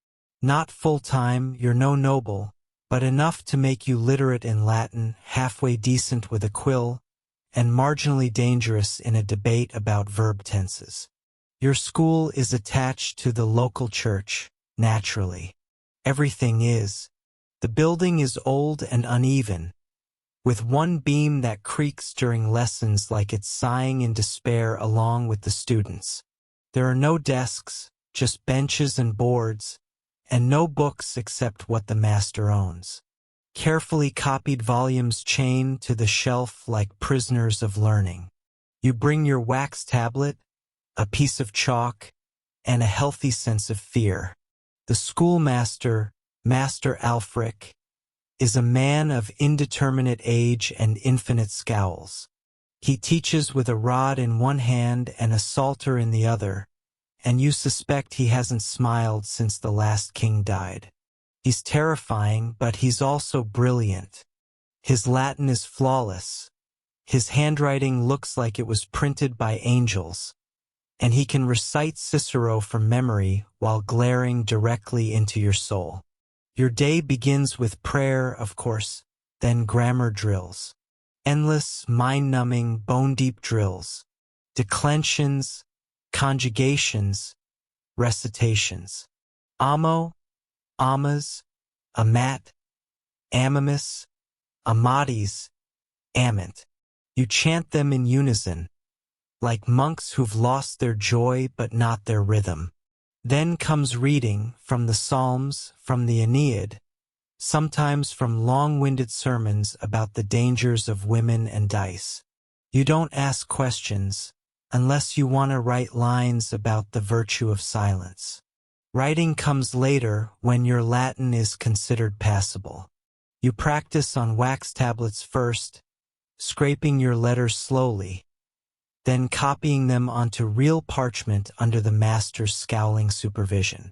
Not full-time, you're no noble, but enough to make you literate in Latin, halfway decent with a quill, and marginally dangerous in a debate about verb tenses. Your school is attached to the local church, naturally. Everything is. The building is old and uneven, with one beam that creaks during lessons like it's sighing in despair along with the students. There are no desks, just benches and boards, and no books except what the master owns. Carefully copied volumes chained to the shelf like prisoners of learning. You bring your wax tablet, a piece of chalk, and a healthy sense of fear. The schoolmaster, Master Alfric, is a man of indeterminate age and infinite scowls. He teaches with a rod in one hand and a psalter in the other, and you suspect he hasn't smiled since the last king died. He's terrifying, but he's also brilliant. His Latin is flawless. His handwriting looks like it was printed by angels, and he can recite Cicero from memory while glaring directly into your soul. Your day begins with prayer, of course, then grammar drills. Endless, mind-numbing, bone-deep drills. Declensions, conjugations, recitations. Amo, amas, amat, amamus, amatis, amant. You chant them in unison, like monks who've lost their joy but not their rhythm. Then comes reading from the Psalms, from the Aeneid, sometimes from long-winded sermons about the dangers of women and dice. You don't ask questions unless you want to write lines about the virtue of silence. Writing comes later when your Latin is considered passable. You practice on wax tablets first, scraping your letters slowly, then copying them onto real parchment under the master's scowling supervision.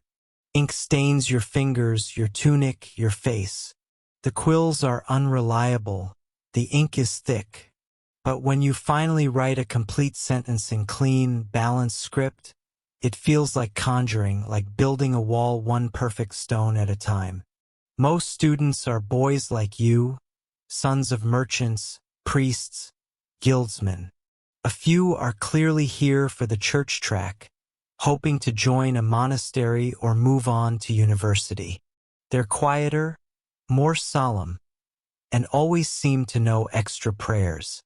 Ink stains your fingers, your tunic, your face. The quills are unreliable, the ink is thick. But when you finally write a complete sentence in clean, balanced script, it feels like conjuring, like building a wall one perfect stone at a time. Most students are boys like you, sons of merchants, priests, guildsmen. A few are clearly here for the church track, hoping to join a monastery or move on to university. They're quieter, more solemn, and always seem to know extra prayers.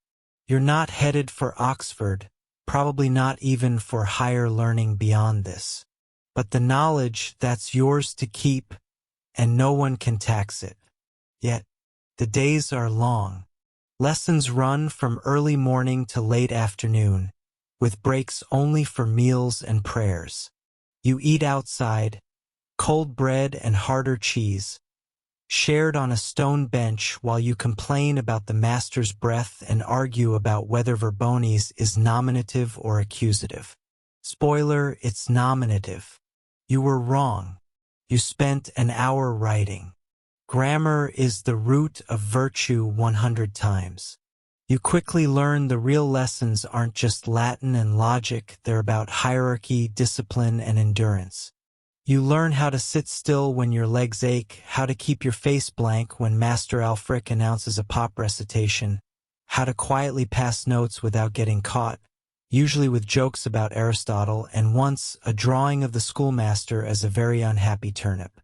You're not headed for Oxford, probably not even for higher learning beyond this. But the knowledge that's yours to keep, and no one can tax it. Yet, the days are long. Lessons run from early morning to late afternoon, with breaks only for meals and prayers. You eat outside, cold bread and harder cheese, shared on a stone bench while you complain about the master's breath and argue about whether Verbones is nominative or accusative. Spoiler, it's nominative. You were wrong. You spent an hour writing. Grammar is the root of virtue 100 times. You quickly learn the real lessons aren't just Latin and logic, they're about hierarchy, discipline, and endurance. You learn how to sit still when your legs ache, how to keep your face blank when Master Alfric announces a pop recitation, how to quietly pass notes without getting caught, usually with jokes about Aristotle, and once a drawing of the schoolmaster as a very unhappy turnip.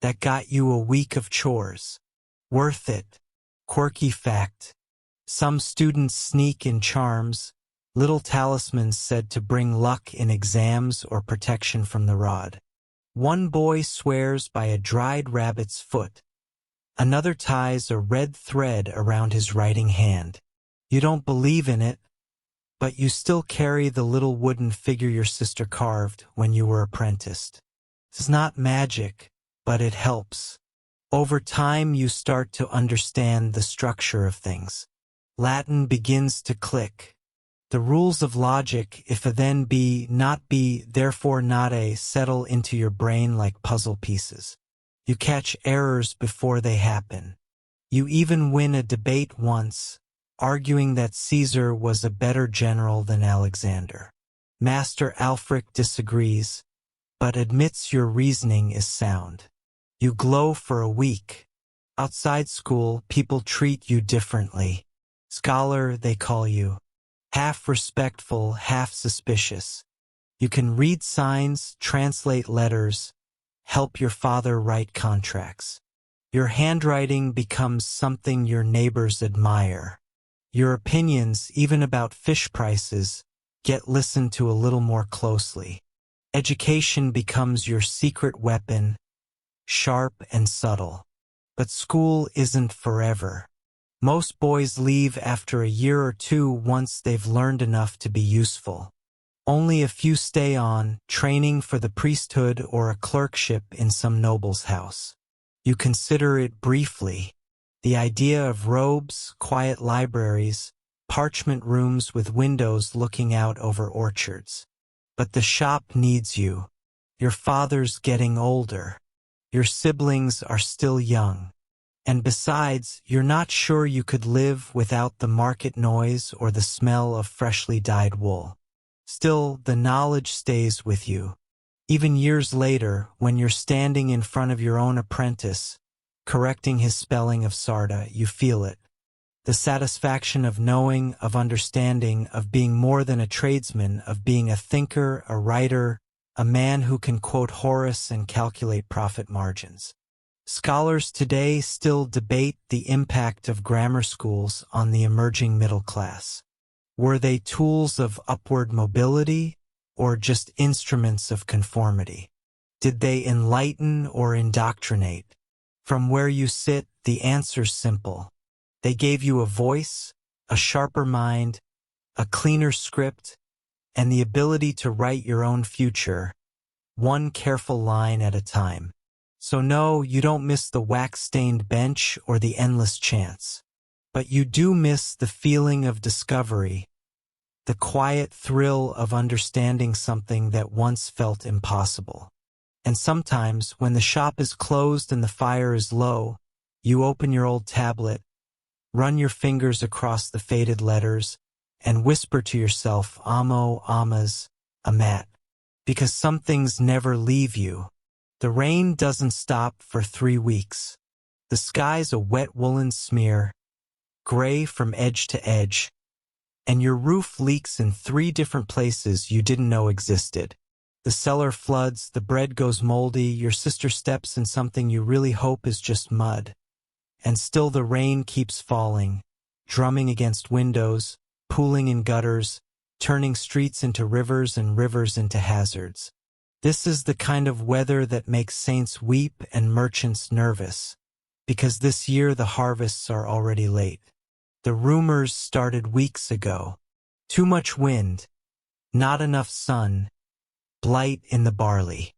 That got you a week of chores. Worth it. Quirky fact. Some students sneak in charms, little talismans said to bring luck in exams or protection from the rod. One boy swears by a dried rabbit's foot. Another ties a red thread around his writing hand. You don't believe in it, but you still carry the little wooden figure your sister carved when you were apprenticed. It's not magic, but it helps. Over time, you start to understand the structure of things. Latin begins to click. The rules of logic, if a then be, not be, therefore not a, settle into your brain like puzzle pieces. You catch errors before they happen. You even win a debate once, arguing that Caesar was a better general than Alexander. Master Alfric disagrees, but admits your reasoning is sound. You glow for a week. Outside school, people treat you differently. Scholar, they call you. Half respectful, half suspicious. You can read signs, translate letters, help your father write contracts. Your handwriting becomes something your neighbors admire. Your opinions, even about fish prices, get listened to a little more closely. Education becomes your secret weapon, sharp and subtle. But school isn't forever. Most boys leave after a year or two once they've learned enough to be useful. Only a few stay on, training for the priesthood or a clerkship in some noble's house. You consider it briefly. The idea of robes, quiet libraries, parchment rooms with windows looking out over orchards. But the shop needs you. Your father's getting older. Your siblings are still young. And besides, you're not sure you could live without the market noise or the smell of freshly dyed wool. Still, the knowledge stays with you. Even years later, when you're standing in front of your own apprentice, correcting his spelling of Sarda, you feel it. The satisfaction of knowing, of understanding, of being more than a tradesman, of being a thinker, a writer, a man who can quote Horace and calculate profit margins. Scholars today still debate the impact of grammar schools on the emerging middle class. Were they tools of upward mobility or just instruments of conformity? Did they enlighten or indoctrinate? From where you sit, the answer's simple. They gave you a voice, a sharper mind, a cleaner script, and the ability to write your own future, one careful line at a time. So no, you don't miss the wax-stained bench or the endless chance. But you do miss the feeling of discovery, the quiet thrill of understanding something that once felt impossible. And sometimes, when the shop is closed and the fire is low, you open your old tablet, run your fingers across the faded letters, and whisper to yourself, Amo, Amas, Amat. Because some things never leave you. The rain doesn't stop for 3 weeks. The sky's a wet woolen smear, gray from edge to edge, and your roof leaks in 3 different places you didn't know existed. The cellar floods, the bread goes moldy, your sister steps in something you really hope is just mud. And still the rain keeps falling, drumming against windows, pooling in gutters, turning streets into rivers and rivers into hazards. This is the kind of weather that makes saints weep and merchants nervous, because this year the harvests are already late. The rumors started weeks ago. Too much wind, not enough sun, blight in the barley.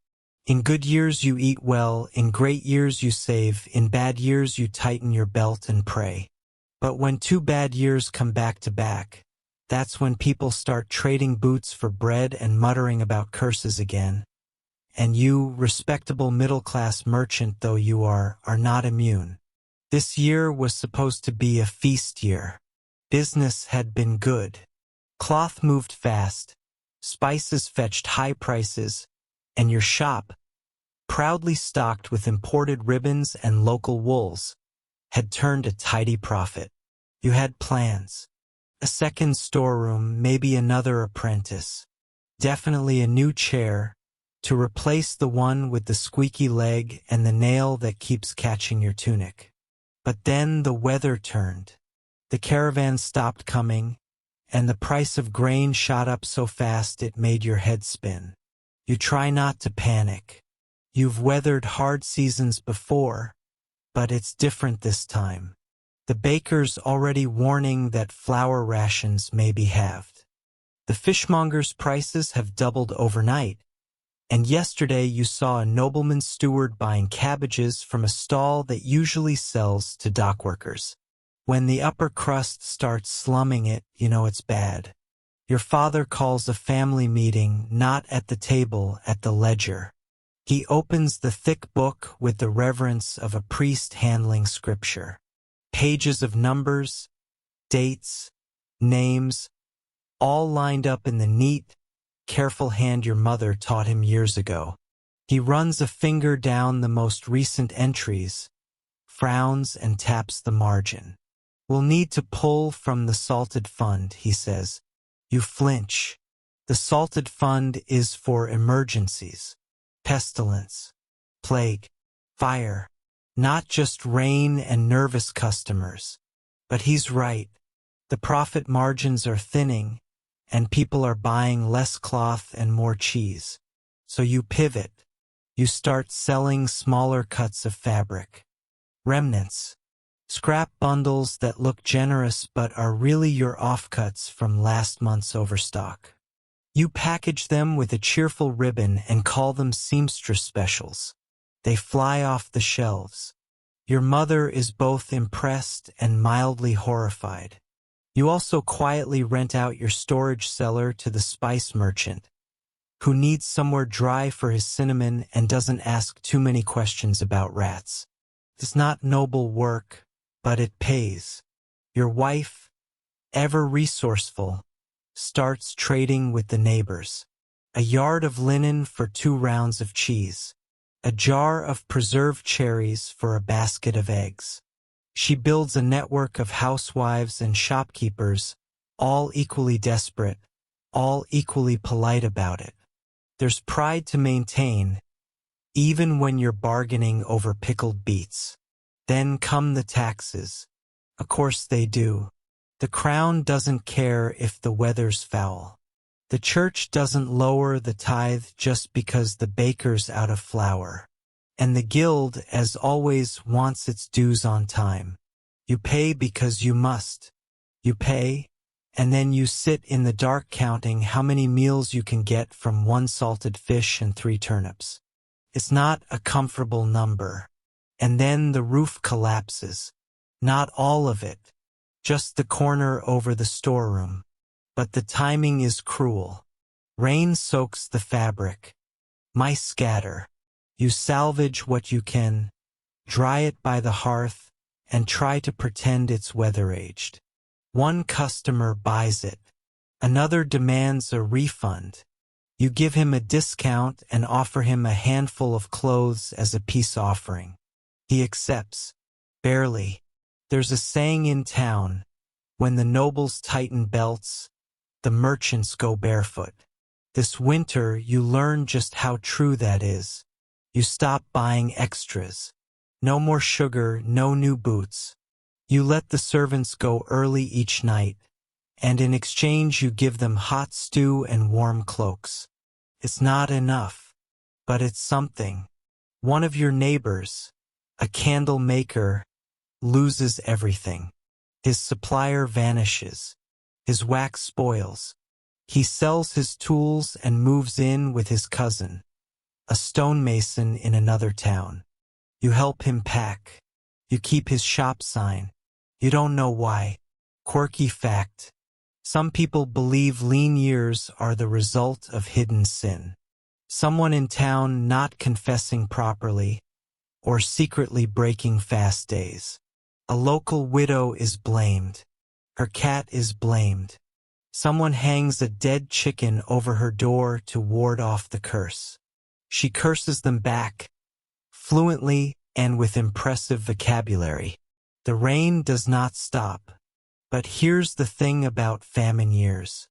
In good years you eat well, in great years you save, in bad years you tighten your belt and pray. But when 2 bad years come back to back, that's when people start trading boots for bread and muttering about curses again. And you, respectable middle-class merchant though you are not immune. This year was supposed to be a feast year. Business had been good. Cloth moved fast, spices fetched high prices, and your shop, proudly stocked with imported ribbons and local wools, had turned a tidy profit. You had plans. A second storeroom, maybe another apprentice. Definitely a new chair, to replace the one with the squeaky leg and the nail that keeps catching your tunic. But then the weather turned. The caravan stopped coming, and the price of grain shot up so fast it made your head spin. You try not to panic. You've weathered hard seasons before, but it's different this time. The baker's already warning that flour rations may be halved. The fishmonger's prices have doubled overnight, and yesterday you saw a nobleman's steward buying cabbages from a stall that usually sells to dockworkers. When the upper crust starts slumming it, you know it's bad. Your father calls a family meeting, not at the table, at the ledger. He opens the thick book with the reverence of a priest handling scripture. Pages of numbers, dates, names, all lined up in the neat, careful hand your mother taught him years ago. He runs a finger down the most recent entries, frowns and taps the margin. We'll need to pull from the salted fund, he says. You flinch. The salted fund is for emergencies. Pestilence, plague, fire, not just rain and nervous customers. But he's right. The profit margins are thinning, and people are buying less cloth and more cheese. So you pivot. You start selling smaller cuts of fabric. Remnants. Scrap bundles that look generous but are really your offcuts from last month's overstock. You package them with a cheerful ribbon and call them seamstress specials. They fly off the shelves. Your mother is both impressed and mildly horrified. You also quietly rent out your storage cellar to the spice merchant, who needs somewhere dry for his cinnamon and doesn't ask too many questions about rats. It's not noble work, but it pays. Your wife, ever resourceful, starts trading with the neighbors. A yard of linen for 2 rounds of cheese. A jar of preserved cherries for a basket of eggs. She builds a network of housewives and shopkeepers, all equally desperate, all equally polite about it. There's pride to maintain, even when you're bargaining over pickled beets. Then come the taxes. Of course they do. The crown doesn't care if the weather's foul. The church doesn't lower the tithe just because the baker's out of flour. And the guild, as always, wants its dues on time. You pay because you must. You pay, and then you sit in the dark counting how many meals you can get from 1 salted fish and 3 turnips. It's not a comfortable number. And then the roof collapses. Not all of it, just the corner over the storeroom. But the timing is cruel. Rain soaks the fabric. Mice scatter. You salvage what you can, dry it by the hearth, and try to pretend it's weather-aged. One customer buys it. Another demands a refund. You give him a discount and offer him a handful of clothes as a peace offering. He accepts. Barely. There's a saying in town, when the nobles tighten belts, the merchants go barefoot. This winter you learn just how true that is. You stop buying extras. No more sugar, no new boots. You let the servants go early each night, and in exchange you give them hot stew and warm cloaks. It's not enough, but it's something. One of your neighbors, a candle maker, loses everything. His supplier vanishes. His wax spoils. He sells his tools and moves in with his cousin, a stonemason in another town. You help him pack. You keep his shop sign. You don't know why. Quirky fact. Some people believe lean years are the result of hidden sin. Someone in town not confessing properly, or secretly breaking fast days. A local widow is blamed. Her cat is blamed. Someone hangs a dead chicken over her door to ward off the curse. She curses them back, fluently and with impressive vocabulary. The rain does not stop. But here's the thing about famine years.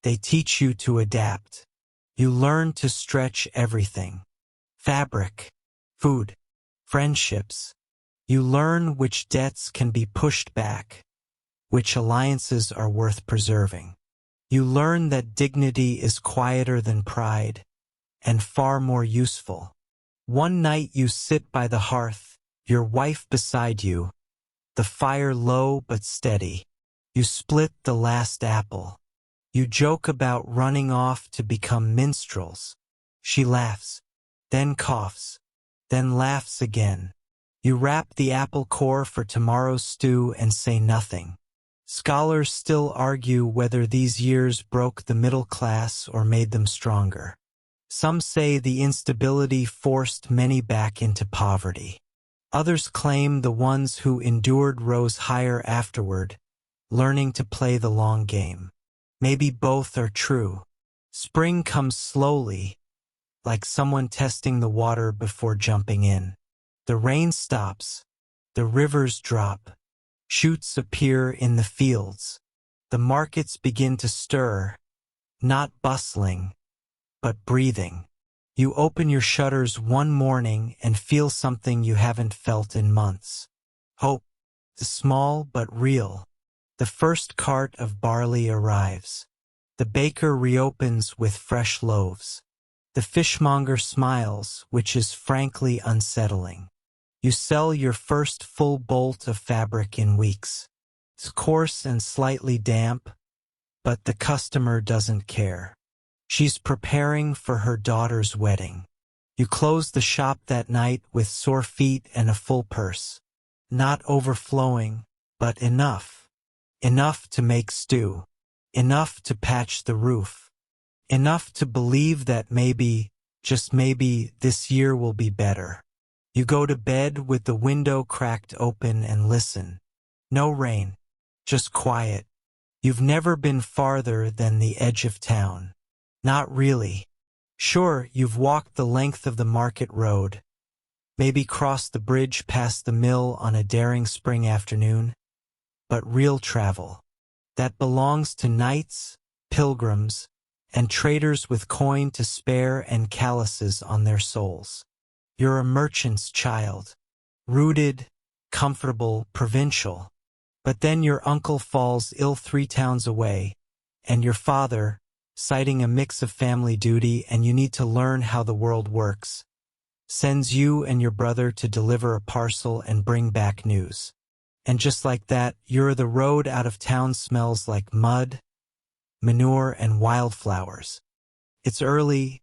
They teach you to adapt. You learn to stretch everything. Fabric, food, friendships. You learn which debts can be pushed back, which alliances are worth preserving. You learn that dignity is quieter than pride, and far more useful. One night you sit by the hearth, your wife beside you, the fire low but steady. You split the last apple. You joke about running off to become minstrels. She laughs, then coughs, then laughs again. You wrap the apple core for tomorrow's stew and say nothing. Scholars still argue whether these years broke the middle class or made them stronger. Some say the instability forced many back into poverty. Others claim the ones who endured rose higher afterward, learning to play the long game. Maybe both are true. Spring comes slowly, like someone testing the water before jumping in. The rain stops. The rivers drop. Shoots appear in the fields. The markets begin to stir, not bustling, but breathing. You open your shutters one morning and feel something you haven't felt in months. Hope, small but real. The first cart of barley arrives. The baker reopens with fresh loaves. The fishmonger smiles, which is frankly unsettling. You sell your first full bolt of fabric in weeks. It's coarse and slightly damp, but the customer doesn't care. She's preparing for her daughter's wedding. You close the shop that night with sore feet and a full purse. Not overflowing, but enough. Enough to make stew. Enough to patch the roof. Enough to believe that maybe, just maybe, this year will be better. You go to bed with the window cracked open and listen. No rain, just quiet. You've never been farther than the edge of town. Not really. Sure, you've walked the length of the market road, maybe crossed the bridge past the mill on a daring spring afternoon, but real travel, that belongs to knights, pilgrims, and traders with coin to spare and calluses on their souls. You're a merchant's child, rooted, comfortable, provincial. But then your uncle falls ill 3 towns away, and your father, citing a mix of family duty and you need to learn how the world works, sends you and your brother to deliver a parcel and bring back news. And just like that, the road out of town smells like mud, manure, and wildflowers. It's early,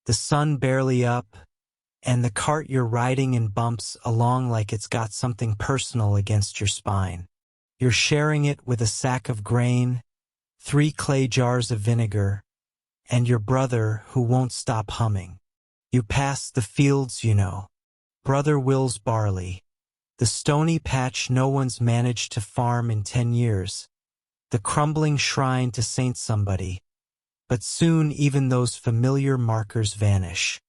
the sun barely up, and the cart you're riding in bumps along like it's got something personal against your spine. You're sharing it with a sack of grain, 3 clay jars of vinegar, and your brother who won't stop humming. You pass the fields, you know. Brother Will's barley. The stony patch no one's managed to farm in 10 years. The crumbling shrine to Saint Somebody. But soon even those familiar markers vanish.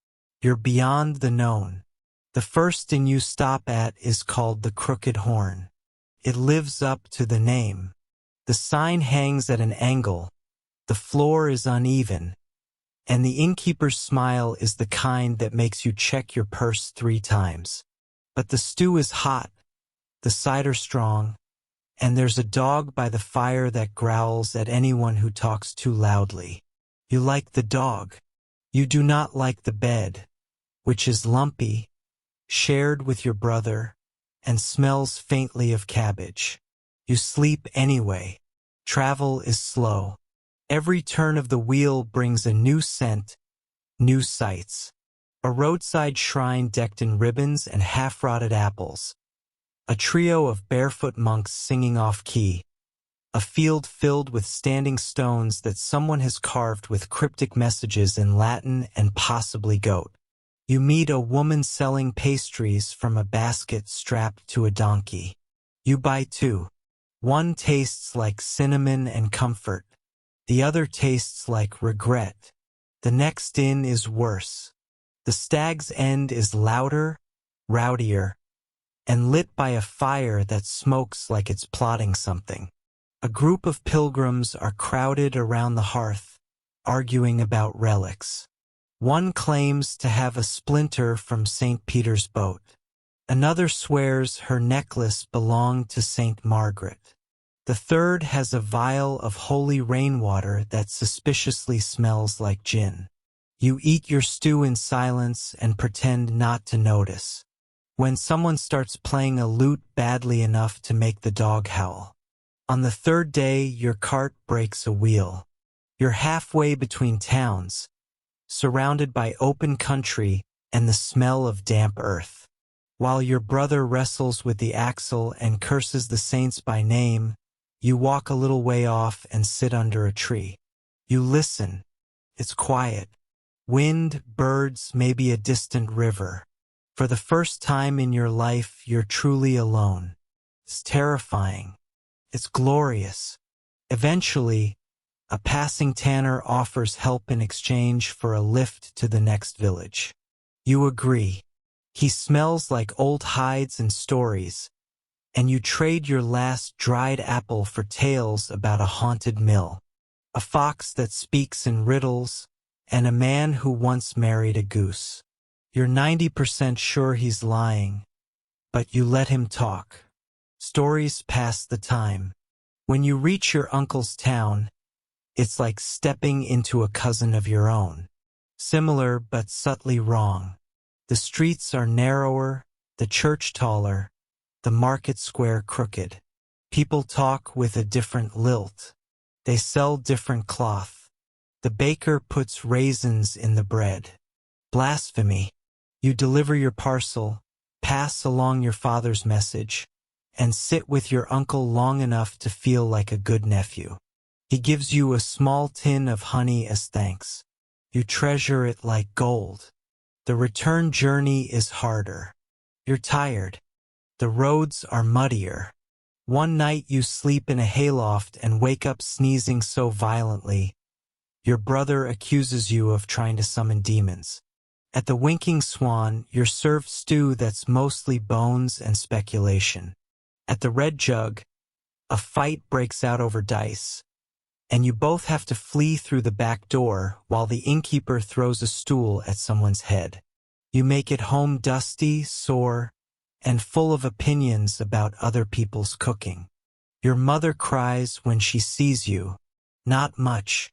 You're beyond the known. The first inn you stop at is called the Crooked Horn. It lives up to the name. The sign hangs at an angle. The floor is uneven. And the innkeeper's smile is the kind that makes you check your purse 3 times. But the stew is hot, the cider strong, and there's a dog by the fire that growls at anyone who talks too loudly. You like the dog. You do not like the bed, which is lumpy, shared with your brother, and smells faintly of cabbage. You sleep anyway. Travel is slow. Every turn of the wheel brings a new scent, new sights. A roadside shrine decked in ribbons and half-rotted apples. A trio of barefoot monks singing off-key. A field filled with standing stones that someone has carved with cryptic messages in Latin and possibly goat. You meet a woman selling pastries from a basket strapped to a donkey. You buy 2. One tastes like cinnamon and comfort. The other tastes like regret. The next inn is worse. The Stag's End is louder, rowdier, and lit by a fire that smokes like it's plotting something. A group of pilgrims are crowded around the hearth, arguing about relics. One claims to have a splinter from St. Peter's boat. Another swears her necklace belonged to St. Margaret. The third has a vial of holy rainwater that suspiciously smells like gin. You eat your stew in silence and pretend not to notice. When someone starts playing a lute badly enough to make the dog howl. On the 3rd day, your cart breaks a wheel. You're halfway between towns, surrounded by open country and the smell of damp earth. While your brother wrestles with the axle and curses the saints by name, you walk a little way off and sit under a tree. You listen. It's quiet. Wind, birds, maybe a distant river. For the first time in your life, you're truly alone. It's terrifying. It's glorious. Eventually, a passing tanner offers help in exchange for a lift to the next village. You agree. He smells like old hides and stories, and you trade your last dried apple for tales about a haunted mill, a fox that speaks in riddles, and a man who once married a goose. You're 90% sure he's lying, but you let him talk. Stories pass the time. When you reach your uncle's town, it's like stepping into a cousin of your own. Similar but subtly wrong. The streets are narrower, the church taller, the market square crooked. People talk with a different lilt. They sell different cloth. The baker puts raisins in the bread. Blasphemy. You deliver your parcel, pass along your father's message, and sit with your uncle long enough to feel like a good nephew. He gives you a small tin of honey as thanks. You treasure it like gold. The return journey is harder. You're tired. The roads are muddier. One night you sleep in a hayloft and wake up sneezing so violently, your brother accuses you of trying to summon demons. At the Winking Swan, you're served stew that's mostly bones and speculation. At the Red Jug, a fight breaks out over dice, and you both have to flee through the back door while the innkeeper throws a stool at someone's head. You make it home dusty, sore, and full of opinions about other people's cooking. Your mother cries when she sees you. Not much.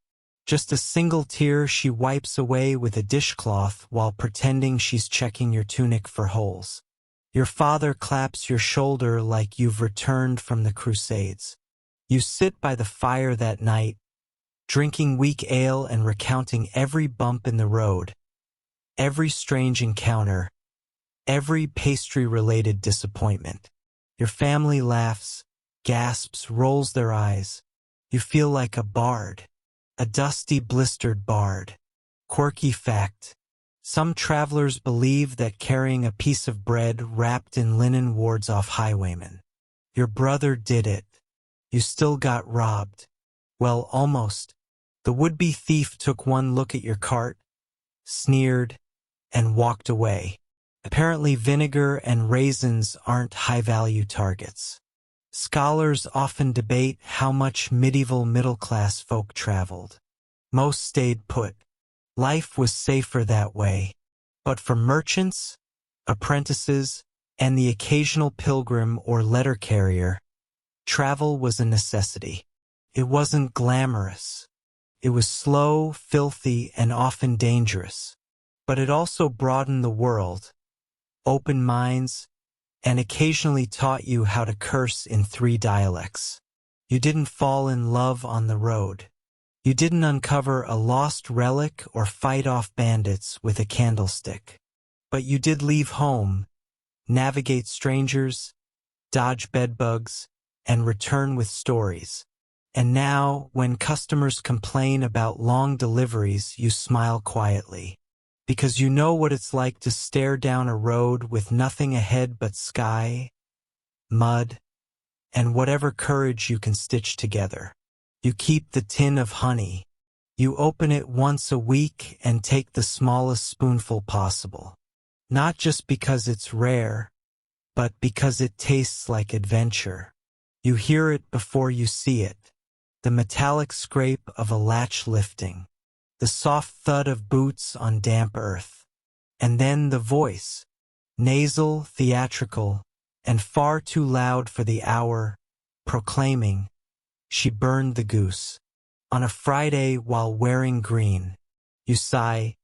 Just a single tear she wipes away with a dishcloth while pretending she's checking your tunic for holes. Your father claps your shoulder like you've returned from the Crusades. You sit by the fire that night, drinking weak ale and recounting every bump in the road, every strange encounter, every pastry-related disappointment. Your family laughs, gasps, rolls their eyes. You feel like a bard. A dusty, blistered bard. Quirky fact. Some travelers believe that carrying a piece of bread wrapped in linen wards off highwaymen. Your brother did it. You still got robbed. Well, almost. The would-be thief took one look at your cart, sneered, and walked away. Apparently vinegar and raisins aren't high-value targets. Scholars often debate how much medieval middle-class folk traveled. Most stayed put. Life was safer that way. But for merchants, apprentices, and the occasional pilgrim or letter carrier, travel was a necessity. It wasn't glamorous. It was slow, filthy, and often dangerous. But it also broadened the world, opened minds, and occasionally taught you how to curse in 3 dialects. You didn't fall in love on the road. You didn't uncover a lost relic or fight off bandits with a candlestick. But you did leave home, navigate strangers, dodge bedbugs, and return with stories. And now, when customers complain about long deliveries, you smile quietly. Because you know what it's like to stare down a road with nothing ahead but sky, mud, and whatever courage you can stitch together. You keep the tin of honey. You open it once a week and take the smallest spoonful possible. Not just because it's rare, but because it tastes like adventure. You hear it before you see it. The metallic scrape of a latch lifting. The soft thud of boots on damp earth. And then the voice, nasal, theatrical, and far too loud for the hour, proclaiming, "She burned the goose." On a Friday while wearing green, you sigh,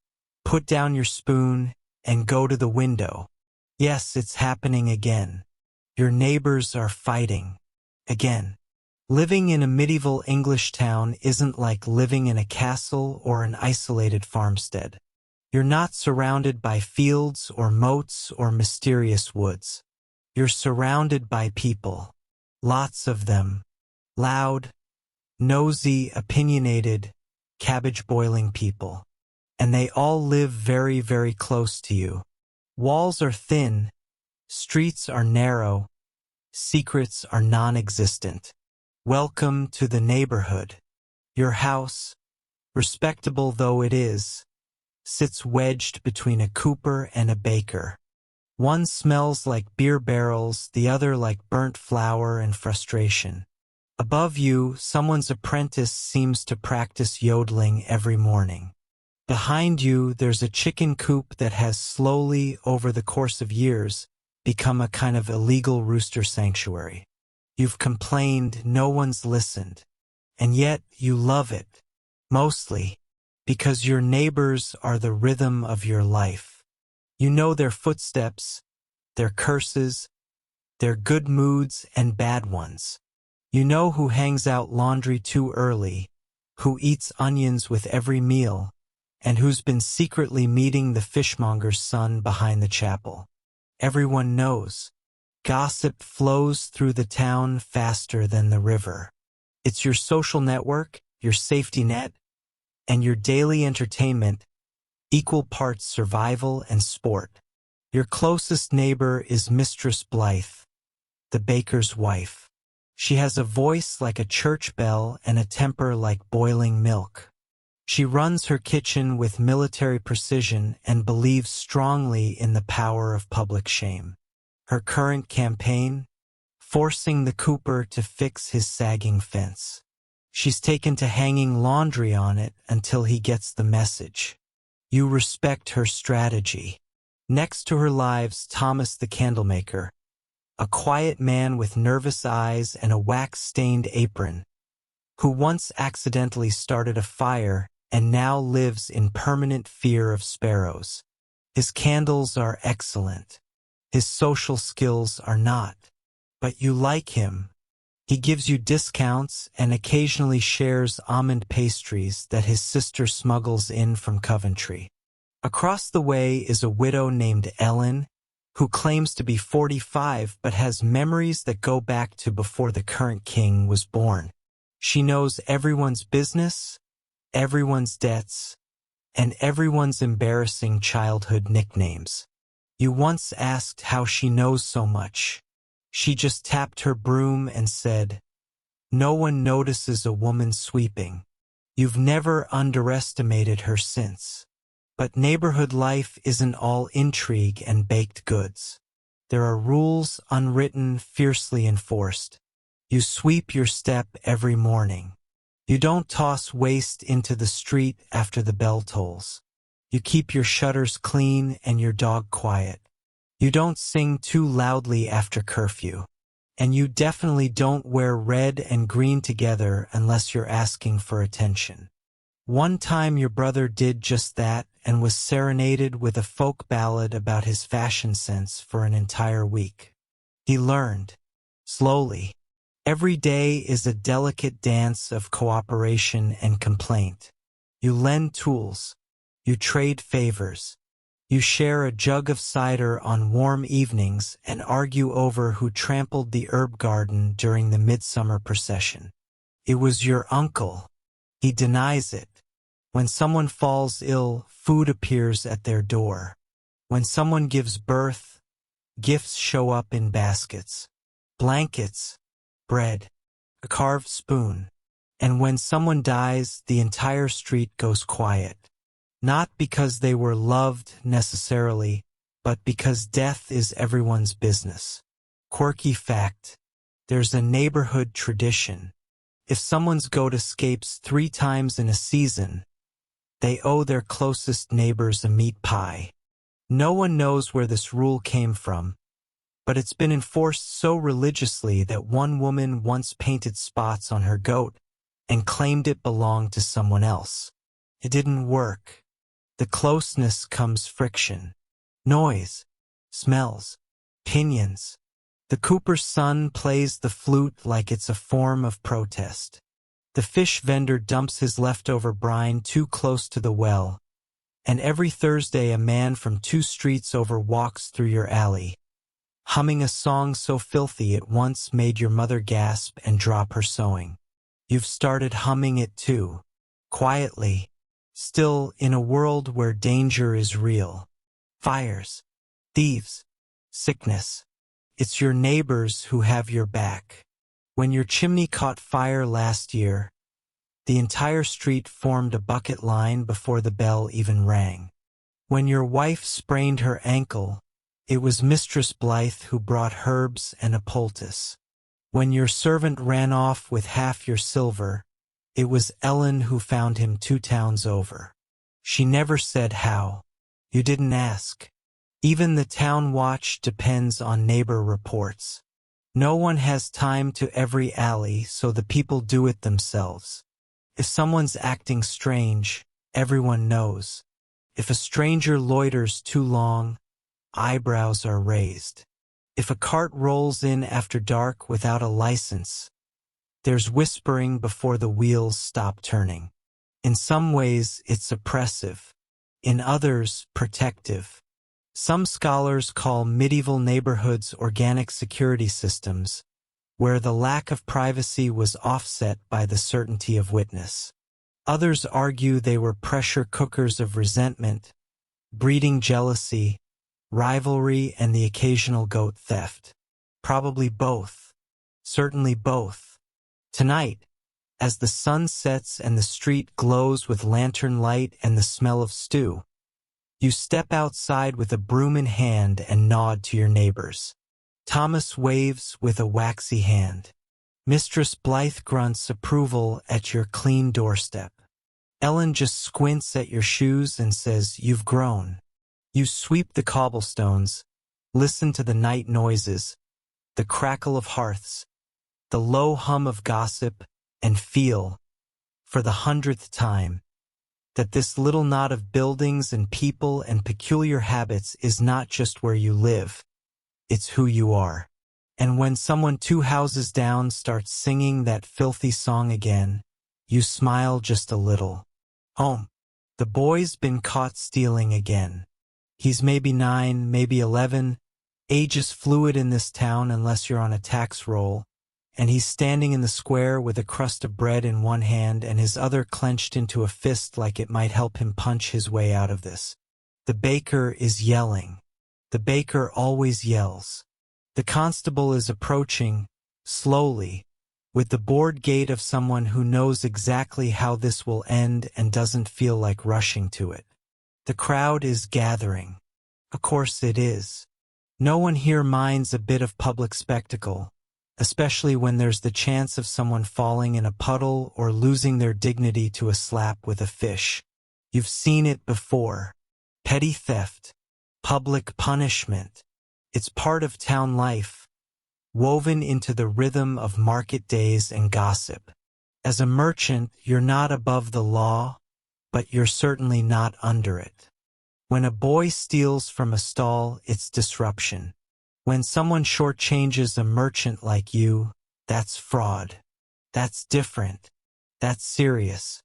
put down your spoon, and go to the window. Yes, it's happening again. Your neighbors are fighting. Again. Living in a medieval English town isn't like living in a castle or an isolated farmstead. You're not surrounded by fields or moats or mysterious woods. You're surrounded by people. Lots of them. Loud, nosy, opinionated, cabbage-boiling people. And they all live very, very close to you. Walls are thin, streets are narrow, secrets are non-existent. Welcome to the neighborhood. Your house, respectable though it is, sits wedged between a cooper and a baker. One smells like beer barrels, the other like burnt flour and frustration. Above you, someone's apprentice seems to practice yodeling every morning. Behind you, there's a chicken coop that has slowly, over the course of years, become a kind of illegal rooster sanctuary. You've complained, no one's listened. And yet you love it. Mostly because your neighbors are the rhythm of your life. You know their footsteps, their curses, their good moods and bad ones. You know who hangs out laundry too early, who eats onions with every meal, and who's been secretly meeting the fishmonger's son behind the chapel. Everyone knows. Gossip flows through the town faster than the river. It's your social network, your safety net, and your daily entertainment, equal parts survival and sport. Your closest neighbor is Mistress Blythe, the baker's wife. She has a voice like a church bell and a temper like boiling milk. She runs her kitchen with military precision and believes strongly in the power of public shame. Her current campaign? Forcing the cooper to fix his sagging fence. She's taken to hanging laundry on it until he gets the message. You respect her strategy. Next to her lives Thomas the candlemaker, a quiet man with nervous eyes and a wax-stained apron, who once accidentally started a fire and now lives in permanent fear of sparrows. His candles are excellent. His social skills are not. But you like him. He gives you discounts and occasionally shares almond pastries that his sister smuggles in from Coventry. Across the way is a widow named Ellen, who claims to be 45 but has memories that go back to before the current king was born. She knows everyone's business, everyone's debts, and everyone's embarrassing childhood nicknames. You once asked how she knows so much. She just tapped her broom and said, "No one notices a woman sweeping." You've never underestimated her since. But neighborhood life isn't all intrigue and baked goods. There are rules unwritten, fiercely enforced. You sweep your step every morning. You don't toss waste into the street after the bell tolls. You keep your shutters clean and your dog quiet. You don't sing too loudly after curfew. And you definitely don't wear red and green together unless you're asking for attention. One time your brother did just that and was serenaded with a folk ballad about his fashion sense for an entire week. He learned, slowly. Every day is a delicate dance of cooperation and complaint. You lend tools. You trade favors. You share a jug of cider on warm evenings and argue over who trampled the herb garden during the midsummer procession. It was your uncle. He denies it. When someone falls ill, food appears at their door. When someone gives birth, gifts show up in baskets. Blankets, bread, a carved spoon. And when someone dies, the entire street goes quiet. Not because they were loved necessarily, but because death is everyone's business. Quirky fact: there's a neighborhood tradition. If someone's goat escapes 3 times in a season, they owe their closest neighbors a meat pie. No one knows where this rule came from, but it's been enforced so religiously that one woman once painted spots on her goat and claimed it belonged to someone else. It didn't work. The closeness comes friction, noise, smells, opinions. The cooper's son plays the flute like it's a form of protest. The fish vendor dumps his leftover brine too close to the well, and every Thursday a man from 2 streets over walks through your alley, humming a song so filthy it once made your mother gasp and drop her sewing. You've started humming it too, quietly. Still, in a world where danger is real. Fires, thieves, sickness. It's your neighbors who have your back. When your chimney caught fire last year, the entire street formed a bucket line before the bell even rang. When your wife sprained her ankle, it was Mistress Blythe who brought herbs and a poultice. When your servant ran off with half your silver, it was Ellen who found him 2 towns over. She never said how. You didn't ask. Even the town watch depends on neighbor reports. No one has time to every alley, so the people do it themselves. If someone's acting strange, everyone knows. If a stranger loiters too long, eyebrows are raised. If a cart rolls in after dark without a license, there's whispering before the wheels stop turning. In some ways, it's oppressive. In others, protective. Some scholars call medieval neighborhoods organic security systems, where the lack of privacy was offset by the certainty of witness. Others argue they were pressure cookers of resentment, breeding jealousy, rivalry, and the occasional goat theft. Probably both. Certainly both. Tonight, as the sun sets and the street glows with lantern light and the smell of stew, you step outside with a broom in hand and nod to your neighbors. Thomas waves with a waxy hand. Mistress Blythe grunts approval at your clean doorstep. Ellen just squints at your shoes and says, "You've grown." You sweep the cobblestones, listen to the night noises, the crackle of hearths, the low hum of gossip, and feel, for the 100th time, that this little knot of buildings and people and peculiar habits is not just where you live, it's who you are. And when someone 2 houses down starts singing that filthy song again, you smile just a little. Home. The boy's been caught stealing again. He's maybe 9, maybe 11. Age is fluid in this town unless you're on a tax roll. and he's standing in the square with a crust of bread in one hand and his other clenched into a fist like it might help him punch his way out of this. The baker is yelling. The baker always yells. The constable is approaching, slowly, with the bored gait of someone who knows exactly how this will end and doesn't feel like rushing to it. The crowd is gathering. Of course it is. No one here minds a bit of public spectacle, especially when there's the chance of someone falling in a puddle or losing their dignity to a slap with a fish. You've seen it before. Petty theft. Public punishment. It's part of town life, woven into the rhythm of market days and gossip. As a merchant, you're not above the law, but you're certainly not under it. When a boy steals from a stall, it's disruption. When someone shortchanges a merchant like you, that's fraud. That's different. That's serious.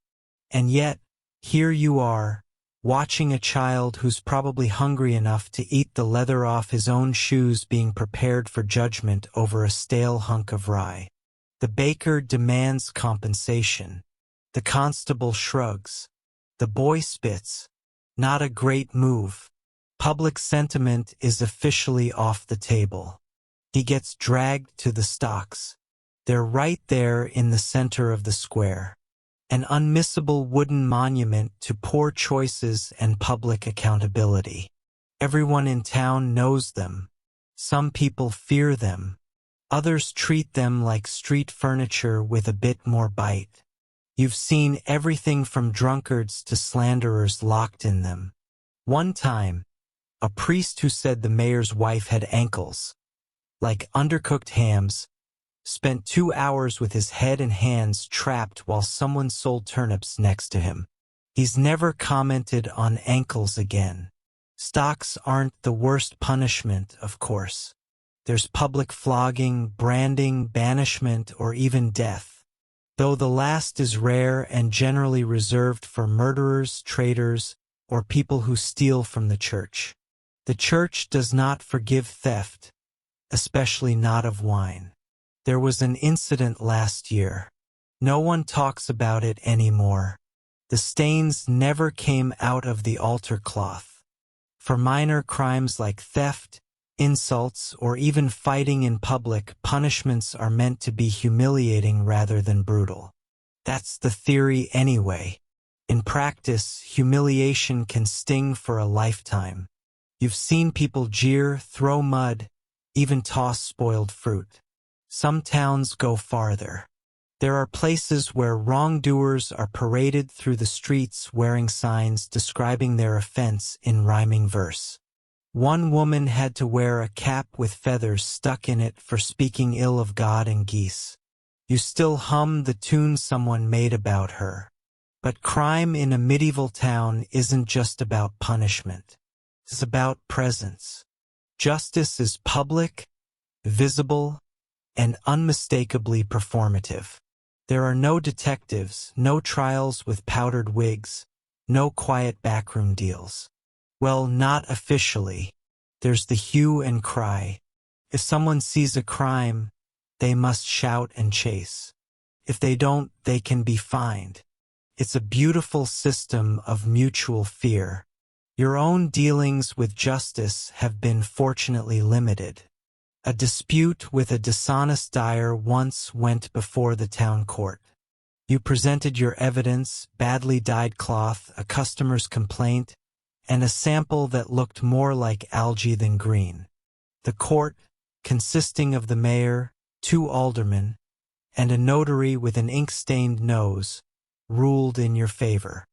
And yet, here you are, watching a child who's probably hungry enough to eat the leather off his own shoes being prepared for judgment over a stale hunk of rye. The baker demands compensation. The constable shrugs. The boy spits. Not a great move. Public sentiment is officially off the table. He gets dragged to the stocks. They're right there in the center of the square. An unmissable wooden monument to poor choices and public accountability. Everyone in town knows them. Some people fear them. Others treat them like street furniture with a bit more bite. You've seen everything from drunkards to slanderers locked in them. One time, a priest who said the mayor's wife had ankles, like undercooked hams, spent 2 hours with his head and hands trapped while someone sold turnips next to him. He's never commented on ankles again. Stocks aren't the worst punishment, of course. There's public flogging, branding, banishment, or even death. Though the last is rare and generally reserved for murderers, traitors, or people who steal from the church. The church does not forgive theft, especially not of wine. There was an incident last year. No one talks about it anymore. The stains never came out of the altar cloth. For minor crimes like theft, insults, or even fighting in public, punishments are meant to be humiliating rather than brutal. That's the theory anyway. In practice, humiliation can sting for a lifetime. You've seen people jeer, throw mud, even toss spoiled fruit. Some towns go farther. There are places where wrongdoers are paraded through the streets wearing signs describing their offense in rhyming verse. One woman had to wear a cap with feathers stuck in it for speaking ill of God and geese. You still hum the tune someone made about her. But crime in a medieval town isn't just about punishment. It's about presence. Justice is public, visible, and unmistakably performative. There are no detectives, no trials with powdered wigs, no quiet backroom deals. Well, not officially. There's the hue and cry. If someone sees a crime, they must shout and chase. If they don't, they can be fined. It's a beautiful system of mutual fear. Your own dealings with justice have been fortunately limited. A dispute with a dishonest dyer once went before the town court. You presented your evidence, badly dyed cloth, a customer's complaint, and a sample that looked more like algae than green. The court, consisting of the mayor, 2 aldermen, and a notary with an ink-stained nose, ruled in your favor.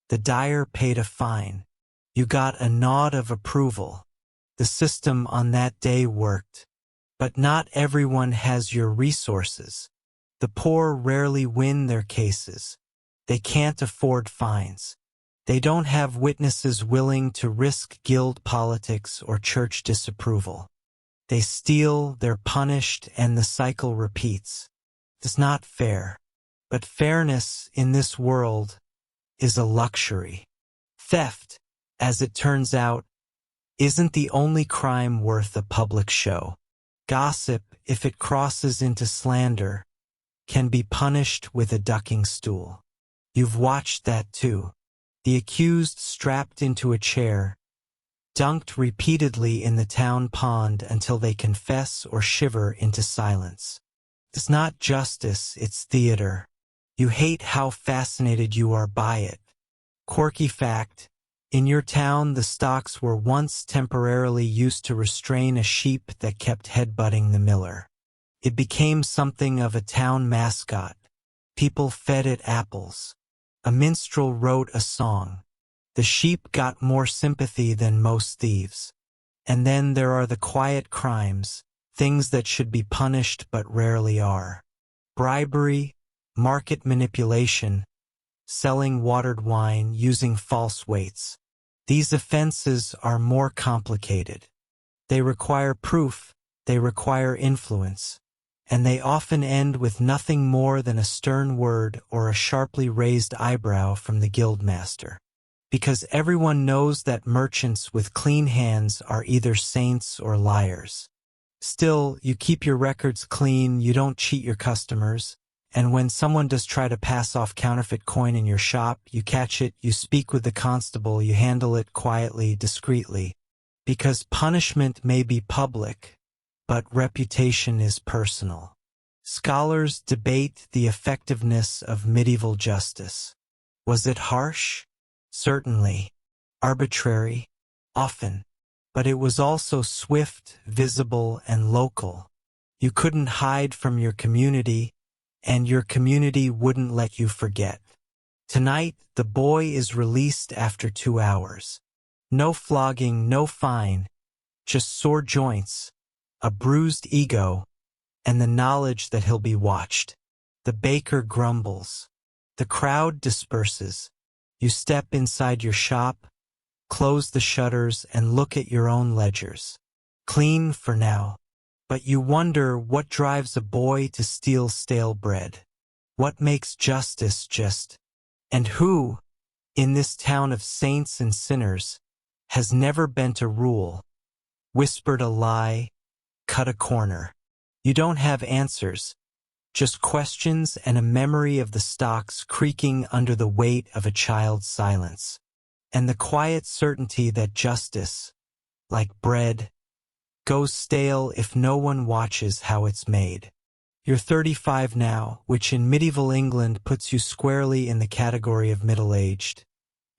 The dyer paid a fine. You got a nod of approval. The system on that day worked. But not everyone has your resources. The poor rarely win their cases. They can't afford fines. They don't have witnesses willing to risk guild politics or church disapproval. They steal, they're punished, and the cycle repeats. It's not fair. But fairness in this world is a luxury. Theft, as it turns out, isn't the only crime worth a public show. Gossip if it crosses into slander, can be punished with a ducking stool. You've watched that too. The accused strapped into a chair, dunked repeatedly in the town pond until they confess or shiver into silence. It's not justice, it's theater. You hate how fascinated you are by it. Quirky fact, in your town the stocks were once temporarily used to restrain a sheep that kept headbutting the miller. It became something of a town mascot. People fed it apples. A minstrel wrote a song. The sheep got more sympathy than most thieves. And then there are the quiet crimes, things that should be punished but rarely are. Bribery, market manipulation, selling watered wine, using false weights. These offenses are more complicated. They require proof, they require influence, and they often end with nothing more than a stern word or a sharply raised eyebrow from the guildmaster. Because everyone knows that merchants with clean hands are either saints or liars. Still, you keep your records clean, you don't cheat your customers, and when someone does try to pass off counterfeit coin in your shop, you catch it, you speak with the constable, you handle it quietly, discreetly. Because punishment may be public, but reputation is personal. Scholars debate the effectiveness of medieval justice. Was it harsh? Certainly. Arbitrary? Often. But it was also swift, visible, and local. You couldn't hide from your community, and your community wouldn't let you forget. Tonight, the boy is released after 2 hours. No flogging, no fine, just sore joints, a bruised ego, and the knowledge that he'll be watched. The baker grumbles. The crowd disperses. You step inside your shop, close the shutters, and look at your own ledgers. Clean for now. But you wonder what drives a boy to steal stale bread. What makes justice just? And who, in this town of saints and sinners, has never bent a rule, whispered a lie, cut a corner? You don't have answers, just questions and a memory of the stocks creaking under the weight of a child's silence. And the quiet certainty that justice, like bread, goes stale if no one watches how it's made. You're 35 now, which in medieval England puts you squarely in the category of middle-aged,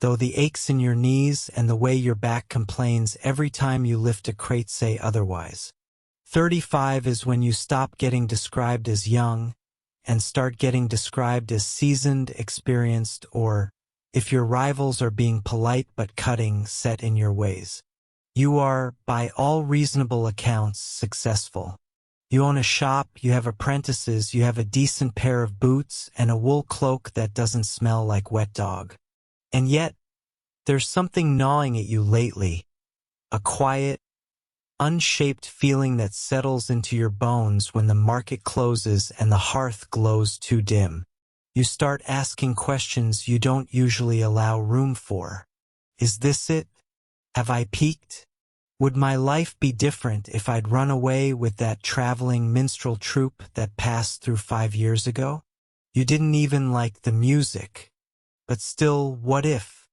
though the aches in your knees and the way your back complains every time you lift a crate say otherwise. 35 is when you stop getting described as young and start getting described as seasoned, experienced, or, if your rivals are being polite but cutting, set in your ways. You are, by all reasonable accounts, successful. You own a shop, you have apprentices, you have a decent pair of boots, and a wool cloak that doesn't smell like wet dog. And yet, there's something gnawing at you lately. A quiet, unshaped feeling that settles into your bones when the market closes and the hearth glows too dim. You start asking questions you don't usually allow room for. Is this it? Have I peaked? Would my life be different if I'd run away with that traveling minstrel troupe that passed through 5 years ago? You didn't even like the music. But still, what if?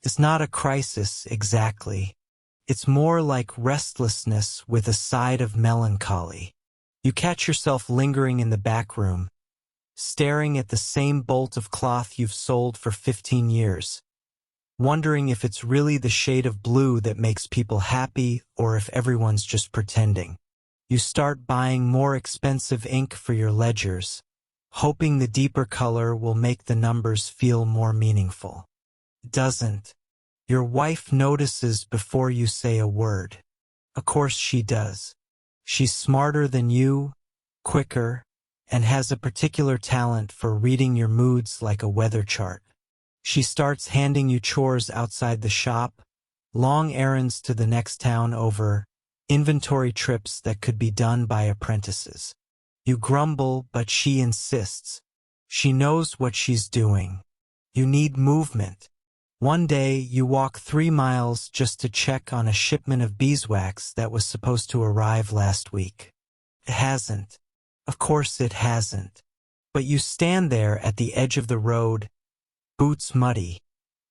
It's not a crisis, exactly. It's more like restlessness with a side of melancholy. You catch yourself lingering in the back room, staring at the same bolt of cloth you've sold for 15 years. Wondering if it's really the shade of blue that makes people happy or if everyone's just pretending. You start buying more expensive ink for your ledgers, hoping the deeper color will make the numbers feel more meaningful. It doesn't. Your wife notices before you say a word. Of course she does. She's smarter than you, quicker, and has a particular talent for reading your moods like a weather chart. She starts handing you chores outside the shop, long errands to the next town over, inventory trips that could be done by apprentices. You grumble, but she insists. She knows what she's doing. You need movement. One day, you walk 3 miles just to check on a shipment of beeswax that was supposed to arrive last week. It hasn't. Of course it hasn't. But you stand there at the edge of the road, boots muddy,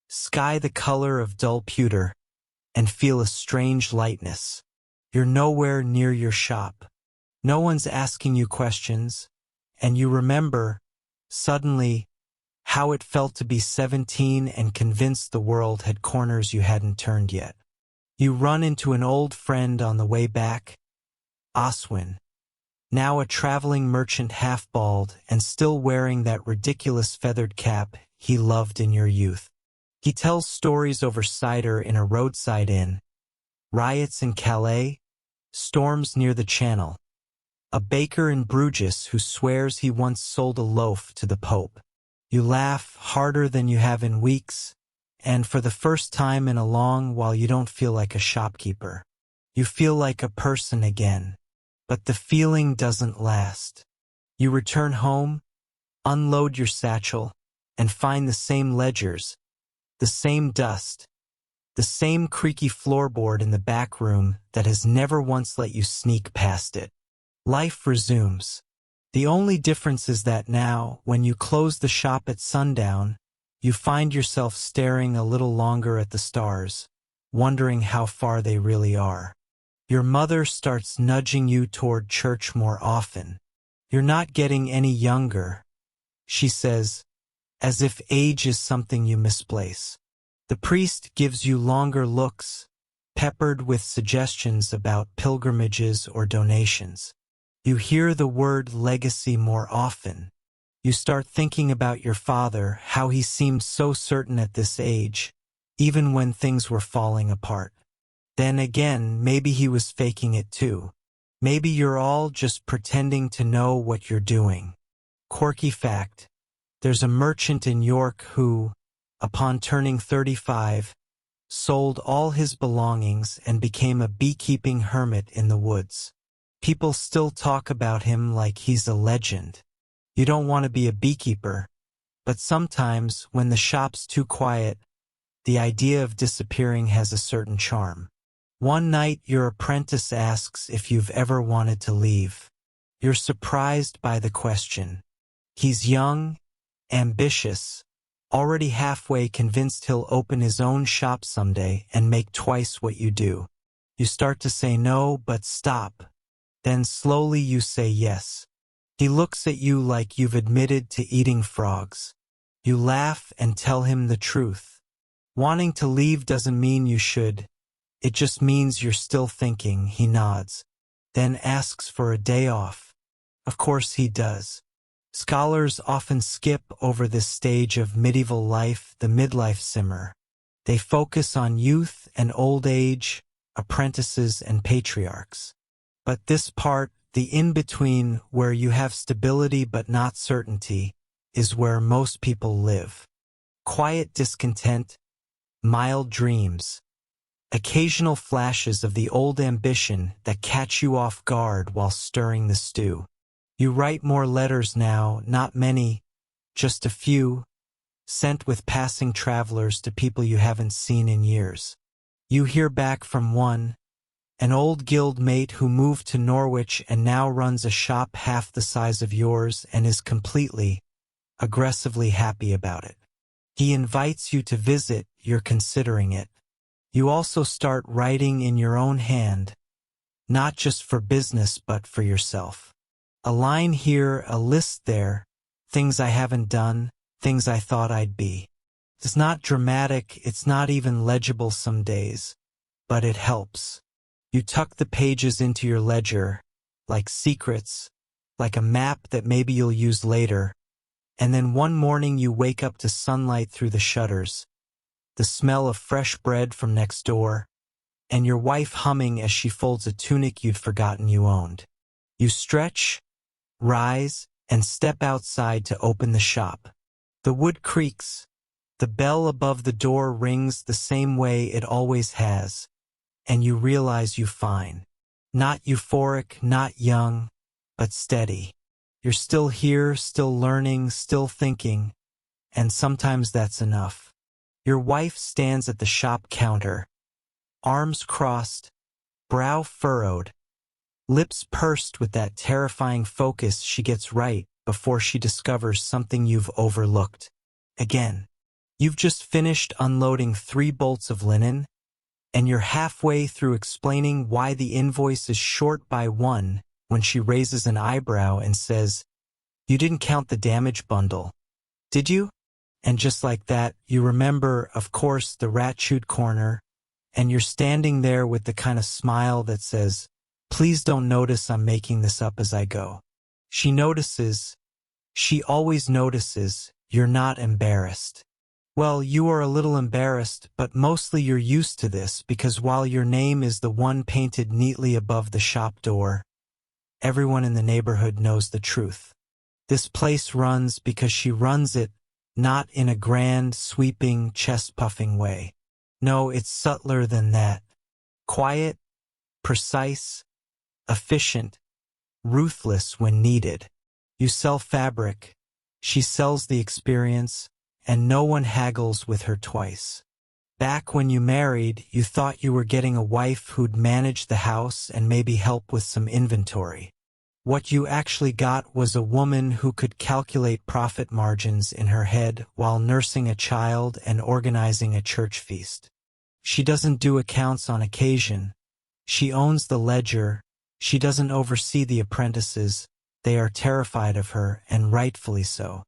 sky the color of dull pewter, and feel a strange lightness. You're nowhere near your shop. No one's asking you questions, and you remember, suddenly, how it felt to be 17 and convinced the world had corners you hadn't turned yet. You run into an old friend on the way back, Oswin, now a traveling merchant half-bald and still wearing that ridiculous feathered cap he loved in your youth. He tells stories over cider in a roadside inn, riots in Calais, storms near the Channel, a baker in Bruges who swears he once sold a loaf to the Pope. You laugh harder than you have in weeks, and for the first time in a long while you don't feel like a shopkeeper. You feel like a person again. But the feeling doesn't last. You return home, unload your satchel, and find the same ledgers, the same dust, the same creaky floorboard in the back room that has never once let you sneak past it. Life resumes. The only difference is that now, when you close the shop at sundown, you find yourself staring a little longer at the stars, wondering how far they really are. Your mother starts nudging you toward church more often. You're not getting any younger, she says, as if age is something you misplace. The priest gives you longer looks, peppered with suggestions about pilgrimages or donations. You hear the word legacy more often. You start thinking about your father, how he seemed so certain at this age, even when things were falling apart. Then again, maybe he was faking it too. Maybe you're all just pretending to know what you're doing. Quirky fact, there's a merchant in York who, upon turning 35, sold all his belongings and became a beekeeping hermit in the woods. People still talk about him like he's a legend. You don't want to be a beekeeper, but sometimes, when the shop's too quiet, the idea of disappearing has a certain charm. One night, your apprentice asks if you've ever wanted to leave. You're surprised by the question. He's young, ambitious, already halfway convinced he'll open his own shop someday and make twice what you do. You start to say no, but stop. Then slowly you say yes. He looks at you like you've admitted to eating frogs. You laugh and tell him the truth. Wanting to leave doesn't mean you should. It just means you're still thinking. He nods, then asks for a day off. Of course he does. Scholars often skip over this stage of medieval life, the midlife simmer. They focus on youth and old age, apprentices and patriarchs. But this part, the in-between, where you have stability but not certainty, is where most people live. Quiet discontent, mild dreams, occasional flashes of the old ambition that catch you off guard while stirring the stew. You write more letters now, not many, just a few, sent with passing travelers to people you haven't seen in years. You hear back from one, an old guild mate who moved to Norwich and now runs a shop half the size of yours and is completely, aggressively happy about it. He invites you to visit, you're considering it. You also start writing in your own hand, not just for business but for yourself. A line here, a list there, things I haven't done, things I thought I'd be. It's not dramatic, it's not even legible some days, but it helps. You tuck the pages into your ledger, like secrets, like a map that maybe you'll use later, and then one morning you wake up to sunlight through the shutters, the smell of fresh bread from next door, and your wife humming as she folds a tunic you'd forgotten you owned. You stretch, rise, and step outside to open the shop. The wood creaks. The bell above the door rings the same way it always has, and you realize you're fine. Not euphoric, not young, but steady. You're still here, still learning, still thinking, and sometimes that's enough. Your wife stands at the shop counter, arms crossed, brow furrowed, lips pursed with that terrifying focus she gets right before she discovers something you've overlooked. Again, you've just finished unloading 3 bolts of linen, and you're halfway through explaining why the invoice is short by 1 when she raises an eyebrow and says, "You didn't count the damage bundle, did you?" And just like that, you remember, of course, the rat-chute corner, and you're standing there with the kind of smile that says, "Please don't notice I'm making this up as I go." She notices. She always notices. You're not embarrassed. Well, you are a little embarrassed, but mostly you're used to this because while your name is the one painted neatly above the shop door, everyone in the neighborhood knows the truth. This place runs because she runs it, not in a grand, sweeping, chest-puffing way. No, it's subtler than that. Quiet, precise, efficient, ruthless when needed. You sell fabric, she sells the experience, and no one haggles with her twice. Back when you married, you thought you were getting a wife who'd manage the house and maybe help with some inventory. What you actually got was a woman who could calculate profit margins in her head while nursing a child and organizing a church feast. She doesn't do accounts on occasion. She owns the ledger. She doesn't oversee the apprentices. They are terrified of her, and rightfully so.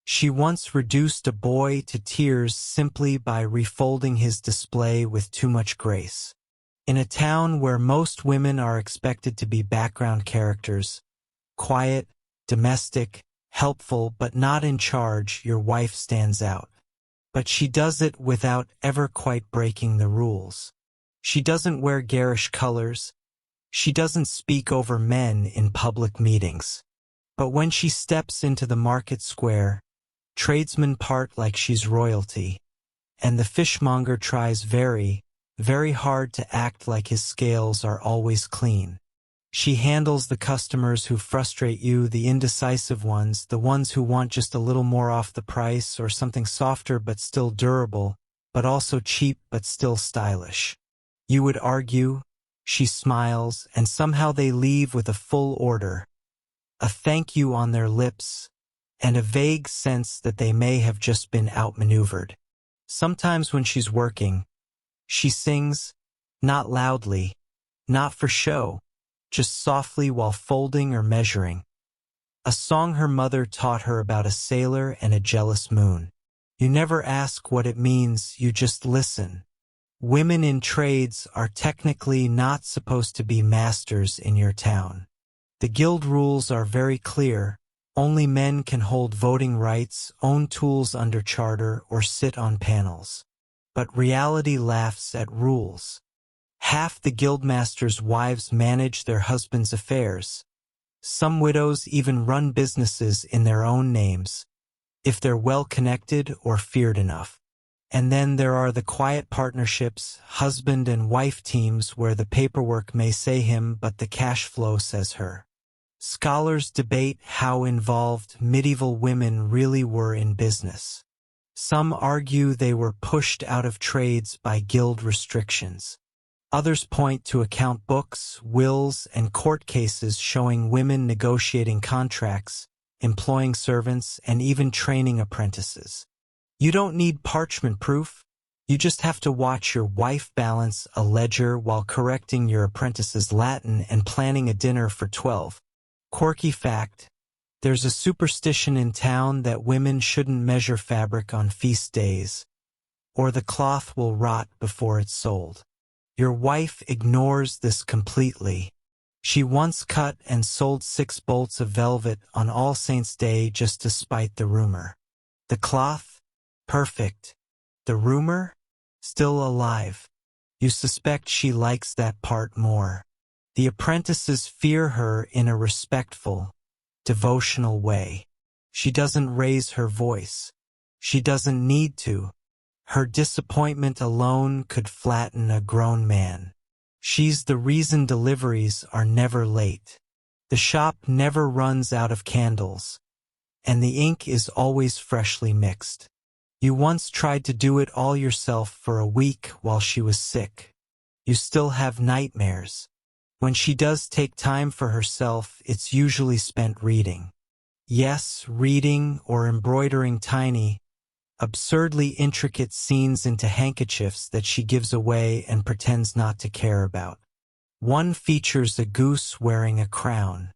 She once reduced a boy to tears simply by refolding his display with too much grace. In a town where most women are expected to be background characters, quiet, domestic, helpful but not in charge, your wife stands out. But she does it without ever quite breaking the rules. She doesn't wear garish colors. She doesn't speak over men in public meetings. But when she steps into the market square, tradesmen part like she's royalty, and the fishmonger tries very, very hard to act like his scales are always clean. She handles the customers who frustrate you, the indecisive ones, the ones who want just a little more off the price or something softer but still durable, but also cheap but still stylish. You would argue, she smiles, and somehow they leave with a full order, a thank you on their lips, and a vague sense that they may have just been outmaneuvered. Sometimes when she's working, she sings, not loudly, not for show, just softly while folding or measuring. A song her mother taught her about a sailor and a jealous moon. You never ask what it means, you just listen. Women in trades are technically not supposed to be masters in your town. The guild rules are very clear. Only men can hold voting rights, own tools under charter, or sit on panels. But reality laughs at rules. Half the guildmasters' wives manage their husbands' affairs. Some widows even run businesses in their own names, if they're well connected or feared enough. And then there are the quiet partnerships, husband and wife teams where the paperwork may say him but the cash flow says her. Scholars debate how involved medieval women really were in business. Some argue they were pushed out of trades by guild restrictions. Others point to account books, wills, and court cases showing women negotiating contracts, employing servants, and even training apprentices. You don't need parchment proof. You just have to watch your wife balance a ledger while correcting your apprentice's Latin and planning a dinner for 12. Quirky fact: there's a superstition in town that women shouldn't measure fabric on feast days, or the cloth will rot before it's sold. Your wife ignores this completely. She once cut and sold 6 bolts of velvet on All Saints' Day just to spite the rumor. The cloth? Perfect. The rumor? Still alive. You suspect she likes that part more. The apprentices fear her in a respectful, devotional way. She doesn't raise her voice. She doesn't need to. Her disappointment alone could flatten a grown man. She's the reason deliveries are never late. The shop never runs out of candles, and the ink is always freshly mixed. You once tried to do it all yourself for a week while she was sick. You still have nightmares. When she does take time for herself, it's usually spent reading. Yes, reading or embroidering tiny, absurdly intricate scenes into handkerchiefs that she gives away and pretends not to care about. One features a goose wearing a crown.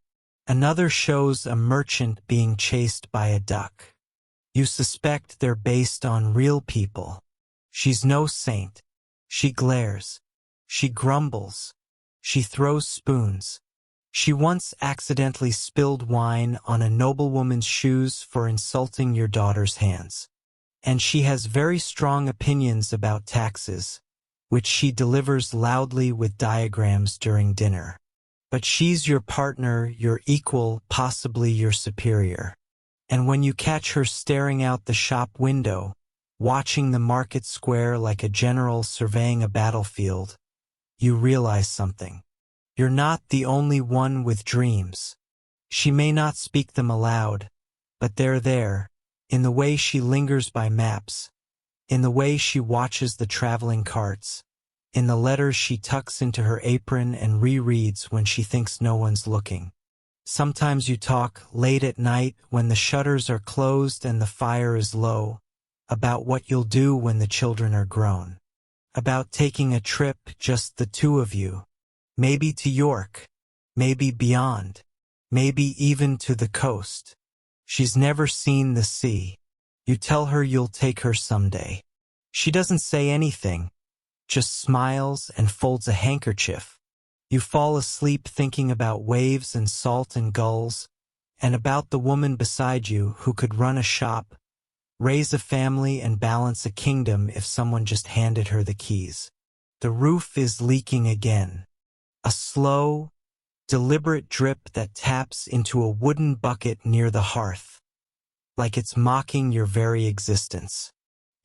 Another shows a merchant being chased by a duck. You suspect they're based on real people. She's no saint. She glares. She grumbles. She throws spoons. She once accidentally spilled wine on a noblewoman's shoes for insulting your daughter's hands. And she has very strong opinions about taxes, which she delivers loudly with diagrams during dinner. But she's your partner, your equal, possibly your superior. And when you catch her staring out the shop window, watching the market square like a general surveying a battlefield, you realize something. You're not the only one with dreams. She may not speak them aloud, but they're there, in the way she lingers by maps, in the way she watches the traveling carts, in the letters she tucks into her apron and rereads when she thinks no one's looking. Sometimes you talk, late at night, when the shutters are closed and the fire is low, about what you'll do when the children are grown. About taking a trip, just the two of you. Maybe to York. Maybe beyond. Maybe even to the coast. She's never seen the sea. You tell her you'll take her someday. She doesn't say anything, just smiles and folds a handkerchief. You fall asleep thinking about waves and salt and gulls, and about the woman beside you who could run a shop, raise a family and balance a kingdom if someone just handed her the keys. The roof is leaking again. A slow, deliberate drip that taps into a wooden bucket near the hearth, like it's mocking your very existence.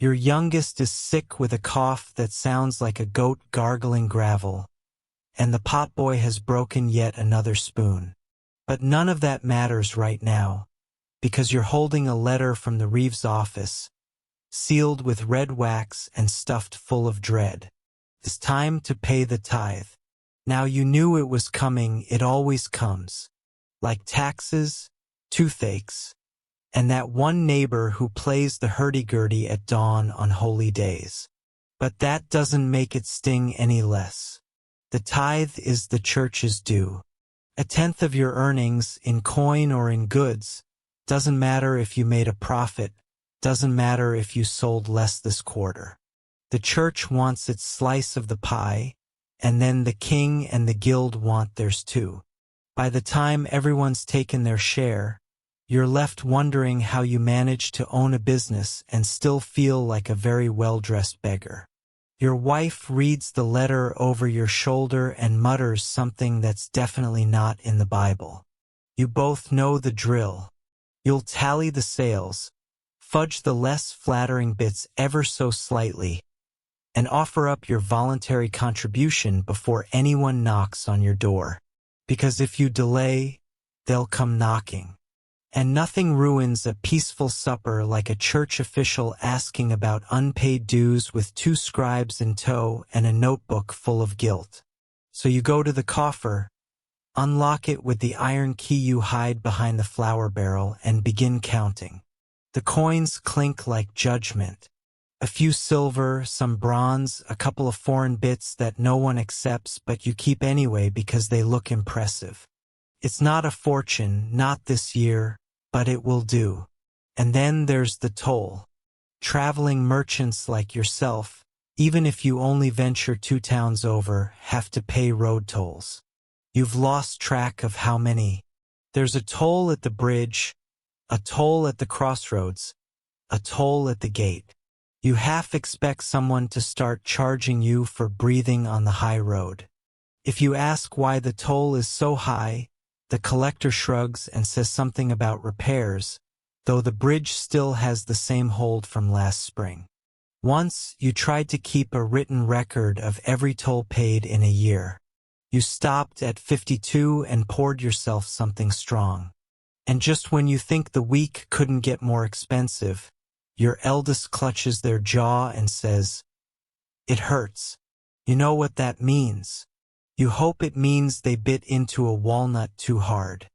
Your youngest is sick with a cough that sounds like a goat gargling gravel, and the potboy has broken yet another spoon. But none of that matters right now, because you're holding a letter from the Reeves office, sealed with red wax and stuffed full of dread. It's time to pay the tithe. Now you knew it was coming, it always comes. Like taxes, toothaches, and that one neighbor who plays the hurdy-gurdy at dawn on holy days. But that doesn't make it sting any less. The tithe is the church's due. 1/10 of your earnings, in coin or in goods. Doesn't matter if you made a profit. Doesn't matter if you sold less this quarter. The church wants its slice of the pie, and then the king and the guild want theirs too. By the time everyone's taken their share, you're left wondering how you manage to own a business and still feel like a very well-dressed beggar. Your wife reads the letter over your shoulder and mutters something that's definitely not in the Bible. You both know the drill. You'll tally the sales, fudge the less flattering bits ever so slightly, and offer up your voluntary contribution before anyone knocks on your door. Because if you delay, they'll come knocking. And nothing ruins a peaceful supper like a church official asking about unpaid dues with 2 scribes in tow and a notebook full of guilt. So you go to the coffer, unlock it with the iron key you hide behind the flour barrel, and begin counting. The coins clink like judgment. A few silver, some bronze, a couple of foreign bits that no one accepts but you keep anyway because they look impressive. It's not a fortune, not this year, but it will do. And then there's the toll. Traveling merchants like yourself, even if you only venture 2 towns over, have to pay road tolls. You've lost track of how many. There's a toll at the bridge, a toll at the crossroads, a toll at the gate. You half expect someone to start charging you for breathing on the high road. If you ask why the toll is so high, the collector shrugs and says something about repairs, though the bridge still has the same hold from last spring. Once, you tried to keep a written record of every toll paid in a year. You stopped at 52 and poured yourself something strong. And just when you think the week couldn't get more expensive, your eldest clutches their jaw and says, "It hurts." You know what that means. You hope it means they bit into a walnut too hard.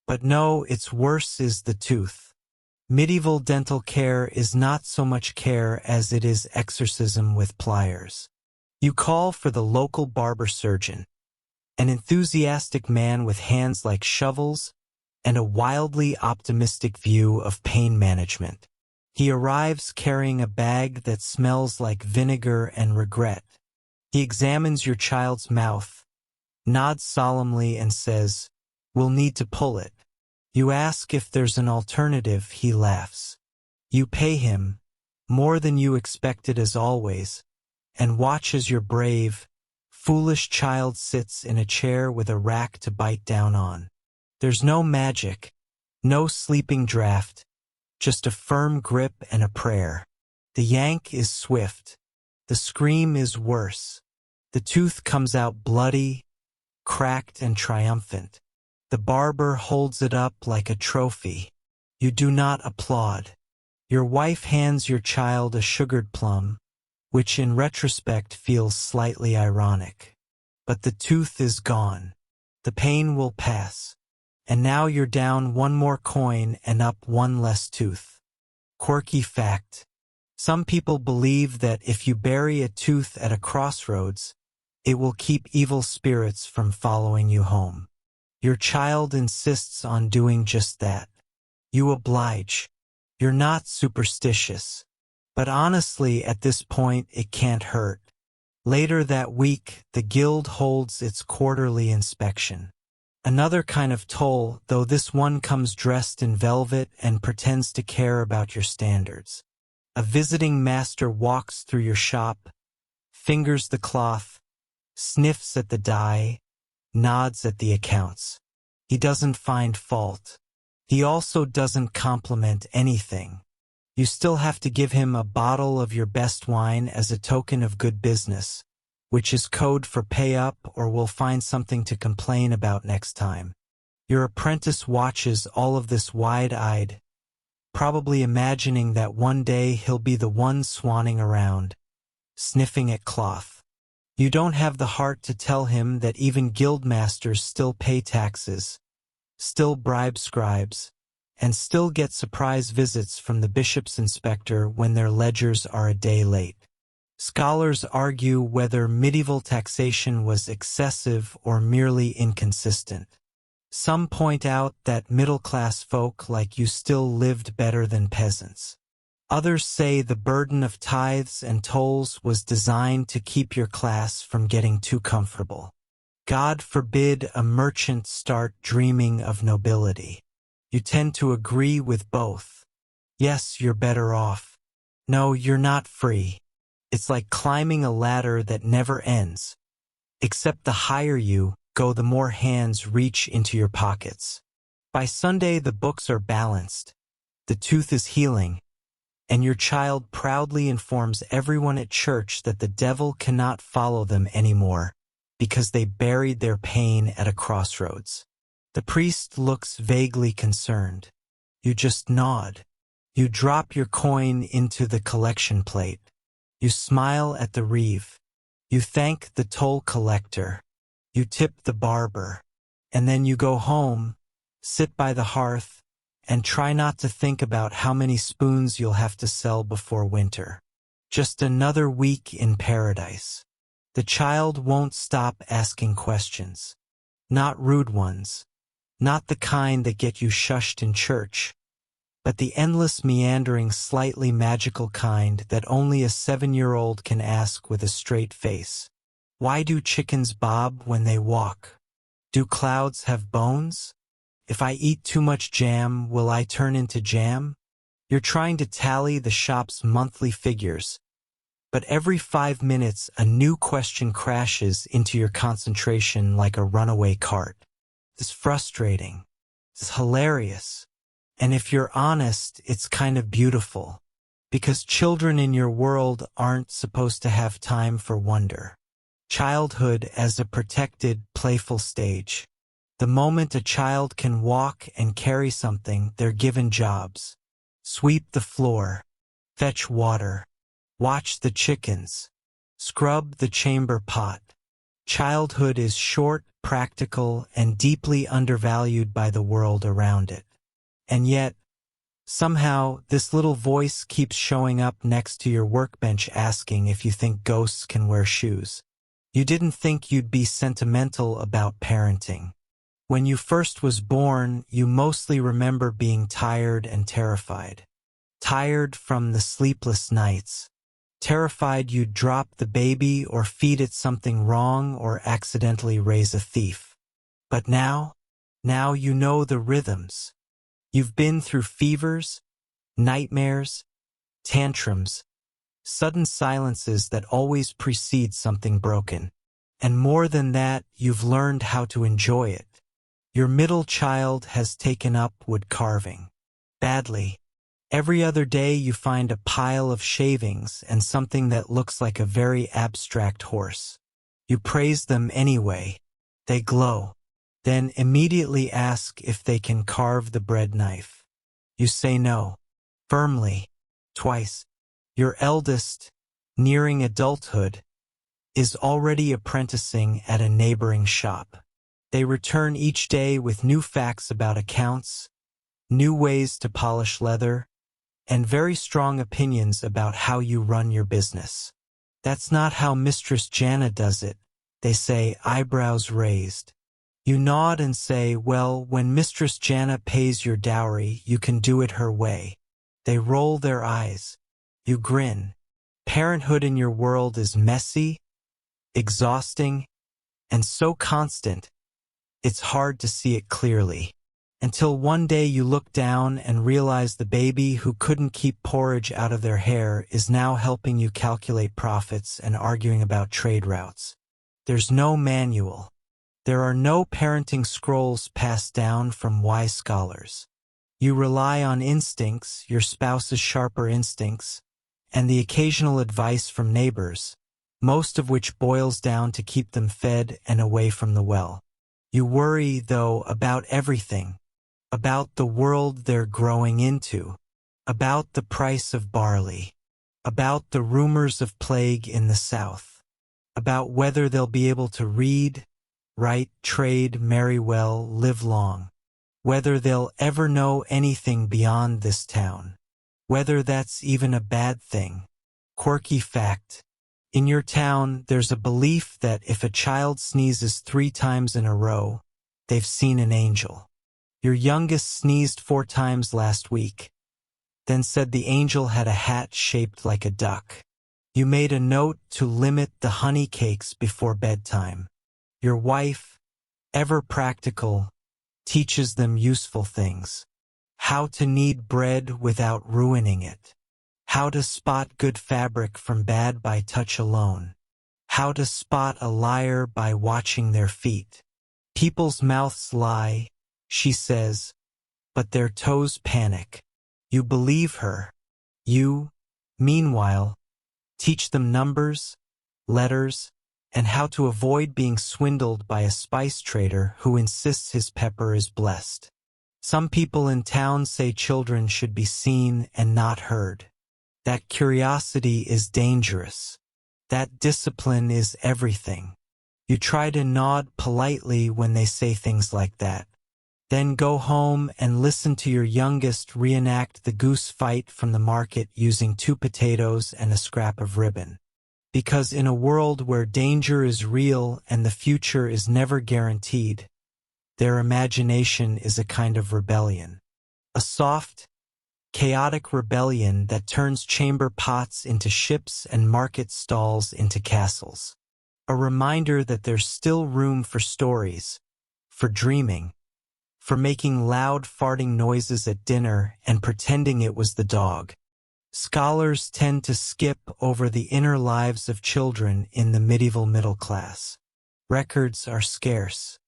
But no, it's worse is the tooth. Medieval dental care is not so much care as it is exorcism with pliers. You call for the local barber surgeon, an enthusiastic man with hands like shovels and a wildly optimistic view of pain management. He arrives carrying a bag that smells like vinegar and regret. He examines your child's mouth, nods solemnly and says, "We'll need to pull it." You ask if there's an alternative, he laughs. You pay him, more than you expected as always, and watch as your brave, foolish child sits in a chair with a rack to bite down on. There's no magic, no sleeping draft, just a firm grip and a prayer. The yank is swift. The scream is worse. The tooth comes out bloody, cracked and triumphant. The barber holds it up like a trophy. You do not applaud. Your wife hands your child a sugared plum, which in retrospect feels slightly ironic. But the tooth is gone. The pain will pass. And now you're down one more coin and up one less tooth. Quirky fact. Some people believe that if you bury a tooth at a crossroads, it will keep evil spirits from following you home. Your child insists on doing just that. You oblige. You're not superstitious. But honestly, at this point, it can't hurt. Later that week, the guild holds its quarterly inspection. Another kind of toll, though this one comes dressed in velvet and pretends to care about your standards. A visiting master walks through your shop, fingers the cloth, sniffs at the dye, nods at the accounts. He doesn't find fault. He also doesn't compliment anything. You still have to give him a bottle of your best wine as a token of good business, which is code for pay up or we'll find something to complain about next time. Your apprentice watches all of this wide-eyed, probably imagining that one day he'll be the one swanning around, sniffing at cloth. You don't have the heart to tell him that even guildmasters still pay taxes, still bribe scribes, and still get surprise visits from the bishop's inspector when their ledgers are a day late. Scholars argue whether medieval taxation was excessive or merely inconsistent. Some point out that middle-class folk like you still lived better than peasants. Others say the burden of tithes and tolls was designed to keep your class from getting too comfortable. God forbid a merchant start dreaming of nobility. You tend to agree with both. Yes, you're better off. No, you're not free. It's like climbing a ladder that never ends. Except the higher you go, the more hands reach into your pockets. By Sunday, the books are balanced. The tooth is healing. And your child proudly informs everyone at church that the devil cannot follow them anymore, because they buried their pain at a crossroads. The priest looks vaguely concerned. You just nod. You drop your coin into the collection plate. You smile at the reeve. You thank the toll collector. You tip the barber. And then you go home, sit by the hearth, and try not to think about how many spoons you'll have to sell before winter. Just another week in paradise. The child won't stop asking questions. Not rude ones. Not the kind that get you shushed in church. But the endless meandering, slightly magical kind that only a 7-year-old can ask with a straight face. Why do chickens bob when they walk? Do clouds have bones? If I eat too much jam, will I turn into jam? You're trying to tally the shop's monthly figures, but every 5 minutes a new question crashes into your concentration like a runaway cart. It's frustrating. It's hilarious. And if you're honest, it's kind of beautiful, because children in your world aren't supposed to have time for wonder. Childhood as a protected, playful stage. The moment a child can walk and carry something, they're given jobs. Sweep the floor, fetch water, watch the chickens, scrub the chamber pot. Childhood is short, practical, and deeply undervalued by the world around it. And yet, somehow, this little voice keeps showing up next to your workbench asking if you think ghosts can wear shoes. You didn't think you'd be sentimental about parenting. When you first was born, you mostly remember being tired and terrified. Tired from the sleepless nights. Terrified you'd drop the baby or feed it something wrong or accidentally raise a thief. But now you know the rhythms. You've been through fevers, nightmares, tantrums, sudden silences that always precede something broken. And more than that, you've learned how to enjoy it. Your middle child has taken up wood carving. Badly. Every other day you find a pile of shavings and something that looks like a very abstract horse. You praise them anyway. They glow. Then immediately ask if they can carve the bread knife. You say no. Firmly. Twice. Your eldest, nearing adulthood, is already apprenticing at a neighboring shop. They return each day with new facts about accounts, new ways to polish leather, and very strong opinions about how you run your business. That's not how Mistress Jana does it, they say, eyebrows raised. You nod and say, well, when Mistress Jana pays your dowry, you can do it her way. They roll their eyes. You grin. Parenthood in your world is messy, exhausting, and so constant, it's hard to see it clearly. Until one day you look down and realize the baby who couldn't keep porridge out of their hair is now helping you calculate profits and arguing about trade routes. There's no manual. There are no parenting scrolls passed down from wise scholars. You rely on instincts, your spouse's sharper instincts, and the occasional advice from neighbors, most of which boils down to keep them fed and away from the well. You worry, though, about everything. About the world they're growing into, about the price of barley, about the rumors of plague in the south, about whether they'll be able to read, write, trade, marry well, live long, whether they'll ever know anything beyond this town, whether that's even a bad thing. Quirky fact. In your town, there's a belief that if a child sneezes 3 times in a row, they've seen an angel. Your youngest sneezed 4 times last week, then said the angel had a hat shaped like a duck. You made a note to limit the honey cakes before bedtime. Your wife, ever practical, teaches them useful things. How to knead bread without ruining it. How to spot good fabric from bad by touch alone. How to spot a liar by watching their feet. People's mouths lie, she says, but their toes panic. You believe her. You, meanwhile, teach them numbers, letters, and how to avoid being swindled by a spice trader who insists his pepper is blessed. Some people in town say children should be seen and not heard. That curiosity is dangerous. That discipline is everything. You try to nod politely when they say things like that. Then go home and listen to your youngest reenact the goose fight from the market using 2 potatoes and a scrap of ribbon. Because in a world where danger is real and the future is never guaranteed, their imagination is a kind of rebellion. A soft, chaotic rebellion that turns chamber pots into ships and market stalls into castles. A reminder that there's still room for stories, for dreaming, for making loud farting noises at dinner and pretending it was the dog. Scholars tend to skip over the inner lives of children in the medieval middle class. Records are scarce.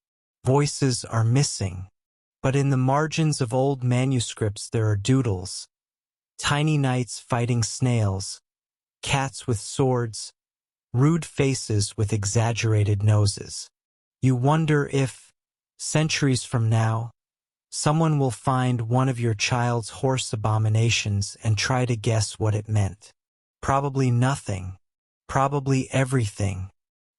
Voices are missing. But in the margins of old manuscripts there are doodles, tiny knights fighting snails, cats with swords, rude faces with exaggerated noses. You wonder if, centuries from now, someone will find one of your child's horse abominations and try to guess what it meant. Probably nothing. Probably everything.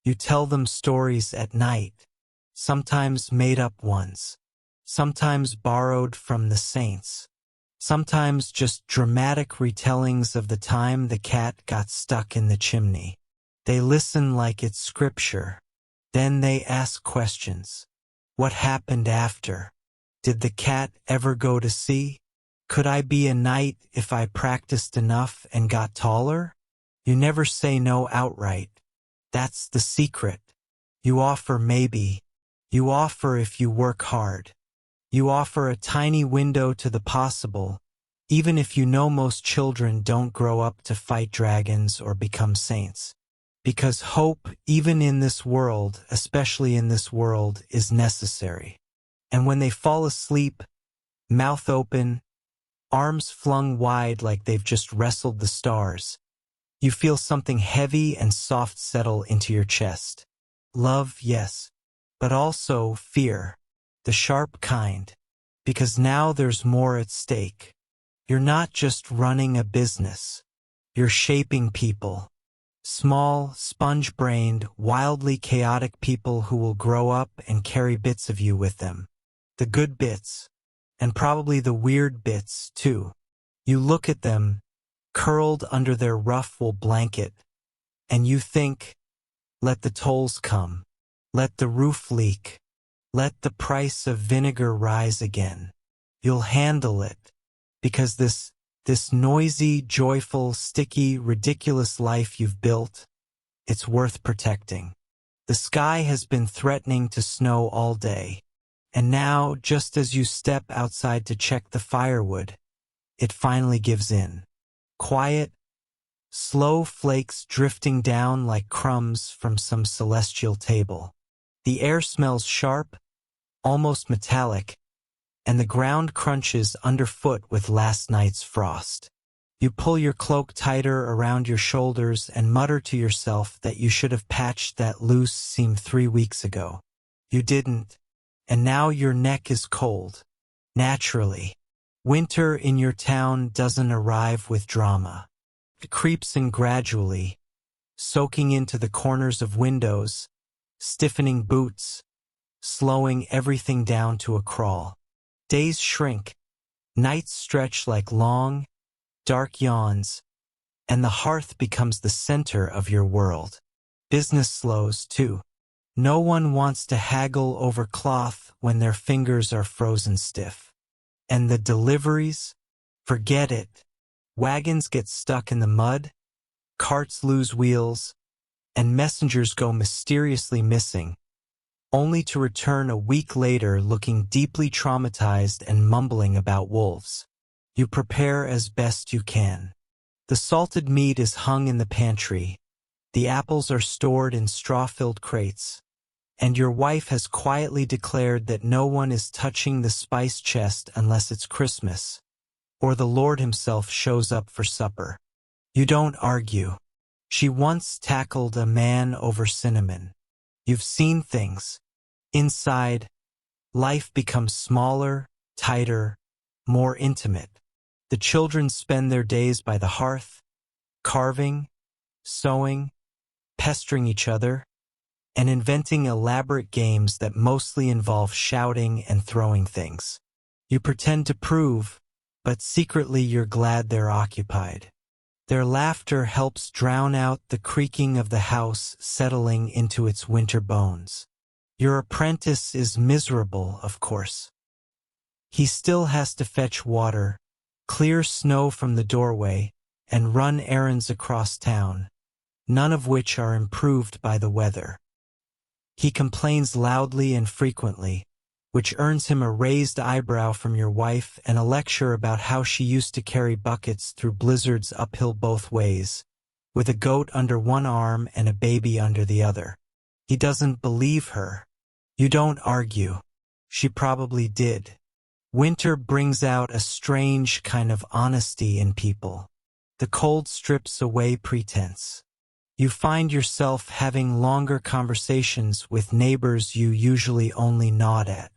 You tell them stories at night, sometimes made-up ones, sometimes borrowed from the saints, sometimes just dramatic retellings of the time the cat got stuck in the chimney. They listen like it's scripture. Then they ask questions. What happened after? Did the cat ever go to sea? Could I be a knight if I practiced enough and got taller? You never say no outright. That's the secret. You offer maybe. You offer if you work hard. You offer a tiny window to the possible, even if you know most children don't grow up to fight dragons or become saints. Because hope, even in this world, especially in this world, is necessary. And when they fall asleep, mouth open, arms flung wide like they've just wrestled the stars, you feel something heavy and soft settle into your chest. Love, yes, but also fear, the sharp kind, because now there's more at stake. You're not just running a business. You're shaping people. Small, sponge-brained, wildly chaotic people who will grow up and carry bits of you with them. The good bits, and probably the weird bits, too. You look at them, curled under their rough wool blanket, and you think, let the tolls come. Let the roof leak. Let the price of vinegar rise again. You'll handle it, because this noisy, joyful, sticky, ridiculous life you've built, it's worth protecting. The sky has been threatening to snow all day, and now, just as you step outside to check the firewood, it finally gives in. Quiet, slow flakes drifting down like crumbs from some celestial table. The air smells sharp, almost metallic, and the ground crunches underfoot with last night's frost. You pull your cloak tighter around your shoulders and mutter to yourself that you should have patched that loose seam 3 weeks ago. You didn't, and now your neck is cold. Naturally. Winter in your town doesn't arrive with drama. It creeps in gradually, soaking into the corners of windows, stiffening boots, slowing everything down to a crawl. Days shrink, nights stretch like long, dark yawns, and the hearth becomes the center of your world. Business slows, too. No one wants to haggle over cloth when their fingers are frozen stiff. And the deliveries? Forget it. Wagons get stuck in the mud, carts lose wheels, and messengers go mysteriously missing, only to return a week later looking deeply traumatized and mumbling about wolves. You prepare as best you can. The salted meat is hung in the pantry, the apples are stored in straw-filled crates, and your wife has quietly declared that no one is touching the spice chest unless it's Christmas, or the Lord himself shows up for supper. You don't argue. She once tackled a man over cinnamon. You've seen things. Inside, life becomes smaller, tighter, more intimate. The children spend their days by the hearth, carving, sewing, pestering each other, and inventing elaborate games that mostly involve shouting and throwing things. You pretend to prove, but secretly you're glad they're occupied. Their laughter helps drown out the creaking of the house settling into its winter bones. Your apprentice is miserable, of course. He still has to fetch water, clear snow from the doorway, and run errands across town, none of which are improved by the weather. He complains loudly and frequently, which earns him a raised eyebrow from your wife and a lecture about how she used to carry buckets through blizzards uphill both ways, with a goat under one arm and a baby under the other. He doesn't believe her. You don't argue. She probably did. Winter brings out a strange kind of honesty in people. The cold strips away pretense. You find yourself having longer conversations with neighbors you usually only nod at.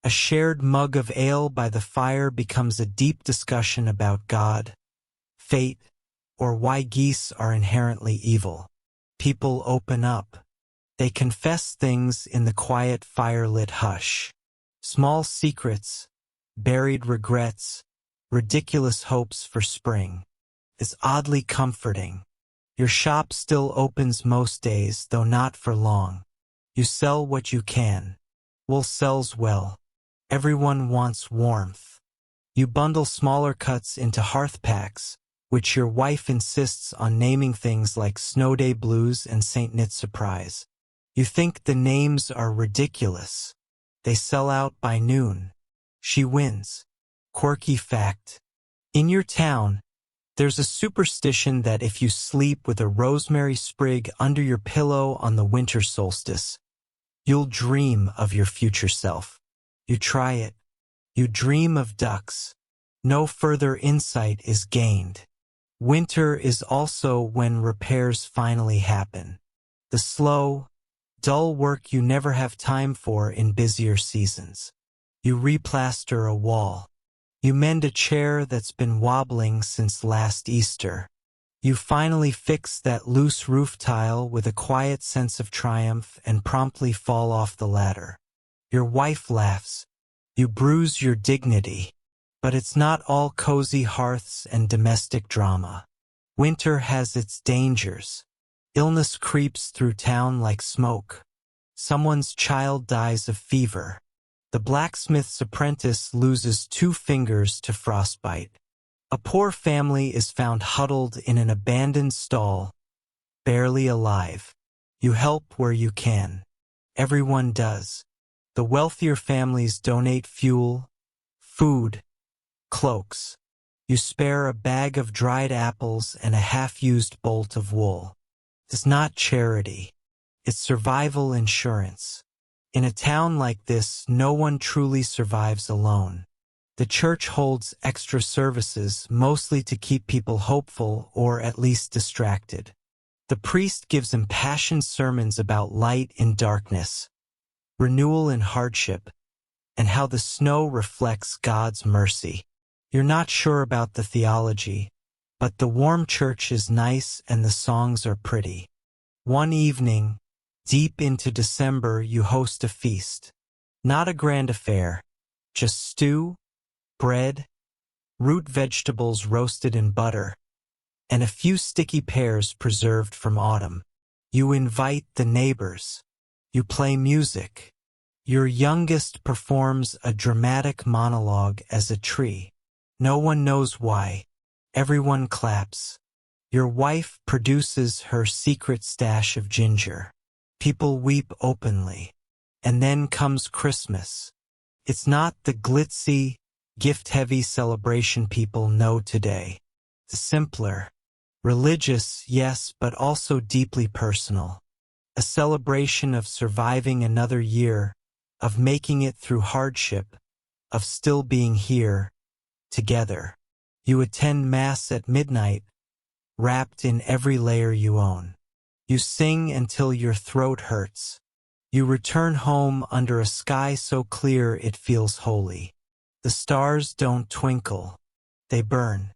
A shared mug of ale by the fire becomes a deep discussion about God, fate, or why geese are inherently evil. People open up. They confess things in the quiet fire-lit hush. Small secrets, buried regrets, ridiculous hopes for spring. It's oddly comforting. Your shop still opens most days, though not for long. You sell what you can. Wool sells well. Everyone wants warmth. You bundle smaller cuts into hearth packs, which your wife insists on naming things like Snow Day Blues and Saint Knit Surprise. You think the names are ridiculous. They sell out by noon. She wins. Quirky fact. In your town, there's a superstition that if you sleep with a rosemary sprig under your pillow on the winter solstice, you'll dream of your future self. You try it. You dream of ducks. No further insight is gained. Winter is also when repairs finally happen. The slow, dull work you never have time for in busier seasons. You replaster a wall. You mend a chair that's been wobbling since last Easter. You finally fix that loose roof tile with a quiet sense of triumph and promptly fall off the ladder. Your wife laughs. You bruise your dignity. But it's not all cozy hearths and domestic drama. Winter has its dangers. Illness creeps through town like smoke. Someone's child dies of fever. The blacksmith's apprentice loses 2 fingers to frostbite. A poor family is found huddled in an abandoned stall, barely alive. You help where you can. Everyone does. The wealthier families donate fuel, food, cloaks. You spare a bag of dried apples and a half-used bolt of wool. It's not charity. It's survival insurance. In a town like this, no one truly survives alone. The church holds extra services, mostly to keep people hopeful or at least distracted. The priest gives impassioned sermons about light in darkness, renewal in hardship, and how the snow reflects God's mercy. You're not sure about the theology, but the warm church is nice and the songs are pretty. One evening, deep into December, you host a feast. Not a grand affair, just stew, bread, root vegetables roasted in butter, and a few sticky pears preserved from autumn. You invite the neighbors. You play music. Your youngest performs a dramatic monologue as a tree. No one knows why. Everyone claps. Your wife produces her secret stash of ginger. People weep openly. And then comes Christmas. It's not the glitzy, gift-heavy celebration people know today. It's simpler. Religious, yes, but also deeply personal. A celebration of surviving another year, of making it through hardship, of still being here, together. You attend Mass at midnight, wrapped in every layer you own. You sing until your throat hurts. You return home under a sky so clear it feels holy. The stars don't twinkle, they burn.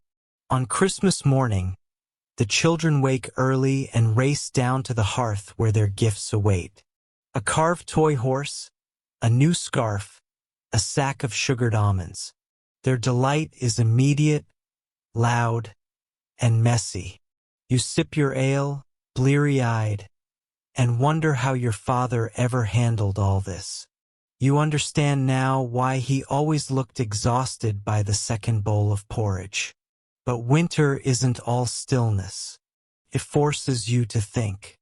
On Christmas morning, the children wake early and race down to the hearth where their gifts await. A carved toy horse, a new scarf, a sack of sugared almonds. Their delight is immediate, loud, and messy. You sip your ale, bleary-eyed, and wonder how your father ever handled all this. You understand now why he always looked exhausted by the second bowl of porridge. But winter isn't all stillness. It forces you to think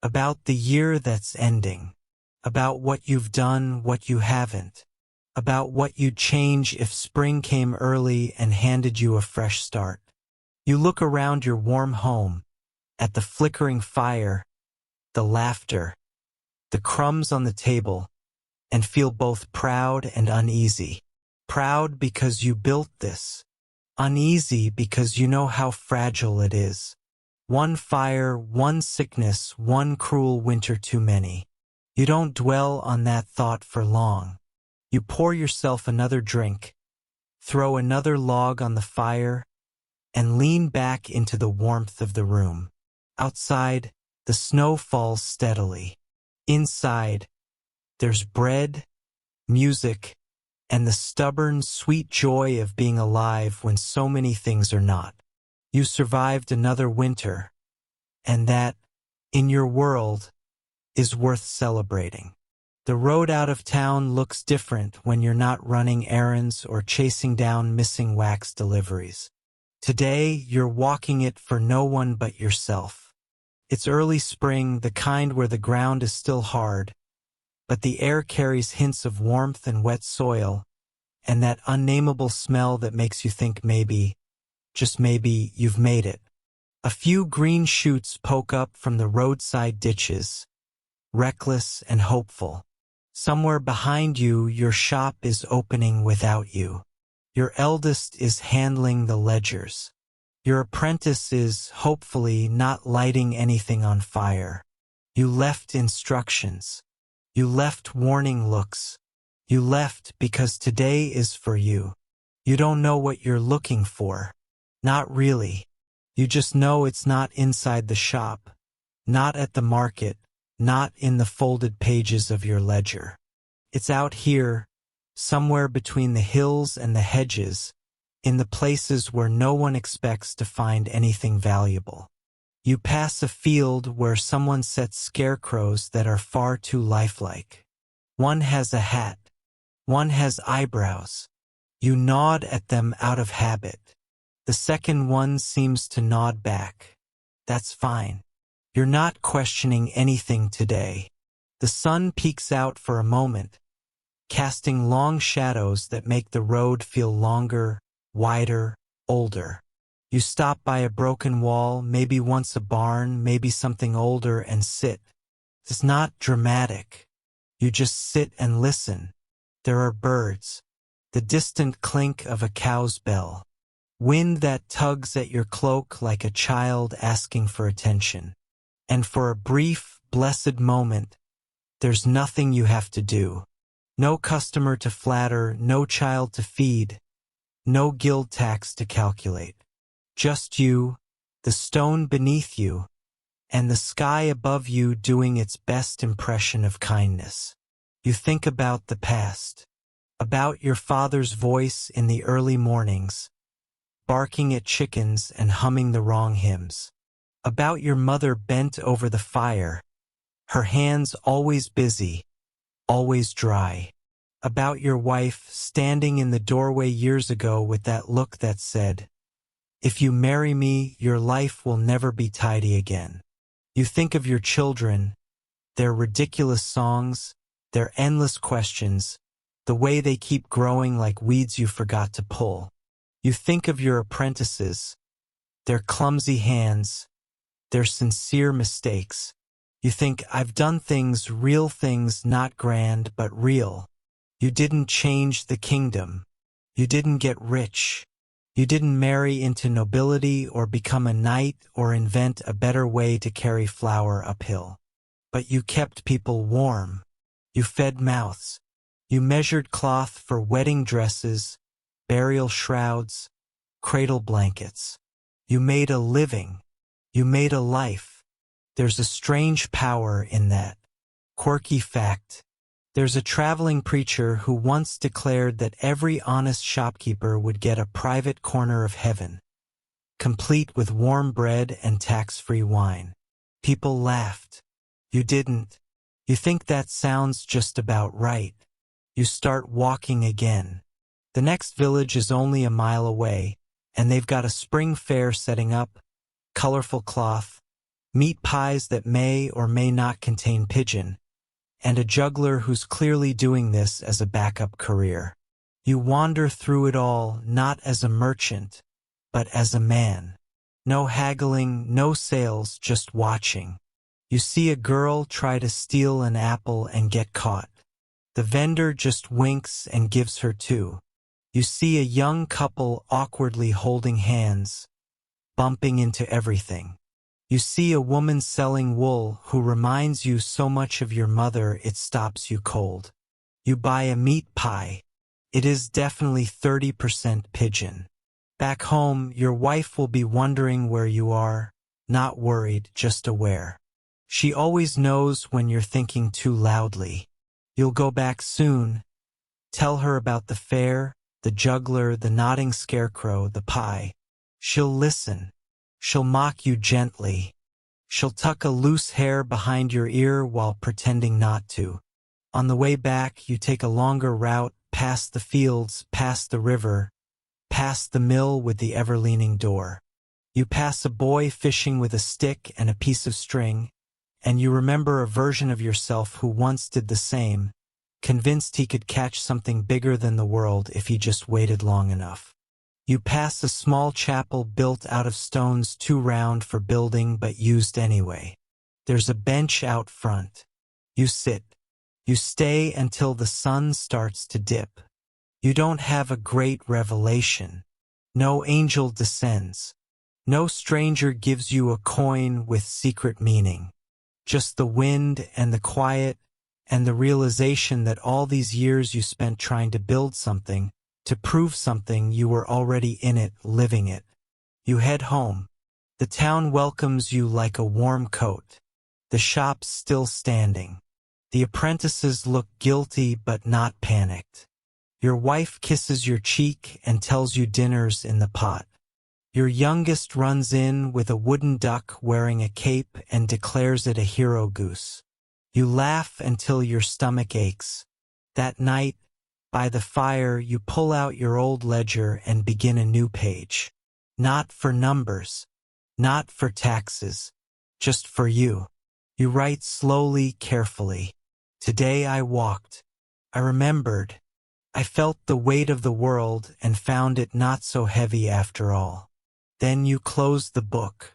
about the year that's ending, about what you've done, what you haven't, about what you'd change if spring came early and handed you a fresh start. You look around your warm home, at the flickering fire, the laughter, the crumbs on the table, and feel both proud and uneasy. Proud because you built this. Uneasy because you know how fragile it is. One fire, one sickness, one cruel winter too many. You don't dwell on that thought for long. You pour yourself another drink, throw another log on the fire, and lean back into the warmth of the room. Outside, the snow falls steadily. Inside, there's bread, music, and the stubborn, sweet joy of being alive when so many things are not. You survived another winter, and that, in your world, is worth celebrating. The road out of town looks different when you're not running errands or chasing down missing wax deliveries. Today, you're walking it for no one but yourself. It's early spring, the kind where the ground is still hard, but the air carries hints of warmth and wet soil, and that unnameable smell that makes you think maybe, just maybe, you've made it. A few green shoots poke up from the roadside ditches, reckless and hopeful. Somewhere behind you, your shop is opening without you. Your eldest is handling the ledgers. Your apprentice is, hopefully, not lighting anything on fire. You left instructions. You left warning looks. You left because today is for you. You don't know what you're looking for. Not really. You just know it's not inside the shop, not at the market, not in the folded pages of your ledger. It's out here, somewhere between the hills and the hedges, in the places where no one expects to find anything valuable. You pass a field where someone sets scarecrows that are far too lifelike. One has a hat. One has eyebrows. You nod at them out of habit. The second one seems to nod back. That's fine. You're not questioning anything today. The sun peeks out for a moment, casting long shadows that make the road feel longer, wider, older. You stop by a broken wall, maybe once a barn, maybe something older, and sit. It's not dramatic. You just sit and listen. There are birds, the distant clink of a cow's bell, wind that tugs at your cloak like a child asking for attention. And for a brief, blessed moment, there's nothing you have to do. No customer to flatter, no child to feed, no guild tax to calculate. Just you, the stone beneath you, and the sky above you doing its best impression of kindness. You think about the past, about your father's voice in the early mornings, barking at chickens and humming the wrong hymns. About your mother bent over the fire, her hands always busy, always dry. About your wife standing in the doorway years ago with that look that said, "If you marry me, your life will never be tidy again." You think of your children, their ridiculous songs, their endless questions, the way they keep growing like weeds you forgot to pull. You think of your apprentices, their clumsy hands, their sincere mistakes. You think, I've done things, real things, not grand, but real. You didn't change the kingdom. You didn't get rich. You didn't marry into nobility or become a knight or invent a better way to carry flour uphill. But you kept people warm. You fed mouths. You measured cloth for wedding dresses, burial shrouds, cradle blankets. You made a living. You made a life. There's a strange power in that. Quirky fact. There's a traveling preacher who once declared that every honest shopkeeper would get a private corner of heaven, complete with warm bread and tax-free wine. People laughed. You didn't. You think that sounds just about right. You start walking again. The next village is only a mile away, and they've got a spring fair setting up, colorful cloth, meat pies that may or may not contain pigeon, and a juggler who's clearly doing this as a backup career. You wander through it all not as a merchant, but as a man. No haggling, no sales, just watching. You see a girl try to steal an apple and get caught. The vendor just winks and gives her two. You see a young couple awkwardly holding hands, bumping into everything. You see a woman selling wool who reminds you so much of your mother it stops you cold. You buy a meat pie. It is definitely 30% pigeon. Back home, your wife will be wondering where you are, not worried, just aware. She always knows when you're thinking too loudly. You'll go back soon. Tell her about the fair, the juggler, the nodding scarecrow, the pie. She'll listen. She'll mock you gently. She'll tuck a loose hair behind your ear while pretending not to. On the way back, you take a longer route, past the fields, past the river, past the mill with the ever-leaning door. You pass a boy fishing with a stick and a piece of string, and you remember a version of yourself who once did the same, convinced he could catch something bigger than the world if he just waited long enough. You pass a small chapel built out of stones too round for building but used anyway. There's a bench out front. You sit. You stay until the sun starts to dip. You don't have a great revelation. No angel descends. No stranger gives you a coin with secret meaning. Just the wind and the quiet and the realization that all these years you spent trying to build something, to prove something, you were already in it, living it. You head home. The town welcomes you like a warm coat. The shop's still standing. The apprentices look guilty but not panicked. Your wife kisses your cheek and tells you dinner's in the pot. Your youngest runs in with a wooden duck wearing a cape and declares it a hero goose. You laugh until your stomach aches. That night, by the fire, you pull out your old ledger and begin a new page. Not for numbers, not for taxes, just for you. You write slowly, carefully. Today I walked. I remembered. I felt the weight of the world and found it not so heavy after all. Then you close the book.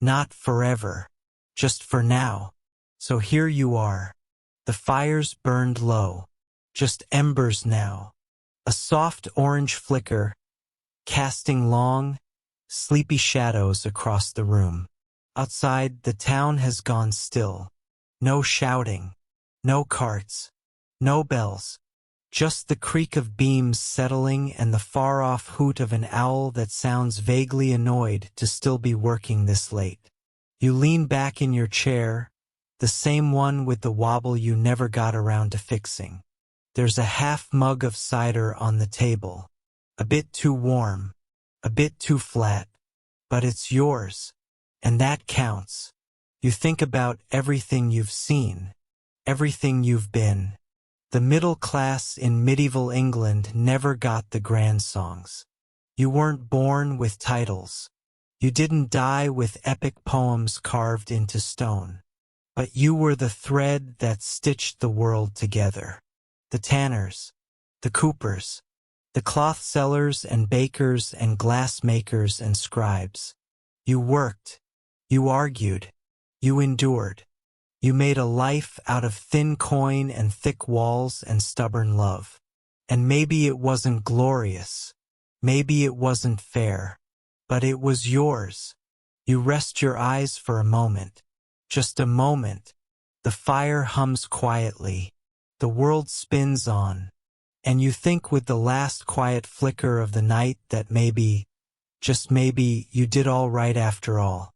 Not forever, just for now. So here you are. The fire's burned low. Just embers now. A soft orange flicker, casting long, sleepy shadows across the room. Outside, the town has gone still. No shouting. No carts. No bells. Just the creak of beams settling and the far-off hoot of an owl that sounds vaguely annoyed to still be working this late. You lean back in your chair, the same one with the wobble you never got around to fixing. There's a half mug of cider on the table. A bit too warm, a bit too flat, but it's yours, and that counts. You think about everything you've seen, everything you've been. The middle class in medieval England never got the grand songs. You weren't born with titles. You didn't die with epic poems carved into stone. But you were the thread that stitched the world together. The tanners, the coopers, the cloth sellers and bakers and glass makers and scribes. You worked. You argued. You endured. You made a life out of thin coin and thick walls and stubborn love. And maybe it wasn't glorious. Maybe it wasn't fair. But it was yours. You rest your eyes for a moment. Just a moment. The fire hums quietly. The world spins on. And you think with the last quiet flicker of the night that maybe, just maybe, you did all right after all.